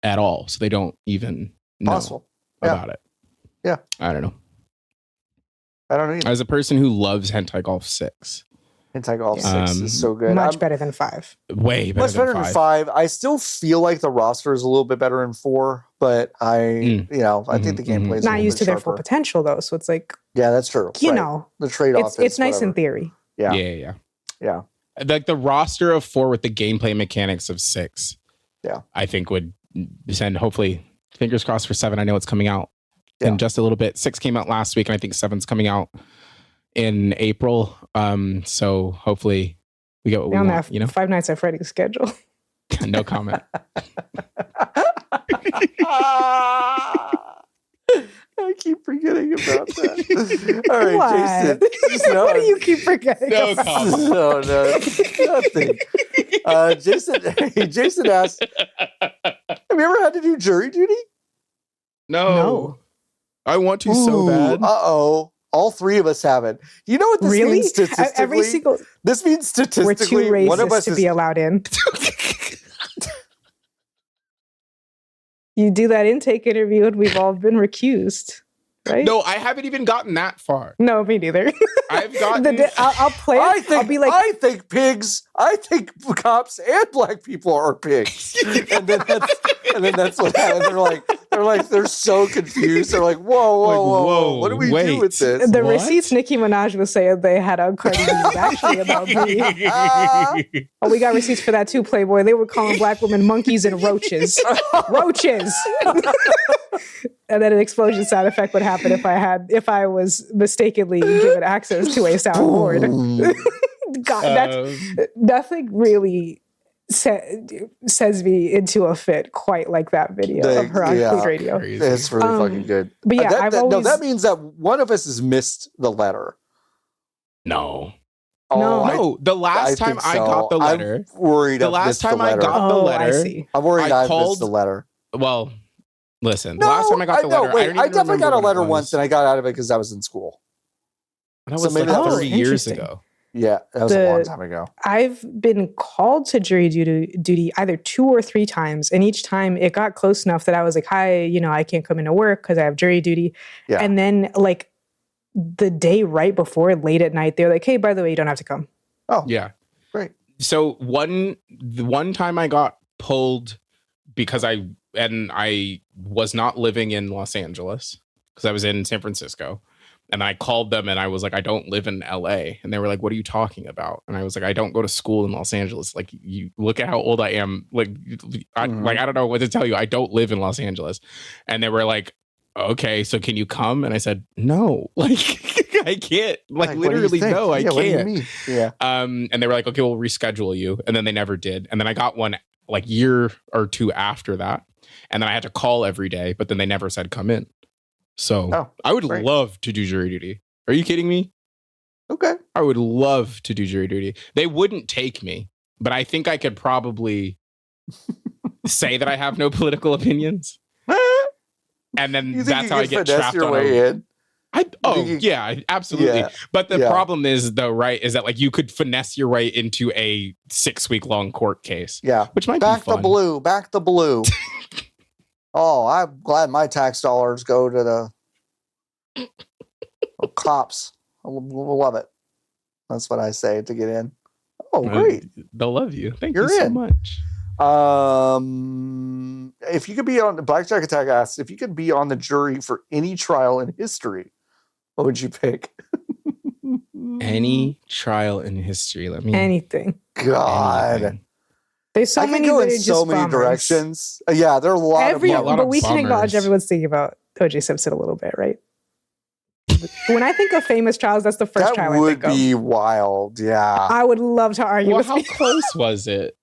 at all. So they don't even know about it. Yeah. I don't know. I don't know either. As a person who loves Hentai Golf 6. Hentai Golf 6 is so good. Much better than 5. Way better much better than 5. I still feel like the roster is a little bit better in 4, but I think the gameplay is not used to their full potential though. So it's like, yeah, that's true. You know, the trade-off it's nice in theory. Yeah. Like the roster of 4 with the gameplay mechanics of 6. Yeah. I think would send, hopefully, fingers crossed for 7. I know it's coming out in just a little bit. 6 came out last week, and I think 7's coming out in April. So hopefully we get what we want, you know? Five Nights at Freddy's schedule. No comment. I keep forgetting about that. All right, Jason. What do you keep forgetting? No comment. No, nothing. Jason asked, have you ever had to do jury duty? No. I want to so bad. Uh-oh. All 3 of us haven't. You know what this means statistically? This means statistically, we're too one of us racist to be allowed in. You do that intake interview and we've all been recused, right? No, I haven't even gotten that far. No, me neither. I've gotten... I'll play it. I'll be like... I think cops and black people are pigs. and then that's what happens. They're so confused. They're like, whoa, what do we do with this? The receipts Nicki Minaj was saying they had on Cardi B was actually about me. Oh, we got receipts for that too, Playboy. They were calling black women monkeys and roaches. Roaches! And then an explosion sound effect would happen if I was mistakenly given access to a soundboard. God, that's nothing really sends me into a fit quite like that video of her on Cruise Radio. Crazy. It's really fucking good. But yeah, that means that one of us has missed the letter. No. Oh, the last time I got the letter. I'm worried the last time I got the letter. I'm worried I missed the letter. Well, listen, the last time I got the letter. I definitely got a letter once and I got out of it because I was in school. That was maybe 30 years ago. Yeah, that was a long time ago. I've been called to jury duty either 2 or 3 times, and each time it got close enough that I was like, hi, I can't come into work because I have jury duty. Yeah. And then like the day right before, late at night, they're like, hey, by the way, you don't have to come. Oh, yeah. Great. So the one time I got pulled because I was not living in Los Angeles because I was in San Francisco. And I called them and I was like, I don't live in LA. And they were like, what are you talking about? And I was like, I don't go to school in Los Angeles. Like, you look at how old I am. Like, I don't know what to tell you. I don't live in Los Angeles. And they were like, okay, so can you come? And I said, no, like, I can't. Like literally, no, I can't. What do you mean? Yeah. And they were like, okay, we'll reschedule you. And then they never did. And then I got one like year or 2 after that. And then I had to call every day, but then they never said come in. So I would love to do jury duty. Are you kidding me? Okay. I would love to do jury duty. They wouldn't take me, but I think I could probably say that I have no political opinions. And then that's how I get trapped your on way in. Yeah, absolutely. Yeah. But the problem is though, right, is that like you could finesse your way into a 6-week-long court case. Yeah. Which might be fun. Back the blue. Oh, I'm glad my tax dollars go to the cops. We'll love it. That's what I say to get in. Oh, great. They'll love you. Thank you so much. If you could be on the Blackjack Attack asks, if you could be on the jury for any trial in history, what would you pick? Any trial in history. Anything. God. Anything. There's so many go that in are so many directions. Yeah, there are a lot of but we can acknowledge everyone's thinking about O.J. Simpson a little bit, right? When I think of famous trials, that's the first trial I think of. That would be wild, yeah. I would love to argue with how close was it?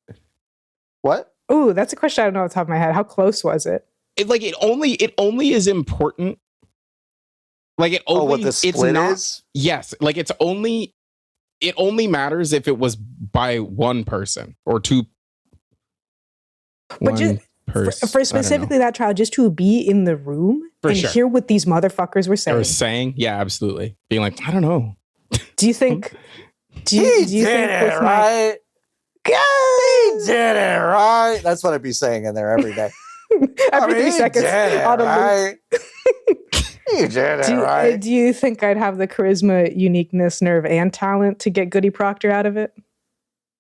What? Ooh, that's a question I don't know off the top of my head. How close was it? It only is important. Like it only what the split is? Yes, like it only matters if it was by one person or two. But for specifically that trial, just to be in the room and hear what these motherfuckers were saying. Yeah, absolutely. Being like, I don't know. Do you think? Do you He think did it right? He did it right. That's what I'd be saying in there every day. Every 3 seconds on a loop. He did it right. Do you think I'd have the charisma, uniqueness, nerve, and talent to get Goody Proctor out of it?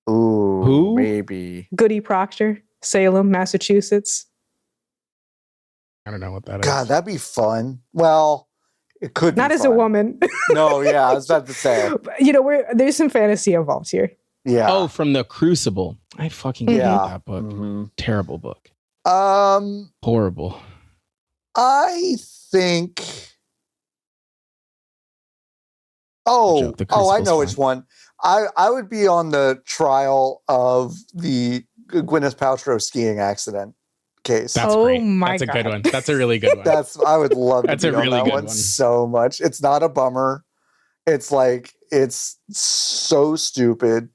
Ooh, who? Maybe Goody Proctor, Salem, Massachusetts. I don't know what that is. God, that'd be fun. Well, it could be not as fun. a woman. No, yeah, I was about to say. There's some fantasy involved here. Yeah. Oh, from the Crucible. I fucking hate that book. Mm-hmm. Terrible book. Horrible. I think. Oh, I know which one. I would be on the trial of the Gwyneth Paltrow skiing accident case. That's great. My That's God. a good one. That's a really good one. I would love That's to be a really on that good one one so much. It's not a bummer. It's like it's so stupid.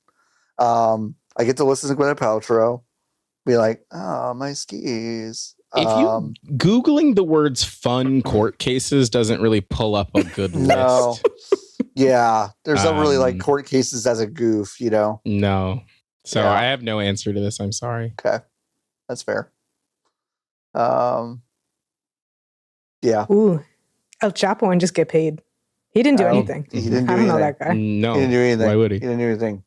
I get to listen to Gwyneth Paltrow, be like, "Oh, my skis." If you Googling the words "fun court cases" doesn't really pull up a good list. Yeah, there's not really like court cases as a goof, No. So I have no answer to this. I'm sorry. Okay, that's fair. Yeah. Ooh, El Chapo and just get paid. He didn't do anything. He didn't do I don't anything. know that guy. No. He didn't do anything. Why would he? He didn't do anything.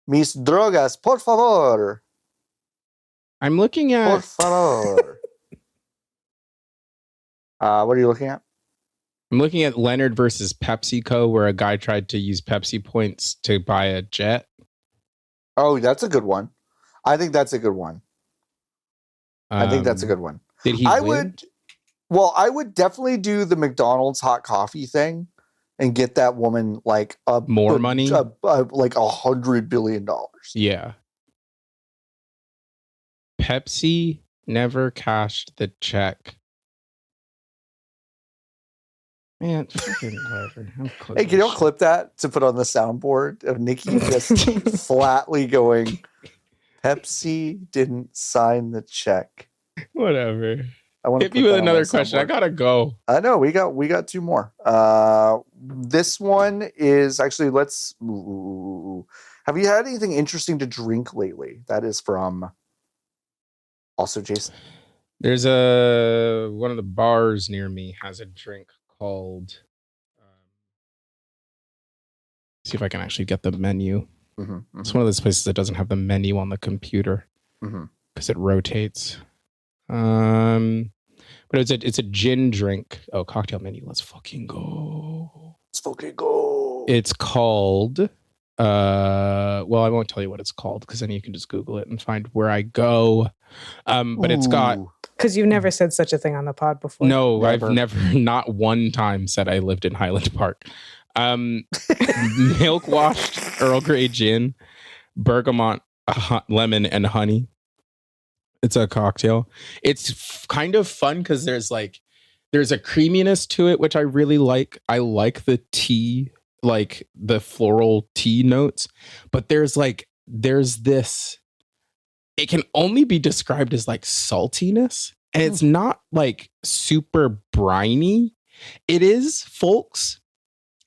Mis drogas, por favor. I'm looking Por at. favor. What are you looking at? I'm looking at Leonard versus PepsiCo, where a guy tried to use Pepsi points to buy a jet. Oh, that's a good one. I think that's a good one. Did he win? I would definitely do the McDonald's hot coffee thing and get that woman like more money, like $100 billion. Yeah. Pepsi never cashed the check. Man, whatever. Hey, can you clip that to put on the soundboard of Nikki just flatly going, Pepsi didn't sign the check. Whatever. I want to hit you with another question. I gotta go. I know we got 2 more. This one is actually have you had anything interesting to drink lately? That is from also Jason. There's one of the bars near me has a drink called see if I can actually get the menu. Mm-hmm. It's one of those places that doesn't have the menu on the computer because it rotates. But it's a gin drink. Oh, cocktail menu. Let's fucking go. It's called well, I won't tell you what it's called because then you can just Google it and find where I go. But it's got because you've never said such a thing on the pod before. No, never. I've never not one time said I lived in Highland Park. Milk washed Earl Grey gin, bergamot, lemon, and honey. It's a cocktail. It's kind of fun because there's a creaminess to it, which I really like. I like the tea, like the floral tea notes, but there's this, it can only be described as like saltiness, and it's not like super briny. It is, folks.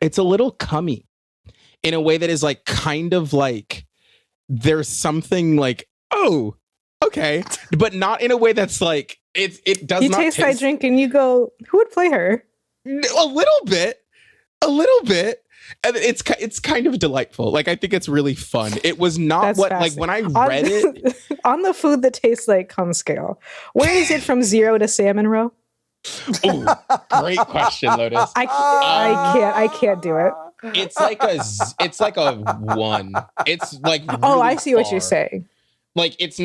It's a little cummy in a way that is like kind of like there's something like, oh, okay, but not in a way that's like it does. You not taste that drink and you go, who would play her? A little bit, and it's kind of delightful. Like I think it's really fun. It was not that's what like when I read it on the food that tastes like cum scale. Where is it from 0 to salmon roe? Ooh, great question, Lotus. I can't do it. It's like a 1. It's like really I see what you're saying. Like it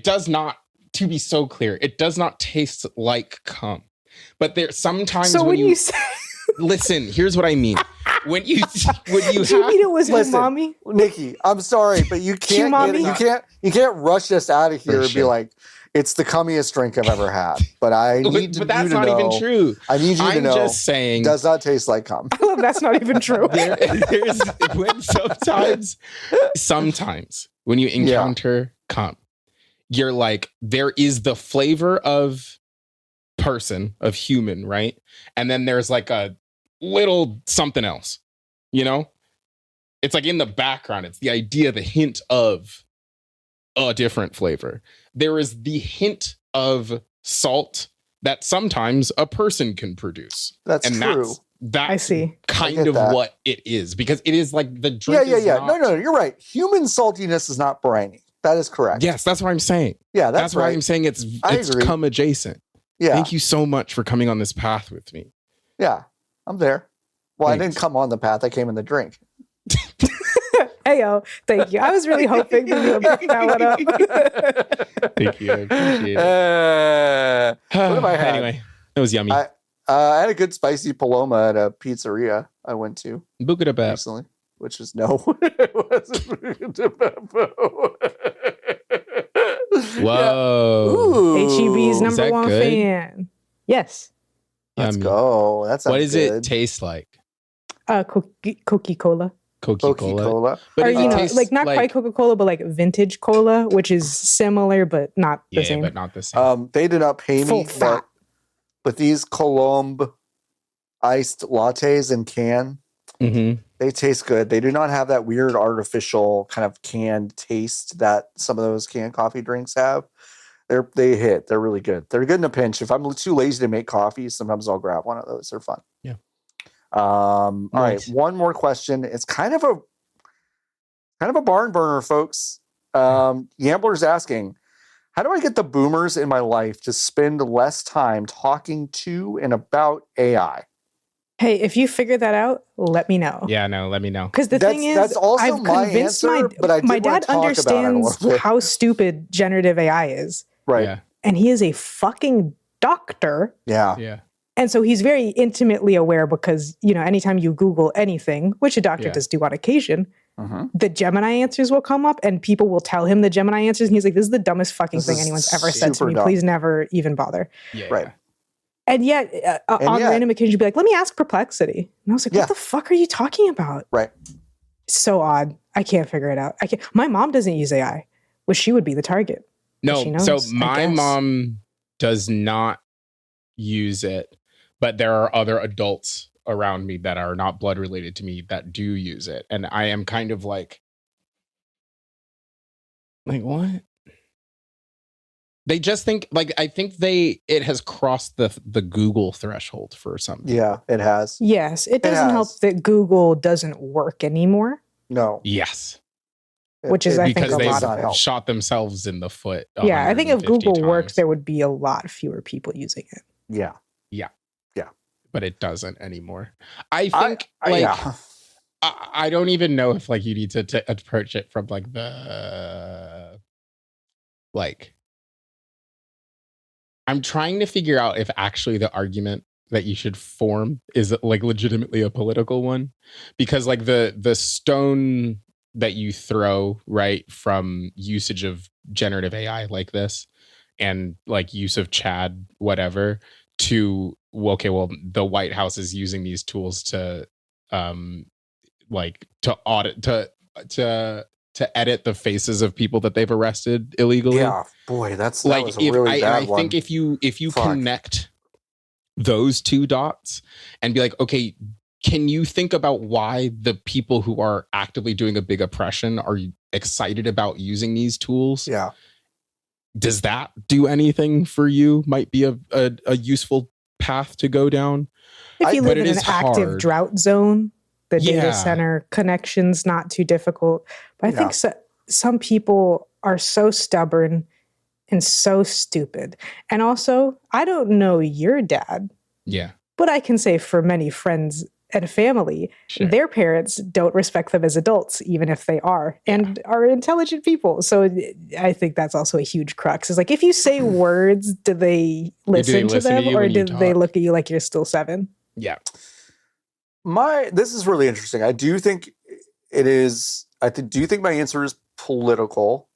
does not, to be so clear, it does not taste like cum. But there sometimes when you say listen, here's what I mean. When you mean it was umami? Nikki, I'm sorry, but you can't rush us out of here and be like, it's the cummiest drink I've ever had. But but that's not even true. I need you to know. I'm just saying, does not taste like cum. I love that's not even true. There's when sometimes when you encounter cum, you're like, there is the flavor of person, of human, right? And then there's like a little something else, you know? It's like in the background. It's the idea, the hint of a different flavor. There is the hint of salt that sometimes a person can produce. That's true. That's I see. kind of that. What it is, because it is like the drink. Yeah. No, you're right. Human saltiness is not briny. That is correct. Yes, that's what I'm saying. Yeah, that's right. why I'm saying it's come adjacent. Yeah. Thank you so much for coming on this path with me. Yeah, I'm there. Well, Thanks. I didn't come on the path. I came in the drink. Heyo, thank you. I was really hoping that you would back that one up. Thank you. I appreciate it. What have I had? Anyway, it was yummy. I had a good spicy paloma at a pizzeria I went to Boogada recently, which is no. It wasn't Boogada. Whoa. HEB's Is that number one good? fan. Yes. Let's Yummy. go. That sounds What does good. it taste like? Coca-Cola. Coca-Cola. But Or, does it you know, taste like not quite Coca-Cola, but like vintage cola, which is similar, but not the same. but not the same. They did not pay Full me, fat. but these Colombe iced lattes in can, Mm-hmm. they taste good. They do not have that weird artificial kind of canned taste that some of those canned coffee drinks have. They hit. They're really good. They're good in a pinch. If I'm too lazy to make coffee, sometimes I'll grab one of those. They're fun. Yeah. All right. One more question. It's kind of a barn burner, folks. Yambler's asking, how do I get the boomers in my life to spend less time talking to and about AI? Hey, if you figure that out, let me know. Yeah, no, let me know. Because the thing is, that's also I've my convinced answer, but I did my want dad to talk about it a understands little bit. how stupid generative AI is. Right. Yeah. And he is a fucking doctor. Yeah. Yeah. And so he's very intimately aware because, you know, anytime you Google anything, which a doctor Yeah. does do on occasion, Mhm. the Gemini answers will come up and people will tell him the Gemini answers. And he's like, this is the dumbest fucking This thing is anyone's ever said to super me. dumb. Please never even bother. Yeah. Right. And yet, on random occasions, you'd be like, let me ask Perplexity. And I was like, Yeah. what the fuck are you talking about? Right. So odd. I can't figure it out. My mom doesn't use AI, which she would be the target. No, She so knows, I my guess. mom does not use it, but there are other adults around me that are not blood related to me that do use it. And I am kind of like what? They just think I think it has crossed the Google threshold for something. Yeah, it has. Yes, it doesn't help has. that Google doesn't work anymore, No. Yes. which is, I think, Because a they've lot of it. shot themselves in the foot. Yeah, I think if 150 Google worked, times. there would be a lot fewer people using it. Yeah. But it doesn't anymore. I think yeah. I don't even know if you need to approach it from the I'm trying to figure out if actually the argument that you should form is legitimately a political one, because the stone that you throw right from usage of generative AI like this and use of Chad whatever to the White House is using these tools to audit to edit the faces of people that they've arrested illegally. Yeah, boy, that was a really bad one. I think if you Fuck. connect those two dots and be like, okay, can you think about why the people who are actively doing a big oppression are excited about using these tools? Yeah. Does that do anything for you? Might be a useful path to go down. If you live in an active hard. drought zone, the Yeah. data center connection's not too difficult. But I think some people are so stubborn and so stupid. And also, I don't know your dad, Yeah. but I can say for many friends and family, Sure. their parents don't respect them as adults, even if they are, and are intelligent people. So I think that's also a huge crux. Is if you say words, do they listen to them, you or when you do they talk? look at you like you're still 7? Yeah. This is really interesting. I do think it is. Do you think my answer is political?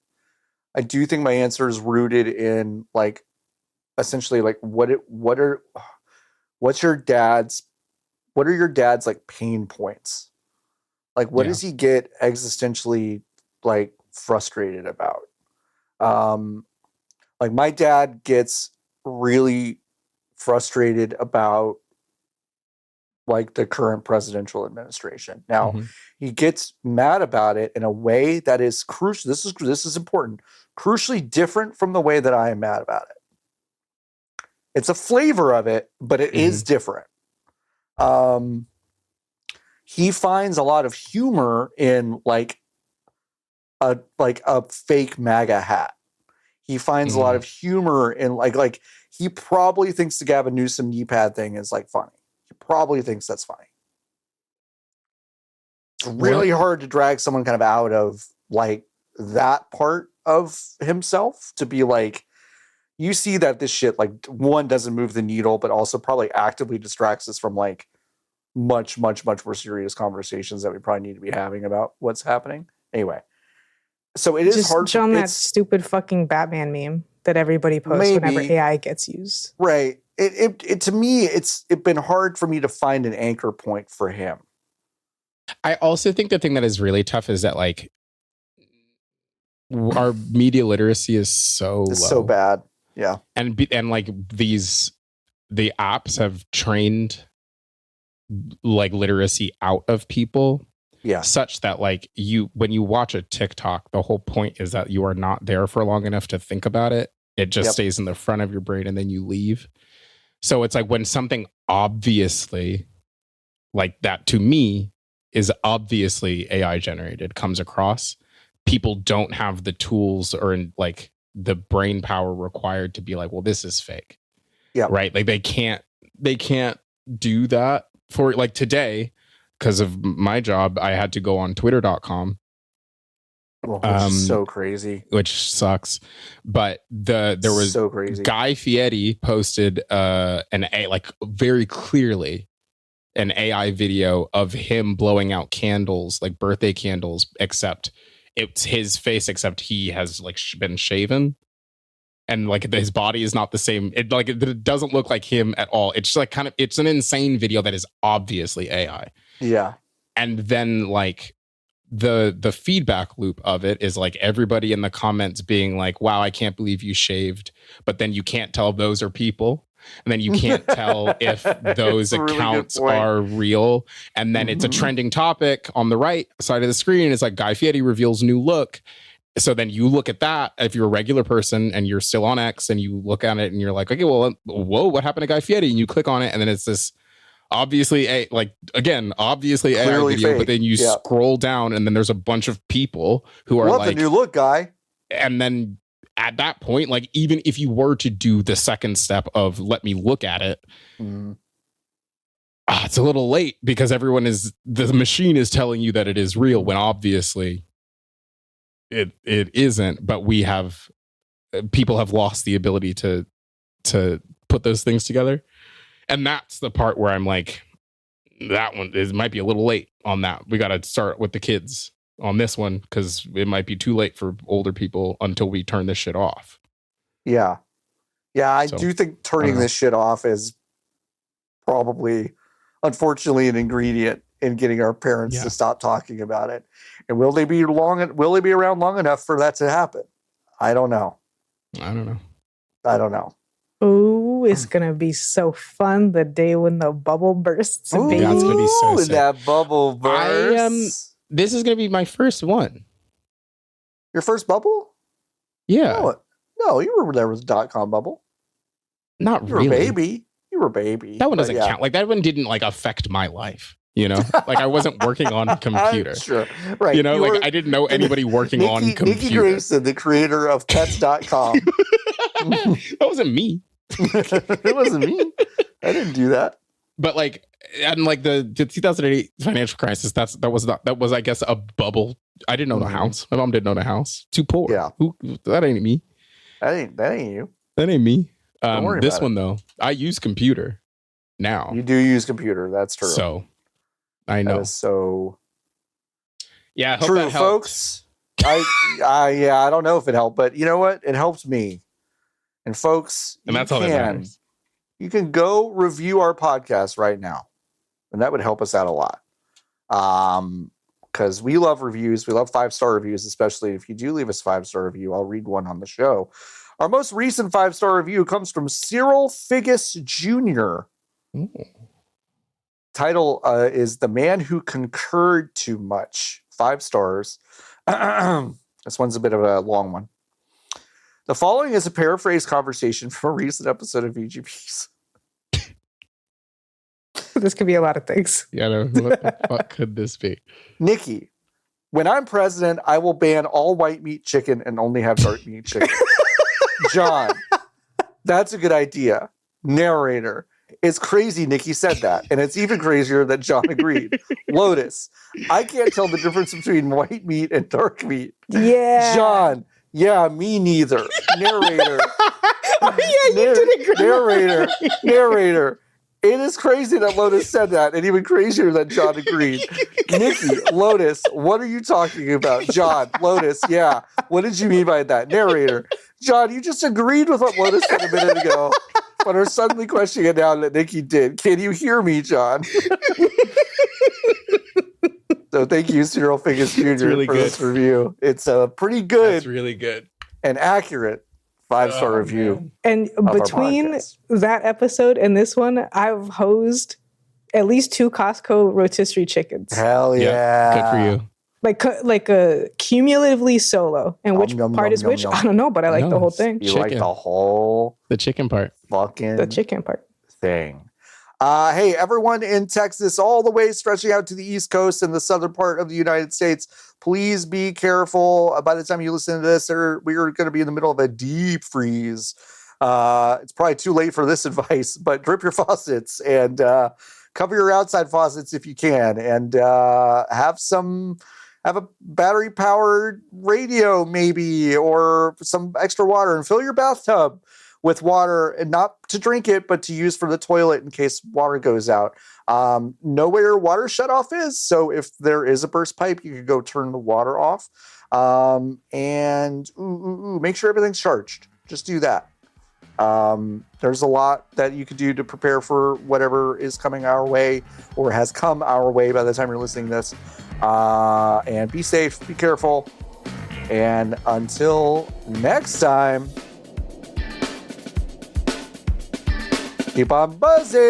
I do think my answer is rooted in essentially what's your dad's pain points? What does he get existentially frustrated about? Like my dad gets really frustrated about like the current presidential administration. Now, he gets mad about it in a way that is crucial. This is important. Crucially different from the way that I am mad about it. It's a flavor of it, but it is different. He finds a lot of humor in like a fake MAGA hat. He finds a lot of humor in like he probably thinks the Gavin Newsom knee pad thing is like funny. He probably thinks that's funny. It's really hard to drag someone kind of out of like that part of himself to be like, you see that this shit like one doesn't move the needle, but also probably actively distracts us from like much more serious conversations that we probably need to be having about what's happening. Anyway, so it is just hard. John, that stupid fucking Batman meme that everybody posts whenever AI gets used. Right. It to me, it's been hard for me to find an anchor point for him. I also think the thing that is really tough is that like our media literacy is so low. So bad. Yeah. And like the apps have trained like literacy out of people. Yeah. Such that like when you watch a TikTok, the whole point is that you are not there for long enough to think about it. It just stays in the front of your brain and then you leave. So it's like when something obviously like that to me is obviously AI generated comes across, people don't have the tools or like the brain power required to be like, well, this is fake. Yeah. Right. Like they can't do that for like today. Because of my job, I had to go on twitter.com. Which is so crazy. Which sucks. But there was so crazy. Guy Fieri posted very clearly an AI video of him blowing out candles, like birthday candles, except it's his face, except he has like been shaven. And like his body is not the same. It doesn't look like him at all. It's like it's an insane video that is obviously AI. Yeah. And then like the feedback loop of it is like everybody in the comments being like, wow, I can't believe you shaved. But then you can't tell if those are people. And then you can't tell if those accounts are real. And then it's a trending topic on the right side of the screen. It's like Guy Fieri reveals new look. So then you look at that, if you're a regular person and you're still on X and you look at it and you're like, okay, well, whoa, what happened to Guy Fieri? And you click on it and then it's this obviously AI video, fake. But then you scroll down and then there's a bunch of people who are like, the new look, Guy. And then at that point, like even if you were to do the second step of let me look at it, it's a little late because the machine is telling you that it is real when obviously it isn't, but people have lost the ability to put those things together. And that's the part where I'm like, that one might be a little late on that. We got to start with the kids on this one because it might be too late for older people until we turn this shit off. Yeah. Yeah, I do think turning this shit off is probably, unfortunately, an ingredient in getting our parents to stop talking about it. And will they be around long enough for that to happen? I don't know. Oh, it's gonna be so fun the day when the bubble bursts. Ooh, that's gonna be so sick. That bubble bursts. This is gonna be my first one. Your first bubble? Yeah. No, you were there with the .com bubble. Not you really. You were a baby. That one doesn't count. Like that one didn't like affect my life. You know, like I wasn't working on a computer. Sure. Right. You know, I didn't know anybody working on computer. Nikki Grayson, the creator of pets.com. That wasn't me. It wasn't me. I didn't do that. But like, and like the 2008 financial crisis, that was I guess a bubble. I didn't own a house. My mom didn't own a house. Too poor. Yeah. That ain't me. That ain't you. That ain't me. Don't worry this about one though, I use computer now. You do use computer. That's true. So I know. That is so yeah, I hope true, that helped. folks. I don't know if it helped, but you know what? It helped me. And folks, and that's all that matters. You can go review our podcast right now, and that would help us out a lot. Because we love reviews. We love 5-star reviews, especially if you do leave us a 5-star review. I'll read one on the show. Our most recent 5-star review comes from Cyril Figgis Jr. Ooh. Title is The Man Who Concurred Too Much. 5 stars. This one's a bit of a long one. The following is a paraphrased conversation from a recent episode of VGPs. This could be a lot of things. Yeah, no, what the fuck could this be? Nikki, when I'm president, I will ban all white meat chicken and only have dark meat chicken. John, that's a good idea. Narrator, it's crazy Nikki said that, and it's even crazier that John agreed. Lotus, I can't tell the difference between white meat and dark meat. Yeah. John, yeah, me neither. Narrator. Oh, yeah, you did agree. Narrator. It is crazy that Lotus said that, and even crazier that John agreed. Nikki, Lotus, what are you talking about? John, Lotus, yeah. What did you mean by that? Narrator, John, you just agreed with what Lotus said a minute ago, but are suddenly questioning it now that Nikki did. Can you hear me, John? So thank you, Cyril Figgis Jr. Really for good. this review. It's a pretty good That's really good. and accurate 5-star review. And our between podcast. that episode and this one, I've hosed at least 2 Costco rotisserie chickens. Hell yeah. Good for you. Like a cumulatively solo. And which Yum, part yum, is yum, which? yum. I don't know, but I like No, the whole thing. You like Chicken. the whole The chicken part. fucking The chicken part. thing. Hey, everyone in Texas, all the way stretching out to the East Coast and the southern part of the United States, please be careful. By the time you listen to this, we are going to be in the middle of a deep freeze. It's probably too late for this advice, but drip your faucets and cover your outside faucets if you can, and have a battery-powered radio maybe, or some extra water, and fill your bathtub with water, and not to drink it, but to use for the toilet in case water goes out. Know where your water shutoff is, so if there is a burst pipe, you can go turn the water off. And make sure everything's charged. Just do that. There's a lot that you could do to prepare for whatever is coming our way or has come our way by the time you're listening to this. And be safe, be careful. And until next time, keep on buzzing.